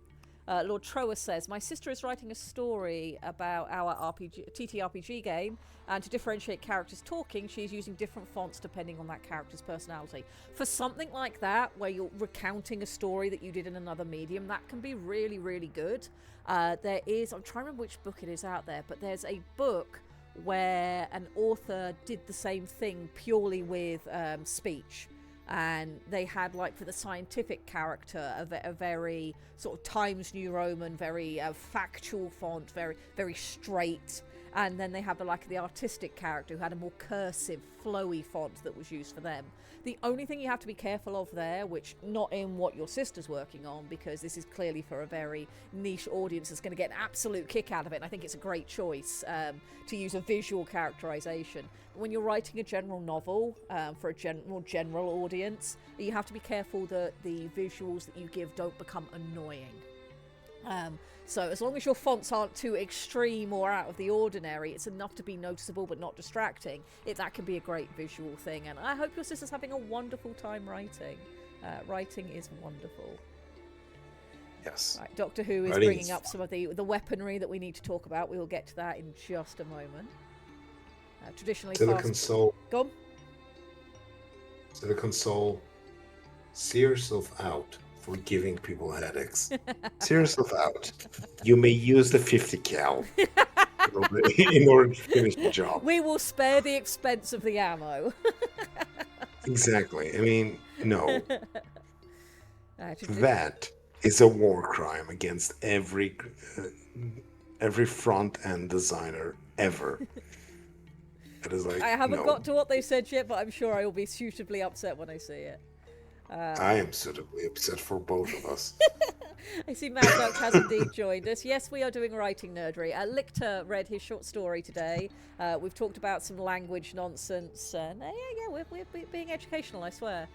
Lord Trower says, my sister is writing a story about our TTRPG game, and to differentiate characters talking, she's using different fonts depending on that character's personality. For something like that, where you're recounting a story that you did in another medium, that can be really, really good. There is, I'm trying to remember which book it is out there, but there's a book where an author did the same thing purely with speech. And they had, like, for the scientific character, a very sort of Times New Roman, very factual font, very, very straight. And then they have the artistic character who had a more cursive, flowy font that was used for them. The only thing you have to be careful of there, which not in what your sister's working on, because this is clearly for a very niche audience that's going to get an absolute kick out of it, and I think it's a great choice to use a visual characterization. But when you're writing a general novel for a more general audience, you have to be careful that the visuals that you give don't become annoying. So as long as your fonts aren't too extreme or out of the ordinary, it's enough to be noticeable but not distracting. That can be a great visual thing, and I hope your sister's having a wonderful time writing. Writing is wonderful. Yes. Right, Doctor Who is bringing up some of the weaponry that we need to talk about. We will get to that in just a moment. Traditionally, Silicon Soul. Go on. Silicon Soul. See yourself out for giving people headaches. See yourself out. You may use the 50 cal in order to finish the job. We will spare the expense of the ammo. Exactly. I mean, no. That is a war crime against every front end designer ever. It is like, I haven't no. got to what they said yet, but I'm sure I will be suitably upset when I see it. I am suitably upset for both of us. I see Mad Duck has indeed joined us. Yes, we are doing writing nerdery. Lichter read his short story today. We've talked about some language nonsense. And we're being educational, I swear.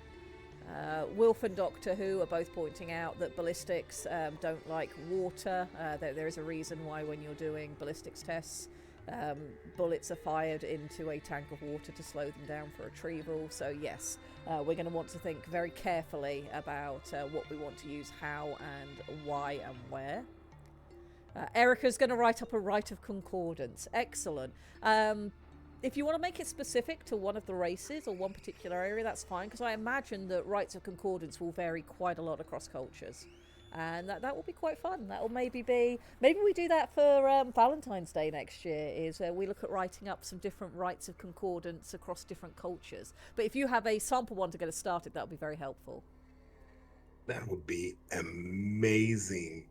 Wilf and Doctor Who are both pointing out that ballistics don't like water. There is a reason why when you're doing ballistics tests, bullets are fired into a tank of water to slow them down for retrieval. So yes, we're going to want to think very carefully about what we want to use, how and why and where. Erica's going to write up a rite of concordance. Excellent. If you want to make it specific to one of the races or one particular area, that's fine, because I imagine that rites of concordance will vary quite a lot across cultures. And that will be quite fun. That will maybe we do that for Valentine's Day next year, is we look at writing up some different rites of concordance across different cultures. But if you have a sample one to get us started, that would be very helpful. That would be amazing.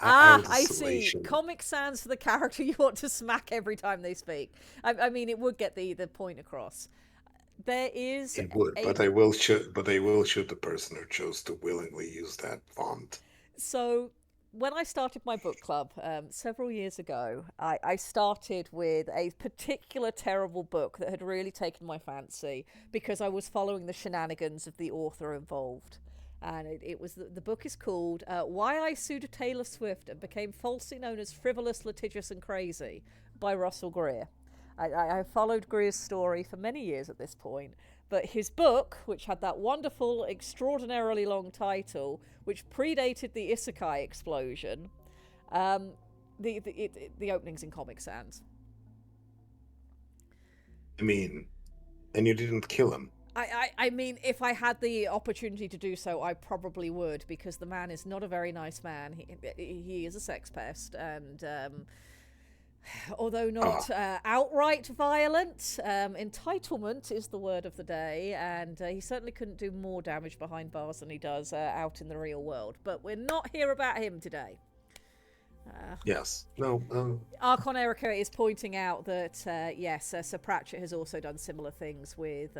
I see. Comic Sans for the character you want to smack every time they speak. I mean, it would get the point across. There is. It would, but they will shoot the person who chose to willingly use that font. So, when I started my book club several years ago, I started with a particular terrible book that had really taken my fancy because I was following the shenanigans of the author involved. And it was the book is called Why I Sued Taylor Swift and Became Falsely Known as Frivolous, Litigious and Crazy by Russell Greer. I followed Greer's story for many years at this point, but his book, which had that wonderful, extraordinarily long title, which predated the Isekai explosion, the opening's in Comic Sans. I mean, and you didn't kill him. I mean, if I had the opportunity to do so, I probably would, because the man is not a very nice man. He is a sex pest, and although not outright violent, entitlement is the word of the day, and he certainly couldn't do more damage behind bars than he does out in the real world. But we're not here about him today. Yes. No. Archon Erica is pointing out that, yes, Sir Pratchett has also done similar things with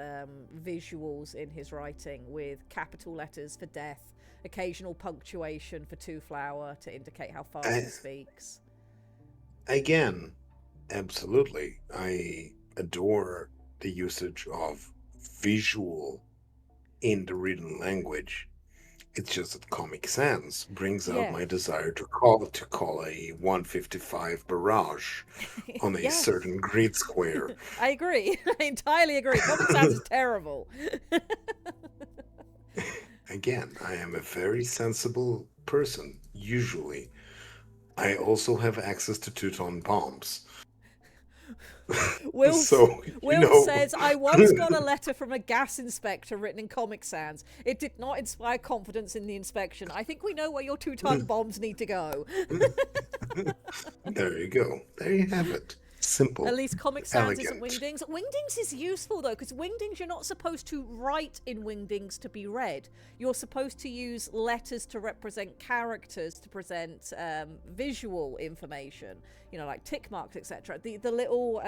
visuals in his writing, with capital letters for death, occasional punctuation for two flower to indicate how fast he speaks. Again, absolutely. I adore the usage of visual in the written language. It's just that Comic Sans brings out my desire to call a 155 barrage on a certain grid square. I agree. I entirely agree. Comic Sans is terrible. Again, I am a very sensible person, usually. I also have access to two-ton bombs. Will so, says, I once got a letter from a gas inspector written in Comic Sans. It did not inspire confidence in the inspection. I think we know where your two-ton bombs need to go. There you go. There you have it. Simple. At least Comic Sans elegant. isn't Wingdings. Wingdings is useful, though, because Wingdings, you're not supposed to write in Wingdings to be read. You're supposed to use letters to represent characters, to present visual information, like tick marks, etc. The little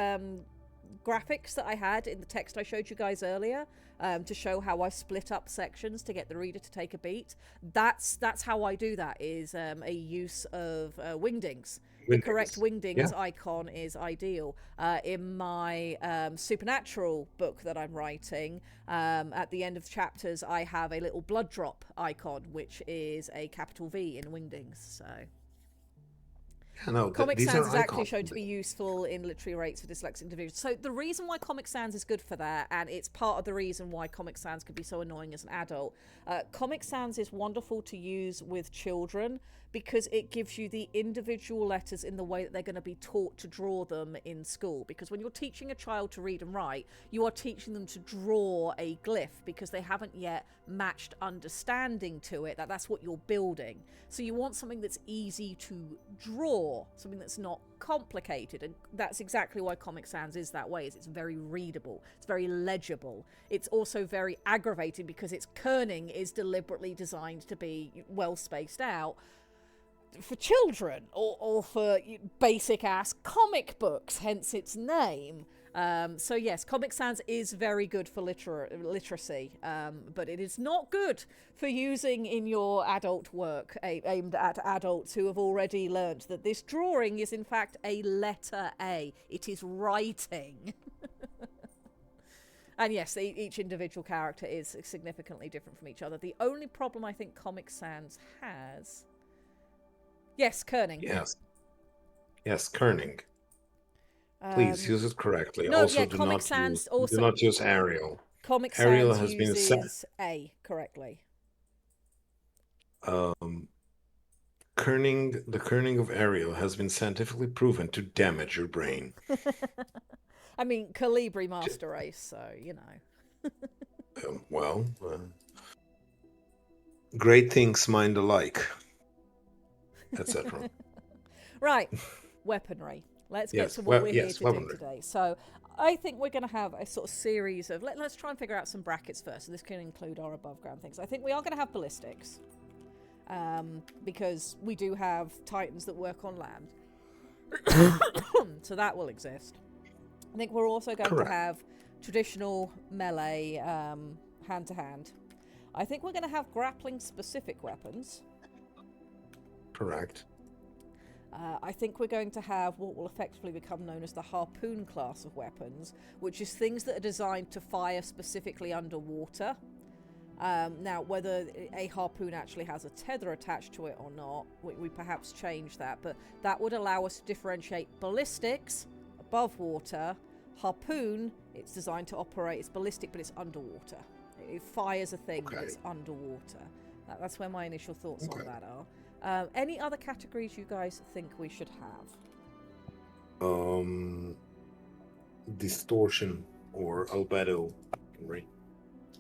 graphics that I had in the text I showed you guys earlier, to show how I split up sections to get the reader to take a beat, that's how I do that, is a use of Wingdings. The correct Wingdings icon is ideal. In my Supernatural book that I'm writing, at the end of the chapters, I have a little blood drop icon, which is a capital V in Wingdings. So, Comic Sans is actually shown to be useful in literary rates for dyslexic individuals. So the reason why Comic Sans is good for that, and it's part of the reason why Comic Sans could be so annoying as an adult, Comic Sans is wonderful to use with children because it gives you the individual letters in the way that they're going to be taught to draw them in school. Because when you're teaching a child to read and write, you are teaching them to draw a glyph because they haven't yet matched understanding to it. That's what you're building. So you want something that's easy to draw, something that's not complicated, and that's exactly why Comic Sans is that way. It's very readable, it's very legible. It's also very aggravating because its kerning is deliberately designed to be well spaced out for children, or for basic ass comic books, hence its name. So yes, Comic Sans is very good for literacy, but it is not good for using in your adult work aimed at adults who have already learnt that this drawing is in fact a letter A. It is writing. And yes, each individual character is significantly different from each other. The only problem I think Comic Sans has... Yes, kerning. Yes, kerning. Please use it correctly. No, also, yeah, do Comic Sans also... do not use Arial. Comic Arial Sans has been uses A correctly. The kerning of Arial has been scientifically proven to damage your brain. I mean, Calibri Master Race, so, great things mind alike, etc. Right, weaponry. Let's get to what we're here to do today. So I think we're going to have a sort of series of... Let's try and figure out some brackets first. So this can include our above ground things. I think we are going to have ballistics, because we do have Titans that work on land. So that will exist. I think we're also going to have traditional melee, hand-to-hand. I think we're going to have grappling-specific weapons. Correct. I think we're going to have what will effectively become known as the harpoon class of weapons, which is things that are designed to fire specifically underwater. Now, whether a harpoon actually has a tether attached to it or not, we perhaps change that, but that would allow us to differentiate ballistics, above water, harpoon, it's designed to operate, it's ballistic, but it's underwater. It fires a thing that's underwater. That's where my initial thoughts on that are. Any other categories you guys think we should have? Distortion or albedo weaponry,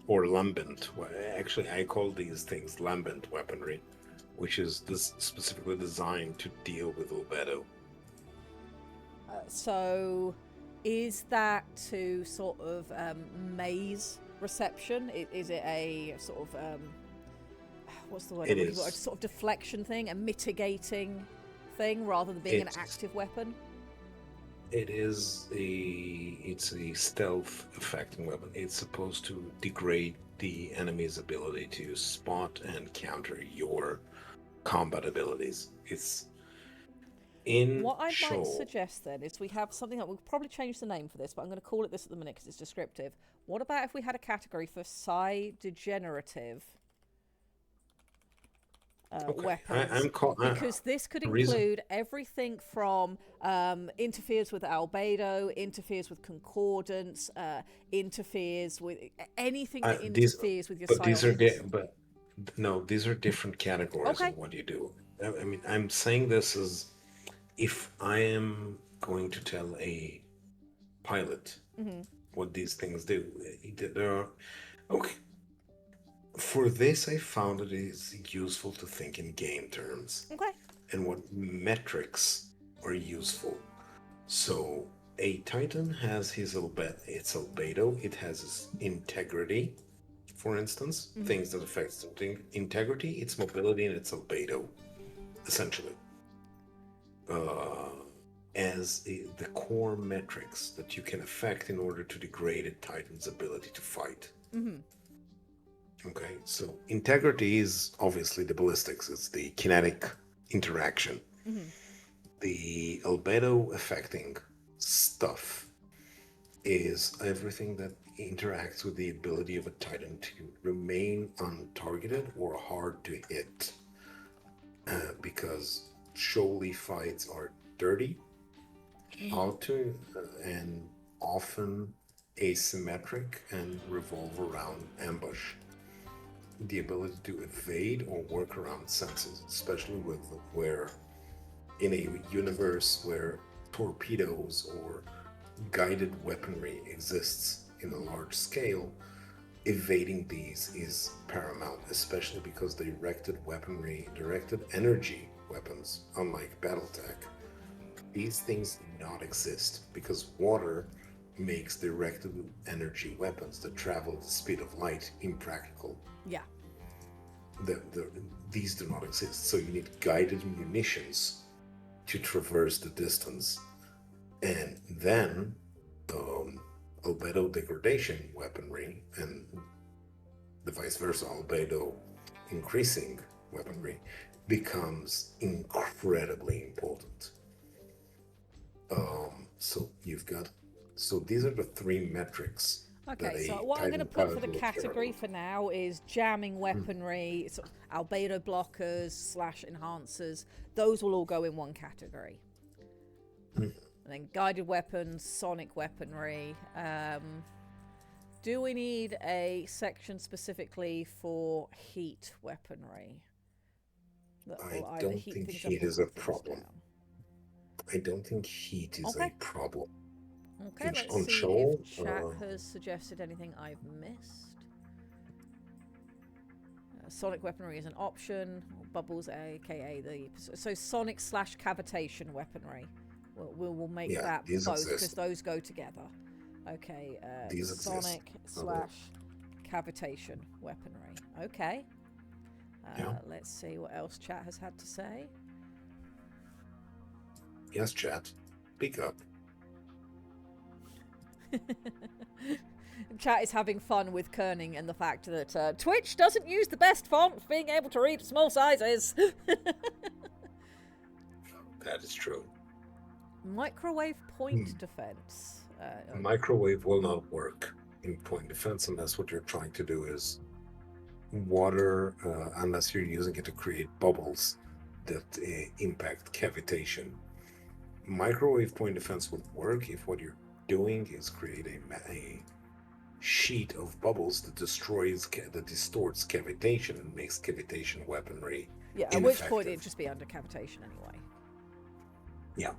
or lambent. Actually, I call these things lambent weaponry, which is this specifically designed to deal with albedo. So, is that to sort of maze reception? Is it a sort of what's the word? It I'm looking for? A is. sort of deflection thing, a mitigating thing, rather than being an active weapon? It's a stealth affecting weapon. It's supposed to degrade the enemy's ability to spot and counter your combat abilities. It's in What I might Shoal. suggest then is we have something that we'll probably change the name for this, but I'm going to call it this at the minute because it's descriptive. What about if we had a category for psi-degenerative weapons? Because this could include everything from interferes with albedo, interferes with concordance, interferes with anything that interferes with your psionics. These are different categories of what you do. I mean, I'm saying this as if I am going to tell a pilot what these things do. There are okay. For this, I found it is useful to think in game terms. Okay. And what metrics are useful. So a Titan has its albedo, it has its integrity, for instance, things that affect integrity, its mobility, and its albedo, essentially. As the core metrics that you can affect in order to degrade a Titan's ability to fight. Okay, so integrity is obviously the ballistics, it's the kinetic interaction. The albedo affecting stuff is everything that interacts with the ability of a Titan to remain untargeted or hard to hit. Because Shoaly fights are dirty, and often asymmetric and revolve around ambush. The ability to evade or work around senses, especially where in a universe where torpedoes or guided weaponry exists in a large scale, evading these is paramount, especially because directed energy weapons, unlike battletech, these things do not exist because water makes directed energy weapons that travel at the speed of light impractical. Yeah. These do not exist, so you need guided munitions to traverse the distance, and then albedo degradation weaponry and the vice versa, albedo increasing weaponry becomes incredibly important. So these are the three metrics. Okay, so what I'm going to put for the category for now is jamming weaponry, sort of albedo blockers / enhancers. Those will all go in one category. And then guided weapons, sonic weaponry. Do we need a section specifically for heat weaponry? I don't think heat is a problem. I don't think heat is a problem. Okay, let's see Shoal, if chat has suggested anything I've missed. Sonic weaponry is an option. Bubbles, aka so sonic / cavitation weaponry. We'll make that both because those go together. Okay, sonic / cavitation weaponry. Okay. Let's see what else chat has had to say. Yes, chat. Speak up. Chat is having fun with kerning and the fact that Twitch doesn't use the best font for being able to read small sizes. That is true. Microwave point defense. Microwave will not work in point defense unless what you're trying to do is water, unless you're using it to create bubbles that impact cavitation. Microwave point defense would work if what you're doing is create a sheet of bubbles that distorts cavitation and makes cavitation weaponry Yeah, at which point it'd just be under cavitation anyway. Yeah.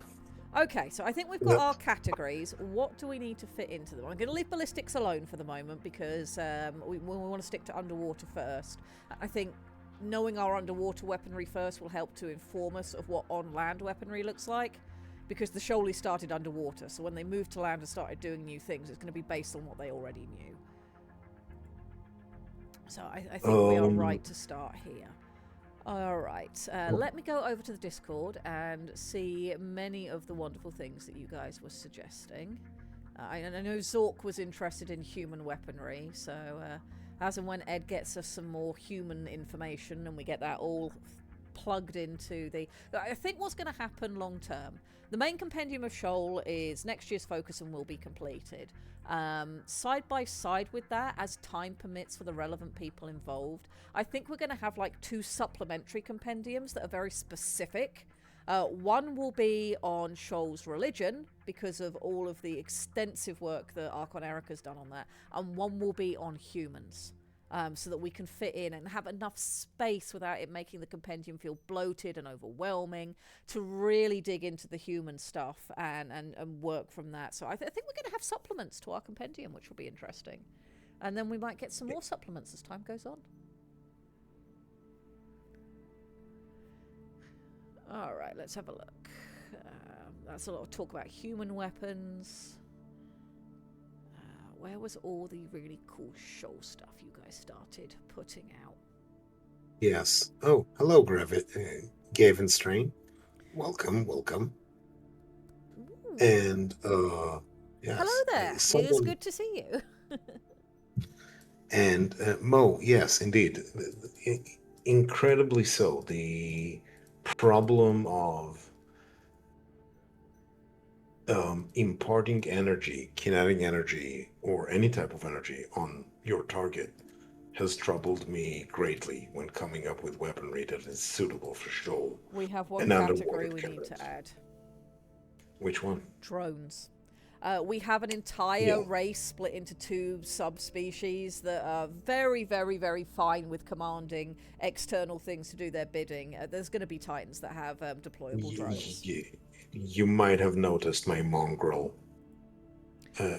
Okay, so I think we've got our categories. What do we need to fit into them? I'm going to leave ballistics alone for the moment because we want to stick to underwater first. I think knowing our underwater weaponry first will help to inform us of what on-land weaponry looks like, because the Shoal started underwater, so when they moved to land and started doing new things, it's going to be based on what they already knew. So I think we are right to start here. All right, let me go over to the Discord and see many of the wonderful things that you guys were suggesting. I know Zork was interested in human weaponry, so as and when Ed gets us some more human information and we get that all plugged into the... I think what's going to happen long term, the main compendium of Shoal is next year's focus and will be completed. Side by side with that, as time permits for the relevant people involved, I think we're going to have like 2 supplementary compendiums that are very specific. One will be on Shoal's religion, because of all of the extensive work that Archon Erica's done on that, and one will be on humans. So that we can fit in and have enough space without it making the compendium feel bloated and overwhelming, to really dig into the human stuff and work from that. So I think we're going to have supplements to our compendium, which will be interesting. And then we might get some more supplements as time goes on. All right, let's have a look. That's a lot of talk about human weapons. Where was all the really cool Shoal stuff you guys started putting out? Yes. Oh, hello, Gavin Strain. Welcome. Ooh. And, yes. Hello there. It is good to see you. And, Mo, yes, indeed. Incredibly so. The problem of imparting energy, kinetic energy, or any type of energy on your target has troubled me greatly when coming up with weaponry that is suitable for Shoal. We have one category we need to add. Which one? Drones. We have an entire race split into 2 subspecies that are very, very, very fine with commanding external things to do their bidding. There's going to be Titans that have deployable drones. You might have noticed my mongrel.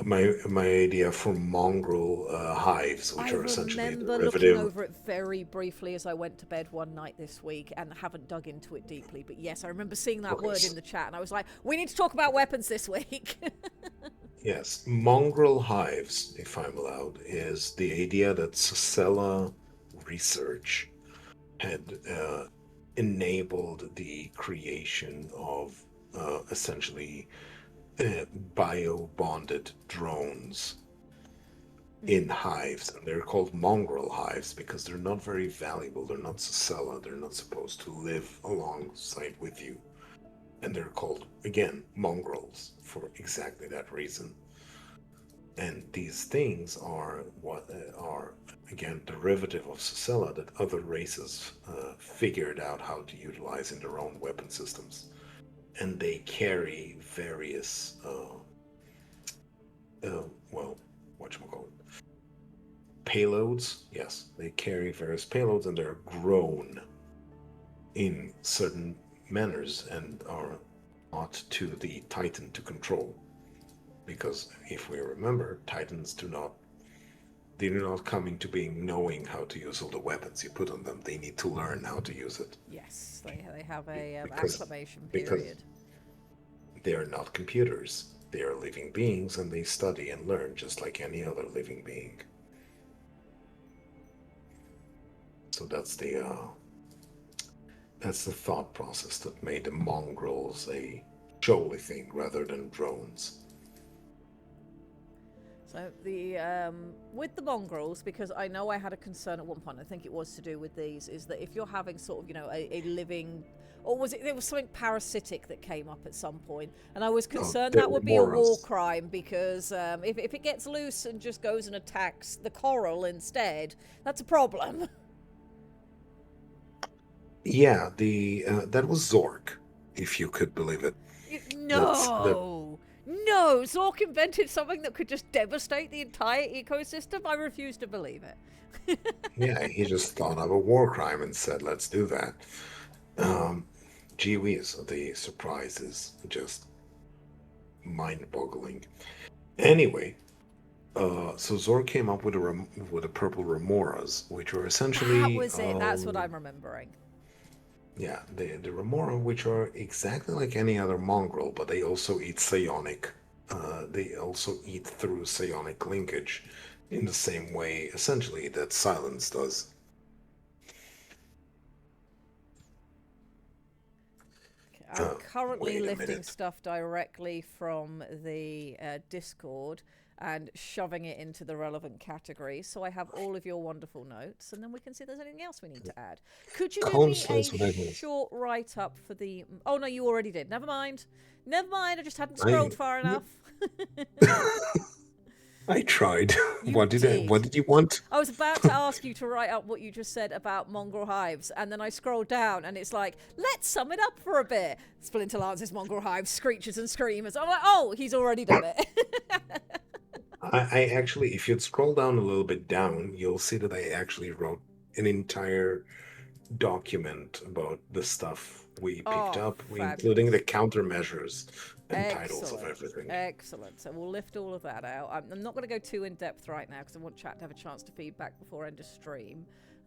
My idea for mongrel hives, which are essentially I remember looking over it very briefly as I went to bed one night this week and haven't dug into it deeply. But yes, I remember seeing that word in the chat and I was like, we need to talk about weapons this week. Yes, mongrel hives, if I'm allowed, is the idea that Socella research had enabled the creation of essentially bio-bonded drones in hives, and they're called mongrel hives because they're not very valuable. They're not Socella. They're not supposed to live alongside with you, and they're called, again, mongrels for exactly that reason. And these things are what are, again, derivative of Socella that other races figured out how to utilize in their own weapon systems. And they carry various, payloads. Yes, they carry various payloads, and they're grown in certain manners and are taught to the Titan to control. Because if we remember, Titans do not come into being knowing how to use all the weapons you put on them. They need to learn how to use it. Yes, they have a acclimation period. Because they are not computers. They are living beings, and they study and learn just like any other living being. So that's the thought process that made the mongrels a Shoal thing rather than drones. So the with the mongrels, because I know I had a concern at one point, I think it was to do with these, is that if you're having sort of, a living, or was it, there was something parasitic that came up at some point, and I was concerned that would be a war crime, because if it gets loose and just goes and attacks the coral instead, that's a problem. Yeah, that was Zork, if you could believe it. No! no, Zork invented something that could just devastate the entire ecosystem. I refuse to believe it. Yeah, he just thought of a war crime and said, let's do that. Gee whiz, the surprise is just mind-boggling. Anyway, so Zork came up with a purple remoras, which were essentially That was it. That's what I'm remembering. yeah, the remora, which are exactly like any other mongrel, but they also eat psionic. They also eat through psionic linkage in the same way, essentially, that silence does. I'm currently Wait a lifting minute. stuff directly from the Discord and shoving it into the relevant category, so I have all of your wonderful notes, and then we can see if there's anything else we need to add. Could you do me Constance, what I a mean. short write-up for the... Oh, no, you already did. Never mind. Never mind, I just hadn't I- scrolled far enough. I tried. You What did you want? I was about to ask you to write up what you just said about mongrel hives, and then I scrolled down, and it's like, let's sum it up for a bit. Splinter Lance's mongrel hives, screeches and screamers. I'm like, oh, he's already done it. I actually, if you'd scroll down a little bit down, you'll see that I actually wrote an entire document about the stuff we picked Oh, up, fabulous. including the countermeasures and titles of everything. Excellent. So we'll lift all of that out. I'm not going to go too in depth right now because I want chat to have a chance to feedback before end of stream,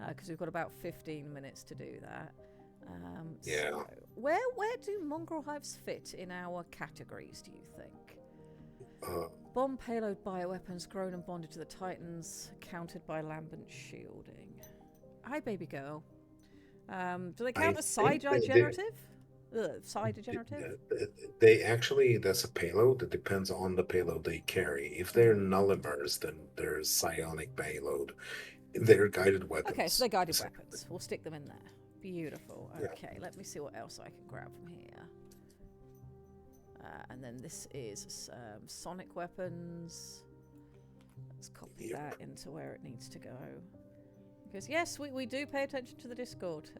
because we've got about 15 minutes to do that. Yeah. So where do mongrel hives fit in our categories, do you think? Bomb payload bioweapons grown and bonded to the Titans, countered by lambent shielding. Hi, baby girl. Do they count as side degenerative? Side degenerative? They actually, that's a payload. It depends on the payload they carry. If they're nullimers, then there's psionic payload. They're guided weapons. Okay, so they're guided weapons. We'll stick them in there. Beautiful. Yeah. Okay, let me see what else I can grab from here. And then this is sonic weapons. Let's copy that into where it needs to go. Because yes, we do pay attention to the Discord.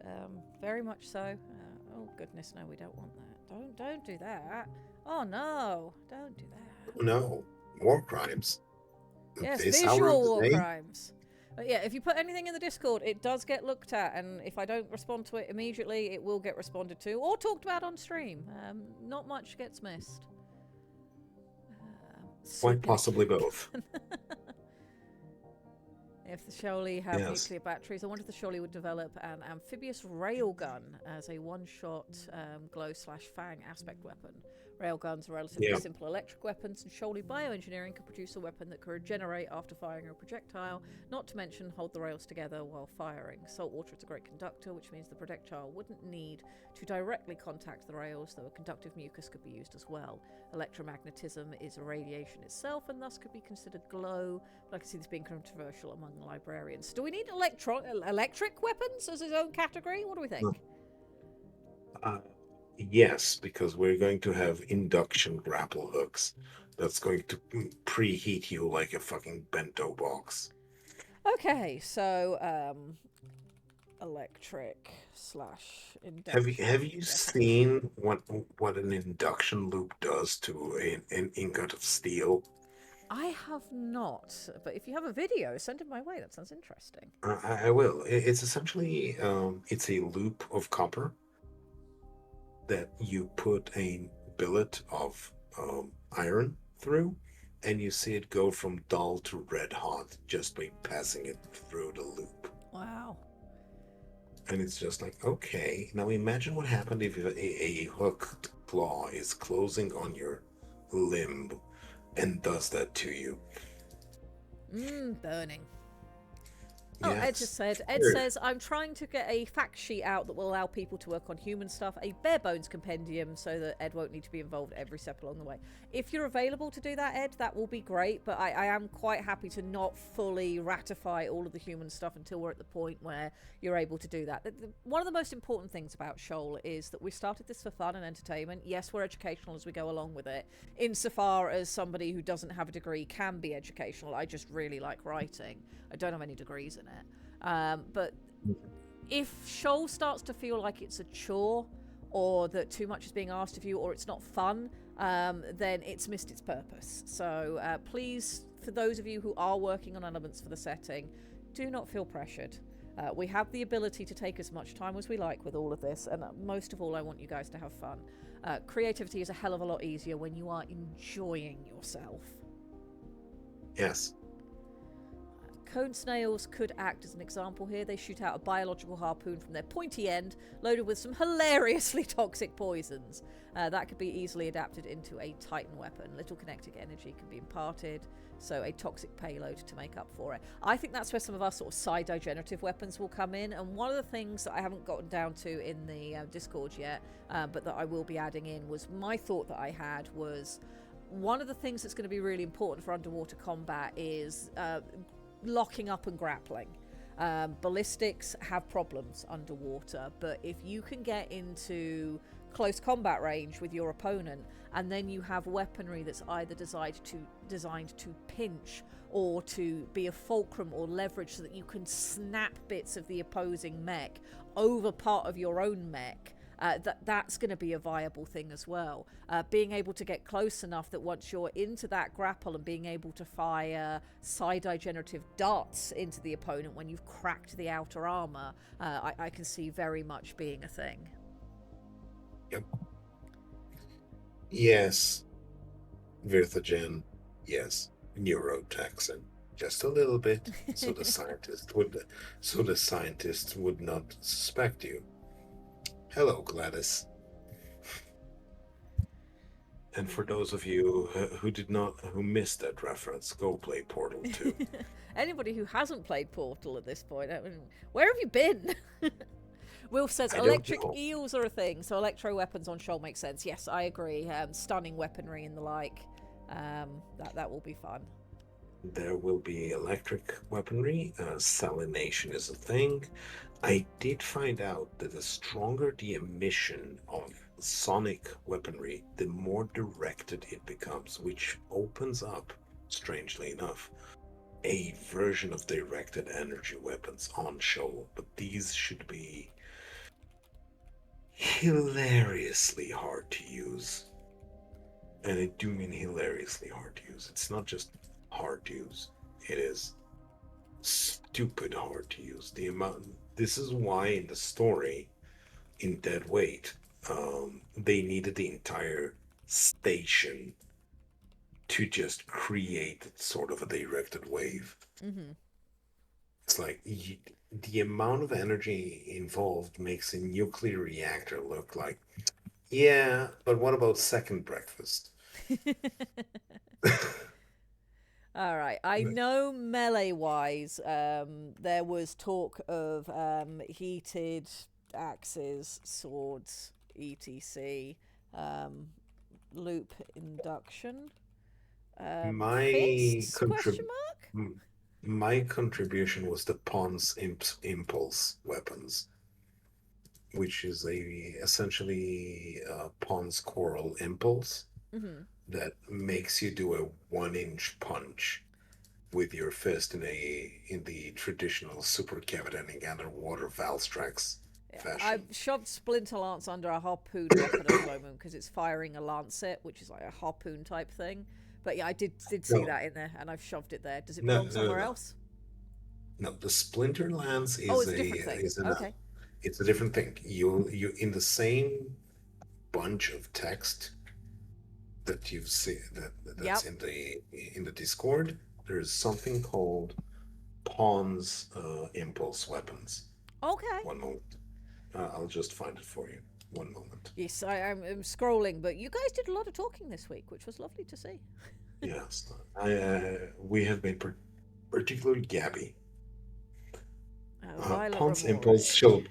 Very much so. Oh goodness, no, we don't want that. Don't do that. Oh no, don't do that. No, war crimes. Yes, This hour visual of the war day? crimes. But yeah, if you put anything in the Discord, it does get looked at, and if I don't respond to it immediately, it will get responded to or talked about on stream. Not much gets missed. Quite possibly both. If the Shoal have Yes. nuclear batteries, I wonder if the Shoal would develop an amphibious railgun as a one-shot glow/fang aspect weapon. Railguns are relatively simple electric weapons, and Shoal bioengineering could produce a weapon that could regenerate after firing a projectile, not to mention hold the rails together while firing. Saltwater is a great conductor, which means the projectile wouldn't need to directly contact the rails, though a conductive mucus could be used as well. Electromagnetism is a radiation itself, and thus could be considered glow, but I can see this being controversial among librarians. Do we need electric weapons as its own category? What do we think? Yes, because we're going to have induction grapple hooks. That's going to preheat you like a fucking bento box. Okay, so electric/induction. Have you seen what an induction loop does to an ingot of steel? I have not, but if you have a video, send it my way. That sounds interesting. I will. It's essentially it's a loop of copper that you put a billet of iron through, and you see it go from dull to red hot just by passing it through the loop. Wow. And it's just like, okay, now imagine what happened if a hooked claw is closing on your limb and does that to you. Burning. Oh, Ed Yes. just said. Ed Sure. says, I'm trying to get a fact sheet out that will allow people to work on human stuff, a bare bones compendium, so that Ed won't need to be involved every step along the way. If you're available to do that, Ed, that will be great, but I am quite happy to not fully ratify all of the human stuff until we're at the point where you're able to do that. One of the most important things about Shoal is that we started this for fun and entertainment. Yes, we're educational as we go along with it, insofar as somebody who doesn't have a degree can be educational. I just really like writing. I don't have any degrees in it. But if Shoal starts to feel like it's a chore, or that too much is being asked of you, or it's not fun, then it's missed its purpose. So please, for those of you who are working on elements for the setting, do not feel pressured. We have the ability to take as much time as we like with all of this, and most of all, I want you guys to have fun. Creativity is a hell of a lot easier when you are enjoying yourself. Yes. Cone snails could act as an example here. They shoot out a biological harpoon from their pointy end, loaded with some hilariously toxic poisons. That could be easily adapted into a Titan weapon. Little kinetic energy can be imparted, so a toxic payload to make up for it. I think that's where some of our sort of psi-degenerative weapons will come in, and one of the things that I haven't gotten down to in the Discord yet, but that I will be adding in, was my thought that I had was one of the things that's going to be really important for underwater combat is locking up and grappling. Ballistics have problems underwater, but if you can get into close combat range with your opponent, and then you have weaponry that's either designed to pinch or to be a fulcrum or leverage so that you can snap bits of the opposing mech over part of your own mech, that's going to be a viable thing as well. Being able to get close enough that once you're into that grapple and being able to fire psi-degenerative darts into the opponent when you've cracked the outer armor, I can see very much being a thing. Yep. Yes. Virthagen. Yes. Neurotoxin. Just a little bit, so the scientist would not suspect you. Hello, Gladys. And for those of you who missed that reference, go play Portal 2. Anybody who hasn't played Portal at this point, I mean, where have you been? Wilf says I don't electric know. eels are a thing, so electro weapons on Shoal makes sense. Yes, I agree. Stunning weaponry and the like. That will be fun. There will be electric weaponry. Salination is a thing. I did find out that the stronger the emission of sonic weaponry, the more directed it becomes, which opens up, strangely enough, a version of directed energy weapons on Shoal. But these should be hilariously hard to use. And I do mean hilariously hard to use. It's not just hard to use. It is stupid hard to use. This is why in the story, in Dead Weight, they needed the entire station to just create sort of a directed wave. Mm-hmm. It's like the amount of energy involved makes a nuclear reactor look like, yeah, but what about second breakfast? All right. I know melee-wise, there was talk of heated axes, swords, etc. Loop induction. Fists? Question mark? My contribution was the Pons Impulse weapons, which is essentially Pons Coral Impulse. Mm-hmm. That makes you do a 1-inch punch with your fist in the traditional super cavitating underwater Valstrax fashion. I've shoved Splinter Lance under a harpoon weapon at the moment because it's firing a lancet, which is like a harpoon type thing. But yeah, I did see that in there, and I've shoved it there. Does it belong somewhere else? No, the Splinter Lance is it's a different thing. Okay. It's a different thing. You in the same bunch of text that you've seen that's in the Discord, there's something called Pawns Impulse Weapons. Okay. One moment. I'll just find it for you. One moment. Yes, I'm scrolling, but you guys did a lot of talking this week, which was lovely to see. Yes. We have been particularly Gabby. Pawns Impulse Shell.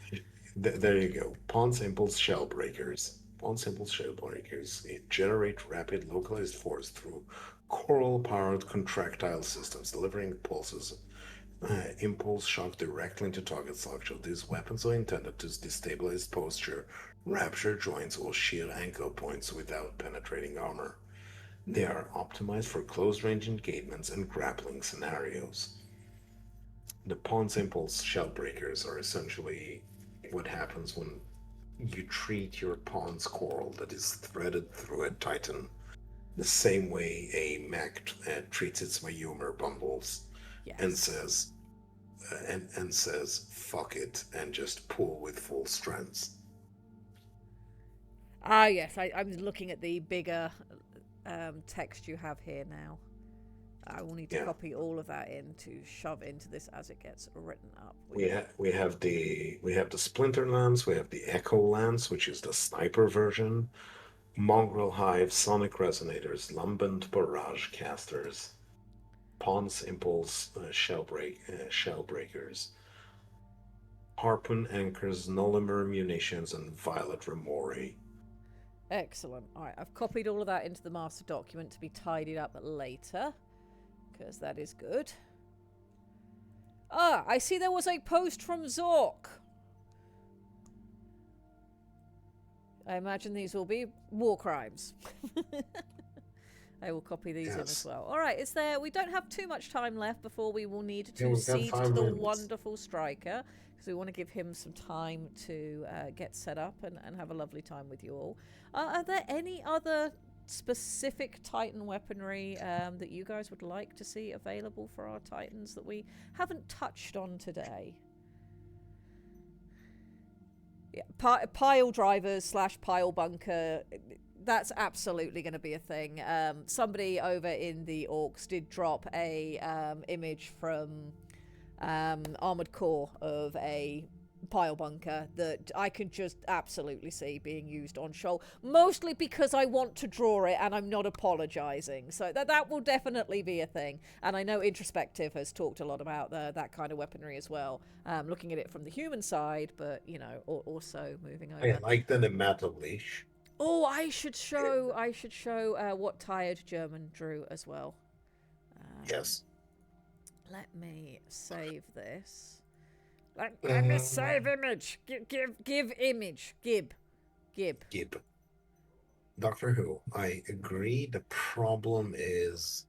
There you go. Pawns Impulse Shell Breakers. Pawns Impulse Shell Breakers generate rapid localized force through coral-powered contractile systems, delivering pulses impulse shock directly into target structure. These weapons are intended to destabilize posture, rupture joints, or shear ankle points without penetrating armor. They are optimized for close-range engagements and grappling scenarios. The Pawns Impulse Shell Breakers are essentially what happens when you treat your pawn's coral that is threaded through a titan the same way a mech treats its Mayumer bundles, and Yes. says, and says, "Fuck it," and just pull with full strength. Ah, yes. I'm looking at the bigger text you have here now. I will need to Yeah, copy all of that in to shove into this as it gets written up. we have the Splinter Lance, we have the Echo Lance, which is the sniper version, Mongrel Hive, Sonic Resonators, Lambent Barrage Casters, Pawn's Impulse Shell Breakers, Harpoon Anchors, Nullimer Munitions, and Violet Remori. Excellent. All right, I've copied all of that into the master document to be tidied up later, because that is good. Ah, I see there was a post from Zork. I imagine these will be war crimes. I will copy these in as Yes. well. All right, we don't have too much time left before we will need Yeah, to we've got cede 5 to the minutes. wonderful striker, because we want to give him some time to get set up and have a lovely time with you all. Are there any other specific Titan weaponry that you guys would like to see available for our Titans that we haven't touched on today? Yeah, pile drivers / pile bunker. That's absolutely going to be a thing. Somebody over in the Orcs did drop a image from Armored Core of a pile bunker that I can just absolutely see being used on Shoal, mostly because I want to draw it and I'm not apologizing. So that will definitely be a thing. And I know Introspective has talked a lot about that kind of weaponry as well, looking at it from the human side, but you know, also moving over. I like the Nemata Leash. Oh, I should show what Tired German drew as well. Yes. Let me save this. Let me save image. Give image. Gib. Gib. Doctor Who, I agree. The problem is,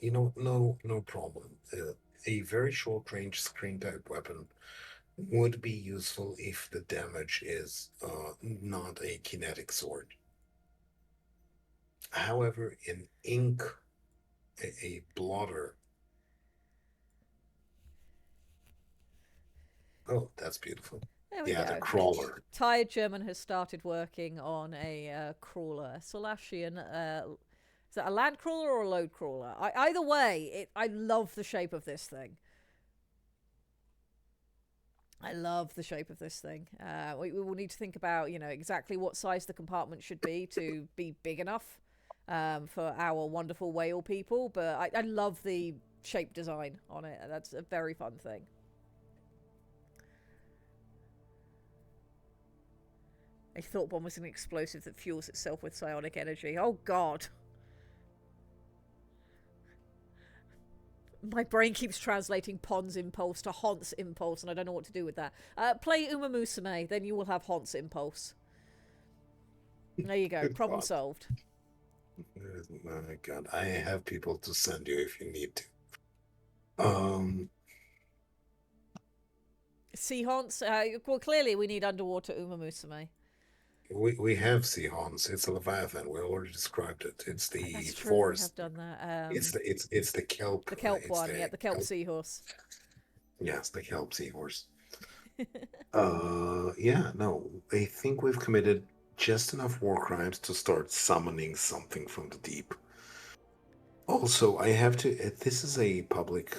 no problem. A very short range screen type weapon would be useful if the damage is not a kinetic sword. However, in ink, a blotter. Oh, that's beautiful. There we Yeah, the go. crawler. Tired German has started working on a crawler, Solashian. Is that a land crawler or a load crawler? Either way, I love the shape of this thing. I love the shape of this thing. We will need to think about, exactly what size the compartment should be to be big enough for our wonderful whale people. But I love the shape design on it. That's a very fun thing. A thought bomb was an explosive that fuels itself with psionic energy. Oh, God. My brain keeps translating Pon's impulse to Hont's impulse, and I don't know what to do with that. Play Uma Musume, then you will have Hont's impulse. There you go. Good Problem God. solved. Oh my God, I have people to send you if you need to. Sea Honts? Well, clearly we need underwater Uma Musume. We have Seahorns. It's a Leviathan. We already described it. It's the That's true. forest. We have done that. It's the kelp. The kelp it's one. Yeah, the kelp seahorse. Yes, the kelp seahorse. Yeah, no, I think we've committed just enough war crimes to start summoning something from the deep. Also, I have to. This is a public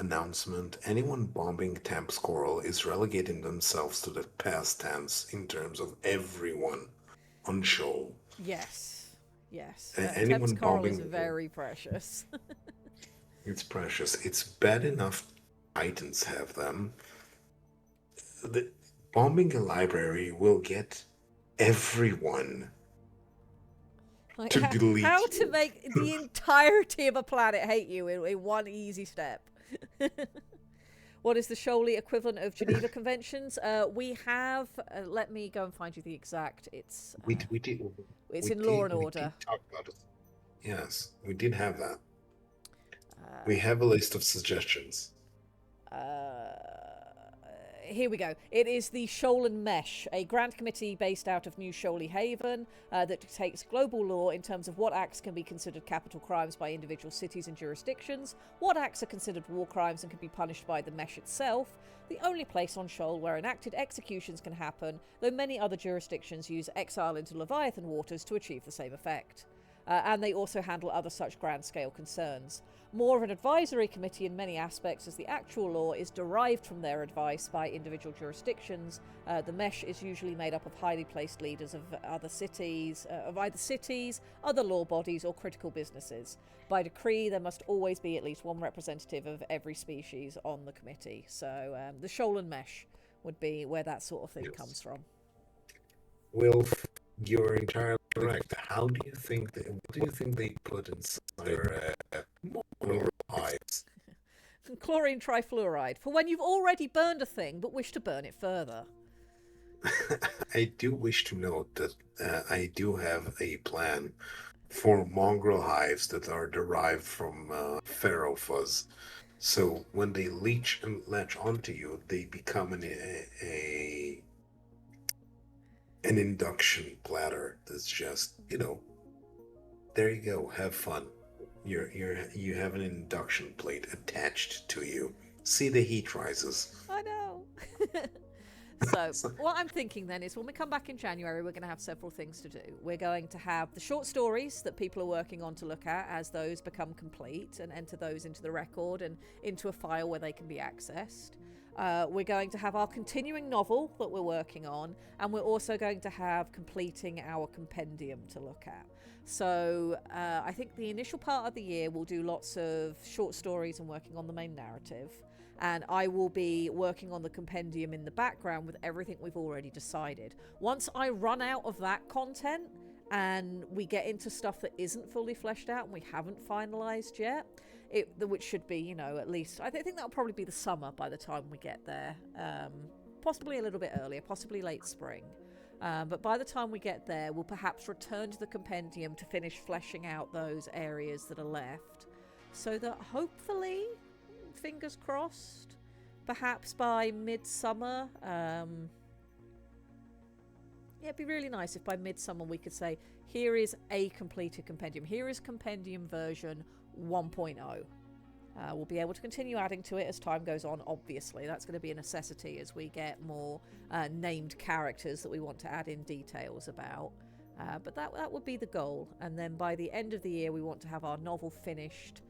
announcement. Anyone bombing Temp Squirrel is relegating themselves to the past tense in terms of everyone on Shoal. Yes. Yes. Anyone Temp's coral is bombing- very precious. It's precious. It's bad enough Titans have them. The bombing a library will get everyone Like, to delete how you. to make the entirety of a planet hate you in one easy step. What is the Shoaly equivalent of Geneva Conventions? We have. Let me go and find you the exact. It's. We did. It's we in Law did- and we Order. did talk about it. Yes, we did have that. Uh, We have a list of suggestions. Here we go. It is the Shoal and Mesh, a grant committee based out of New Shoaly Haven that dictates global law in terms of what acts can be considered capital crimes by individual cities and jurisdictions, what acts are considered war crimes and can be punished by the Mesh itself, the only place on Shoal where enacted executions can happen, though many other jurisdictions use exile into Leviathan waters to achieve the same effect. And they also handle other such grand-scale concerns. More of an advisory committee in many aspects, as the actual law is derived from their advice by individual jurisdictions. The Mesh is usually made up of highly placed leaders of either cities, other law bodies, or critical businesses. By decree, there must always be at least one representative of every species on the committee. So the Shoal and Mesh would be where that sort of thing comes from. Well, you're entirely correct. What do you think they put inside their monomer hives? Chlorine trifluoride, for when you've already burned a thing but wish to burn it further. I do wish to note that I do have a plan for mongrel hives that are derived from pharaoh fuzz. So when they latch onto you, they become an induction platter. That's just, there you go. Have fun. You have an induction plate attached to you. See the heat rises. I know. So what I'm thinking then is when we come back in January, we're going to have several things to do. We're going to have the short stories that people are working on to look at as those become complete and enter those into the record and into a file where they can be accessed. We're going to have our continuing novel that we're working on, and we're also going to have completing our compendium to look at. So I think the initial part of the year we'll do lots of short stories and working on the main narrative. And I will be working on the compendium in the background with everything we've already decided. Once I run out of that content and we get into stuff that isn't fully fleshed out and we haven't finalised yet, which should be, at least, I think that'll probably be the summer by the time we get there. Possibly a little bit earlier, possibly late spring. But by the time we get there, we'll perhaps return to the compendium to finish fleshing out those areas that are left. So that hopefully, fingers crossed, perhaps by midsummer, it'd be really nice if by midsummer we could say, here is a completed compendium. Here is compendium version 1.0. We'll be able to continue adding to it as time goes on, obviously. That's going to be a necessity as we get more named characters that we want to add in details about. But that would be the goal. And then by the end of the year, we want to have our novel finished,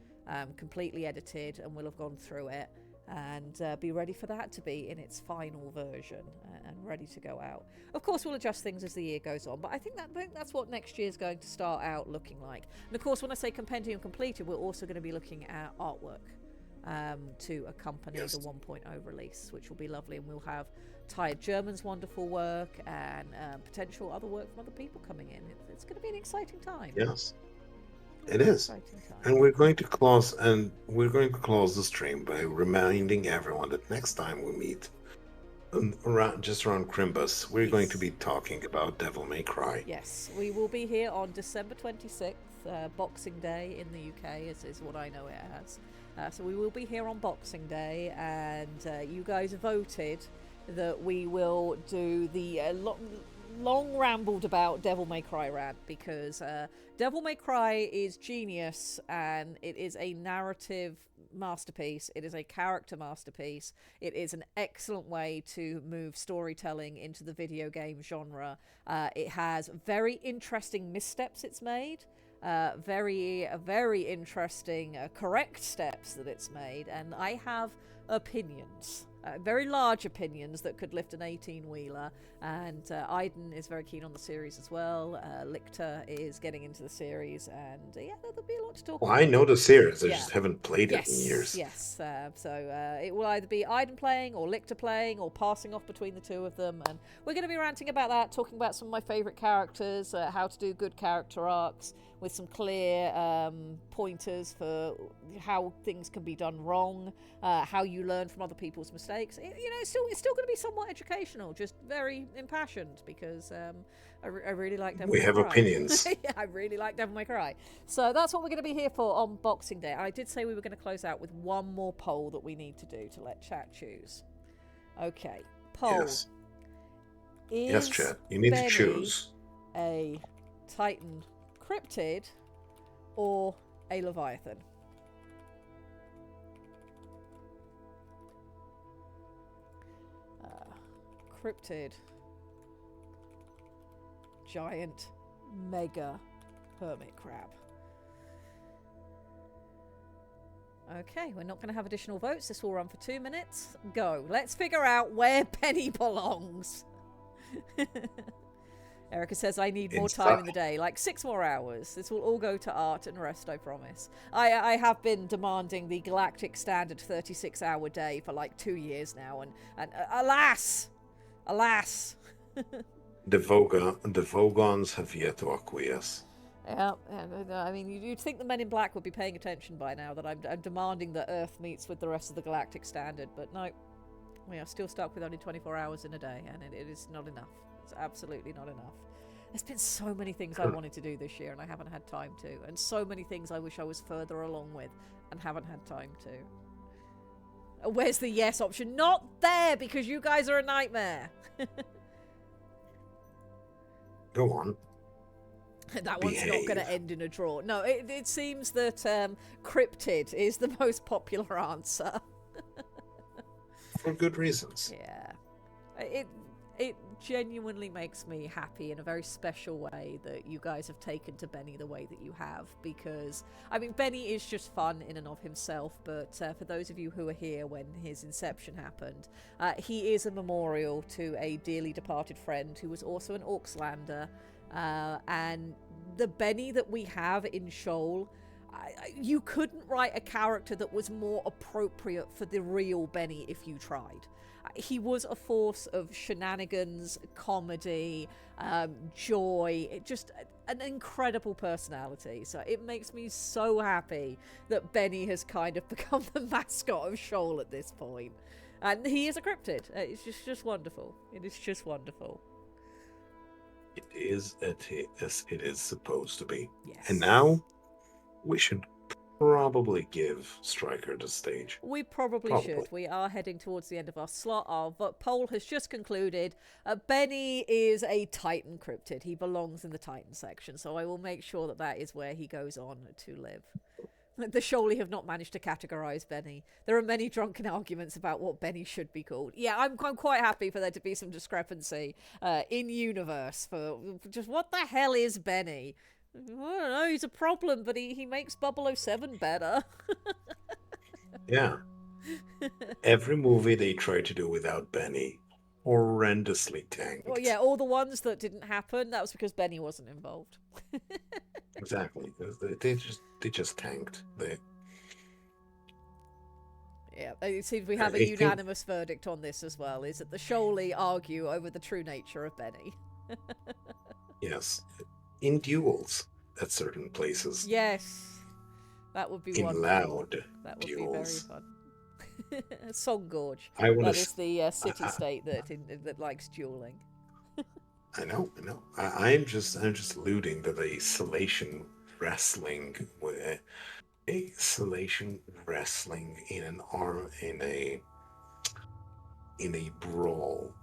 completely edited, and we'll have gone through it and be ready for that to be in its final version and ready to go out. Of course, we'll adjust things as the year goes on, but I think that's what next year's going to start out looking like. And of course, when I say compendium completed, we're also going to be looking at artwork to accompany the 1.0 release, which will be lovely, and we'll have Tired German's wonderful work and potential other work from other people coming in. It's going to be an exciting time. Yes. It is, and we're going to close the stream by reminding everyone that next time we meet, around Crimbus, we're going to be talking about Devil May Cry. Yes, we will be here on December 26th, Boxing Day in the UK, is what I know it as. So we will be here on Boxing Day, and you guys voted that we will do the long rambled about Devil May Cry rant, because Devil May Cry is genius, and it is a narrative masterpiece. It is a character masterpiece. It is an excellent way to move storytelling into the video game genre. It has very interesting missteps it's made, very interesting correct steps that it's made, and I have opinions. Very large opinions that could lift an 18-wheeler, and Aiden is very keen on the series as well. Lichter is getting into the series, and there'll be a lot to talk about. I know the series, I just haven't played it in years. Yes, so it will either be Aiden playing or Lichter playing or passing off between the two of them, and we're going to be ranting about that, talking about some of my favourite characters, how to do good character arcs with some clear pointers for how things can be done wrong, how you learn from other people's mistakes. It's still going to be somewhat educational, just very impassioned, because I really like Devil May Cry. We have opinions. Yeah, I really like Devil May Cry. So that's what we're going to be here for on Boxing Day. I did say we were going to close out with one more poll that we need to do to let chat choose. Okay, Poll. Yes. Is Yes, Chad. You need Benny to choose. a Titan cryptid or a Leviathan? Cryptid. Giant mega hermit crab. Okay, we're not going to have additional votes. This will run for 2 minutes. Go. Let's figure out where Penny belongs. Erica says, I need more time in the day, like 6 more hours. This will all go to art and rest, I promise. I have been demanding the galactic standard 36-hour day for like 2 years now, and alas! The Vogons have yet to acquiesce. Yeah, I mean, you'd think the Men in Black would be paying attention by now that I'm demanding that Earth meets with the rest of the galactic standard, but no, we are still stuck with only 24 hours in a day, and it is not enough. It's absolutely not enough. There's been so many things I wanted to do this year, and I haven't had time to, and so many things I wish I was further along with, and haven't had time to. Where's the yes option? Not there, because you guys are a nightmare. Go on. That one's not going to end in a draw. No, it seems that cryptid is the most popular answer. For good reasons. Yeah. It genuinely makes me happy in a very special way that you guys have taken to Benny the way that you have, because, I mean, Benny is just fun in and of himself, but for those of you who are here when his inception happened, he is a memorial to a dearly departed friend who was also an Orcslander. And the Benny that we have in Shoal, you couldn't write a character that was more appropriate for the real Benny if you tried. He was a force of shenanigans, comedy, joy, just an incredible personality. So it makes me so happy that Benny has kind of become the mascot of Shoal at this point. And he is a cryptid. It's just wonderful. It is just wonderful. It is as it is supposed to be. Yes. And now we should probably give Stryker the stage. We probably should. We are heading towards the end of our slot. Our poll has just concluded. Benny is a Titan cryptid. He belongs in the Titan section, so I will make sure that is where he goes on to live. The Shoaly have not managed to categorize Benny. There are many drunken arguments about what Benny should be called. Yeah, I'm quite happy for there to be some discrepancy in universe for just what the hell is Benny? I don't know, he's a problem, but he makes 007 better. Yeah. Every movie they try to do without Benny, horrendously tanked. Well, yeah, all the ones that didn't happen, that was because Benny wasn't involved. Exactly. They just tanked. Yeah, it seems we have a unanimous verdict on this as well, is that the Shoaly argue over the true nature of Benny. Yes. In duels at certain places. Yes. That would be in wonderful. Loud that would duels. be very fun. Song Gorge. That is the city-state that likes dueling. I know. I'm just alluding that a Salation wrestling in a brawl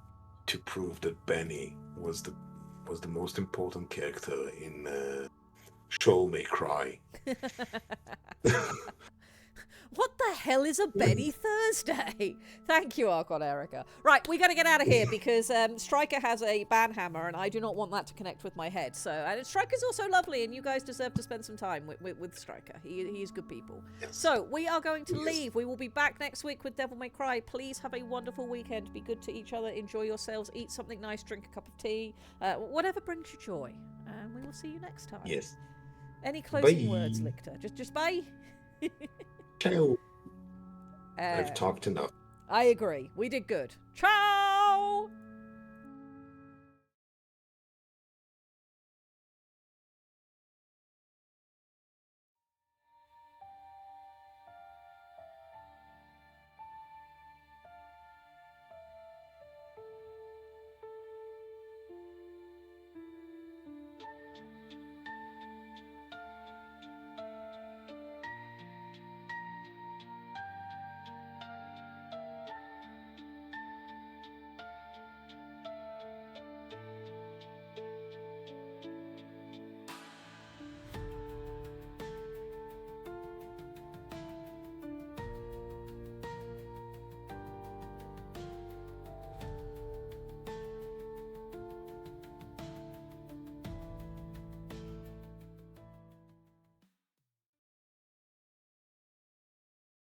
to prove that Benny was the most important character in Shoal May Cry. What the hell is a Benny Thursday? Thank you, Archon Erica. Right, we got to get out of here because Stryker has a banhammer and I do not want that to connect with my head. So, and Stryker's also lovely and you guys deserve to spend some time with Stryker. He is good people. Yes. So, we are going to leave. We will be back next week with Devil May Cry. Please have a wonderful weekend. Be good to each other. Enjoy yourselves. Eat something nice. Drink a cup of tea. Whatever brings you joy. And we will see you next time. Yes. Any closing Bye. words, Lichter? Just bye. Ciao. I've talked enough. I agree. We did good. Ciao!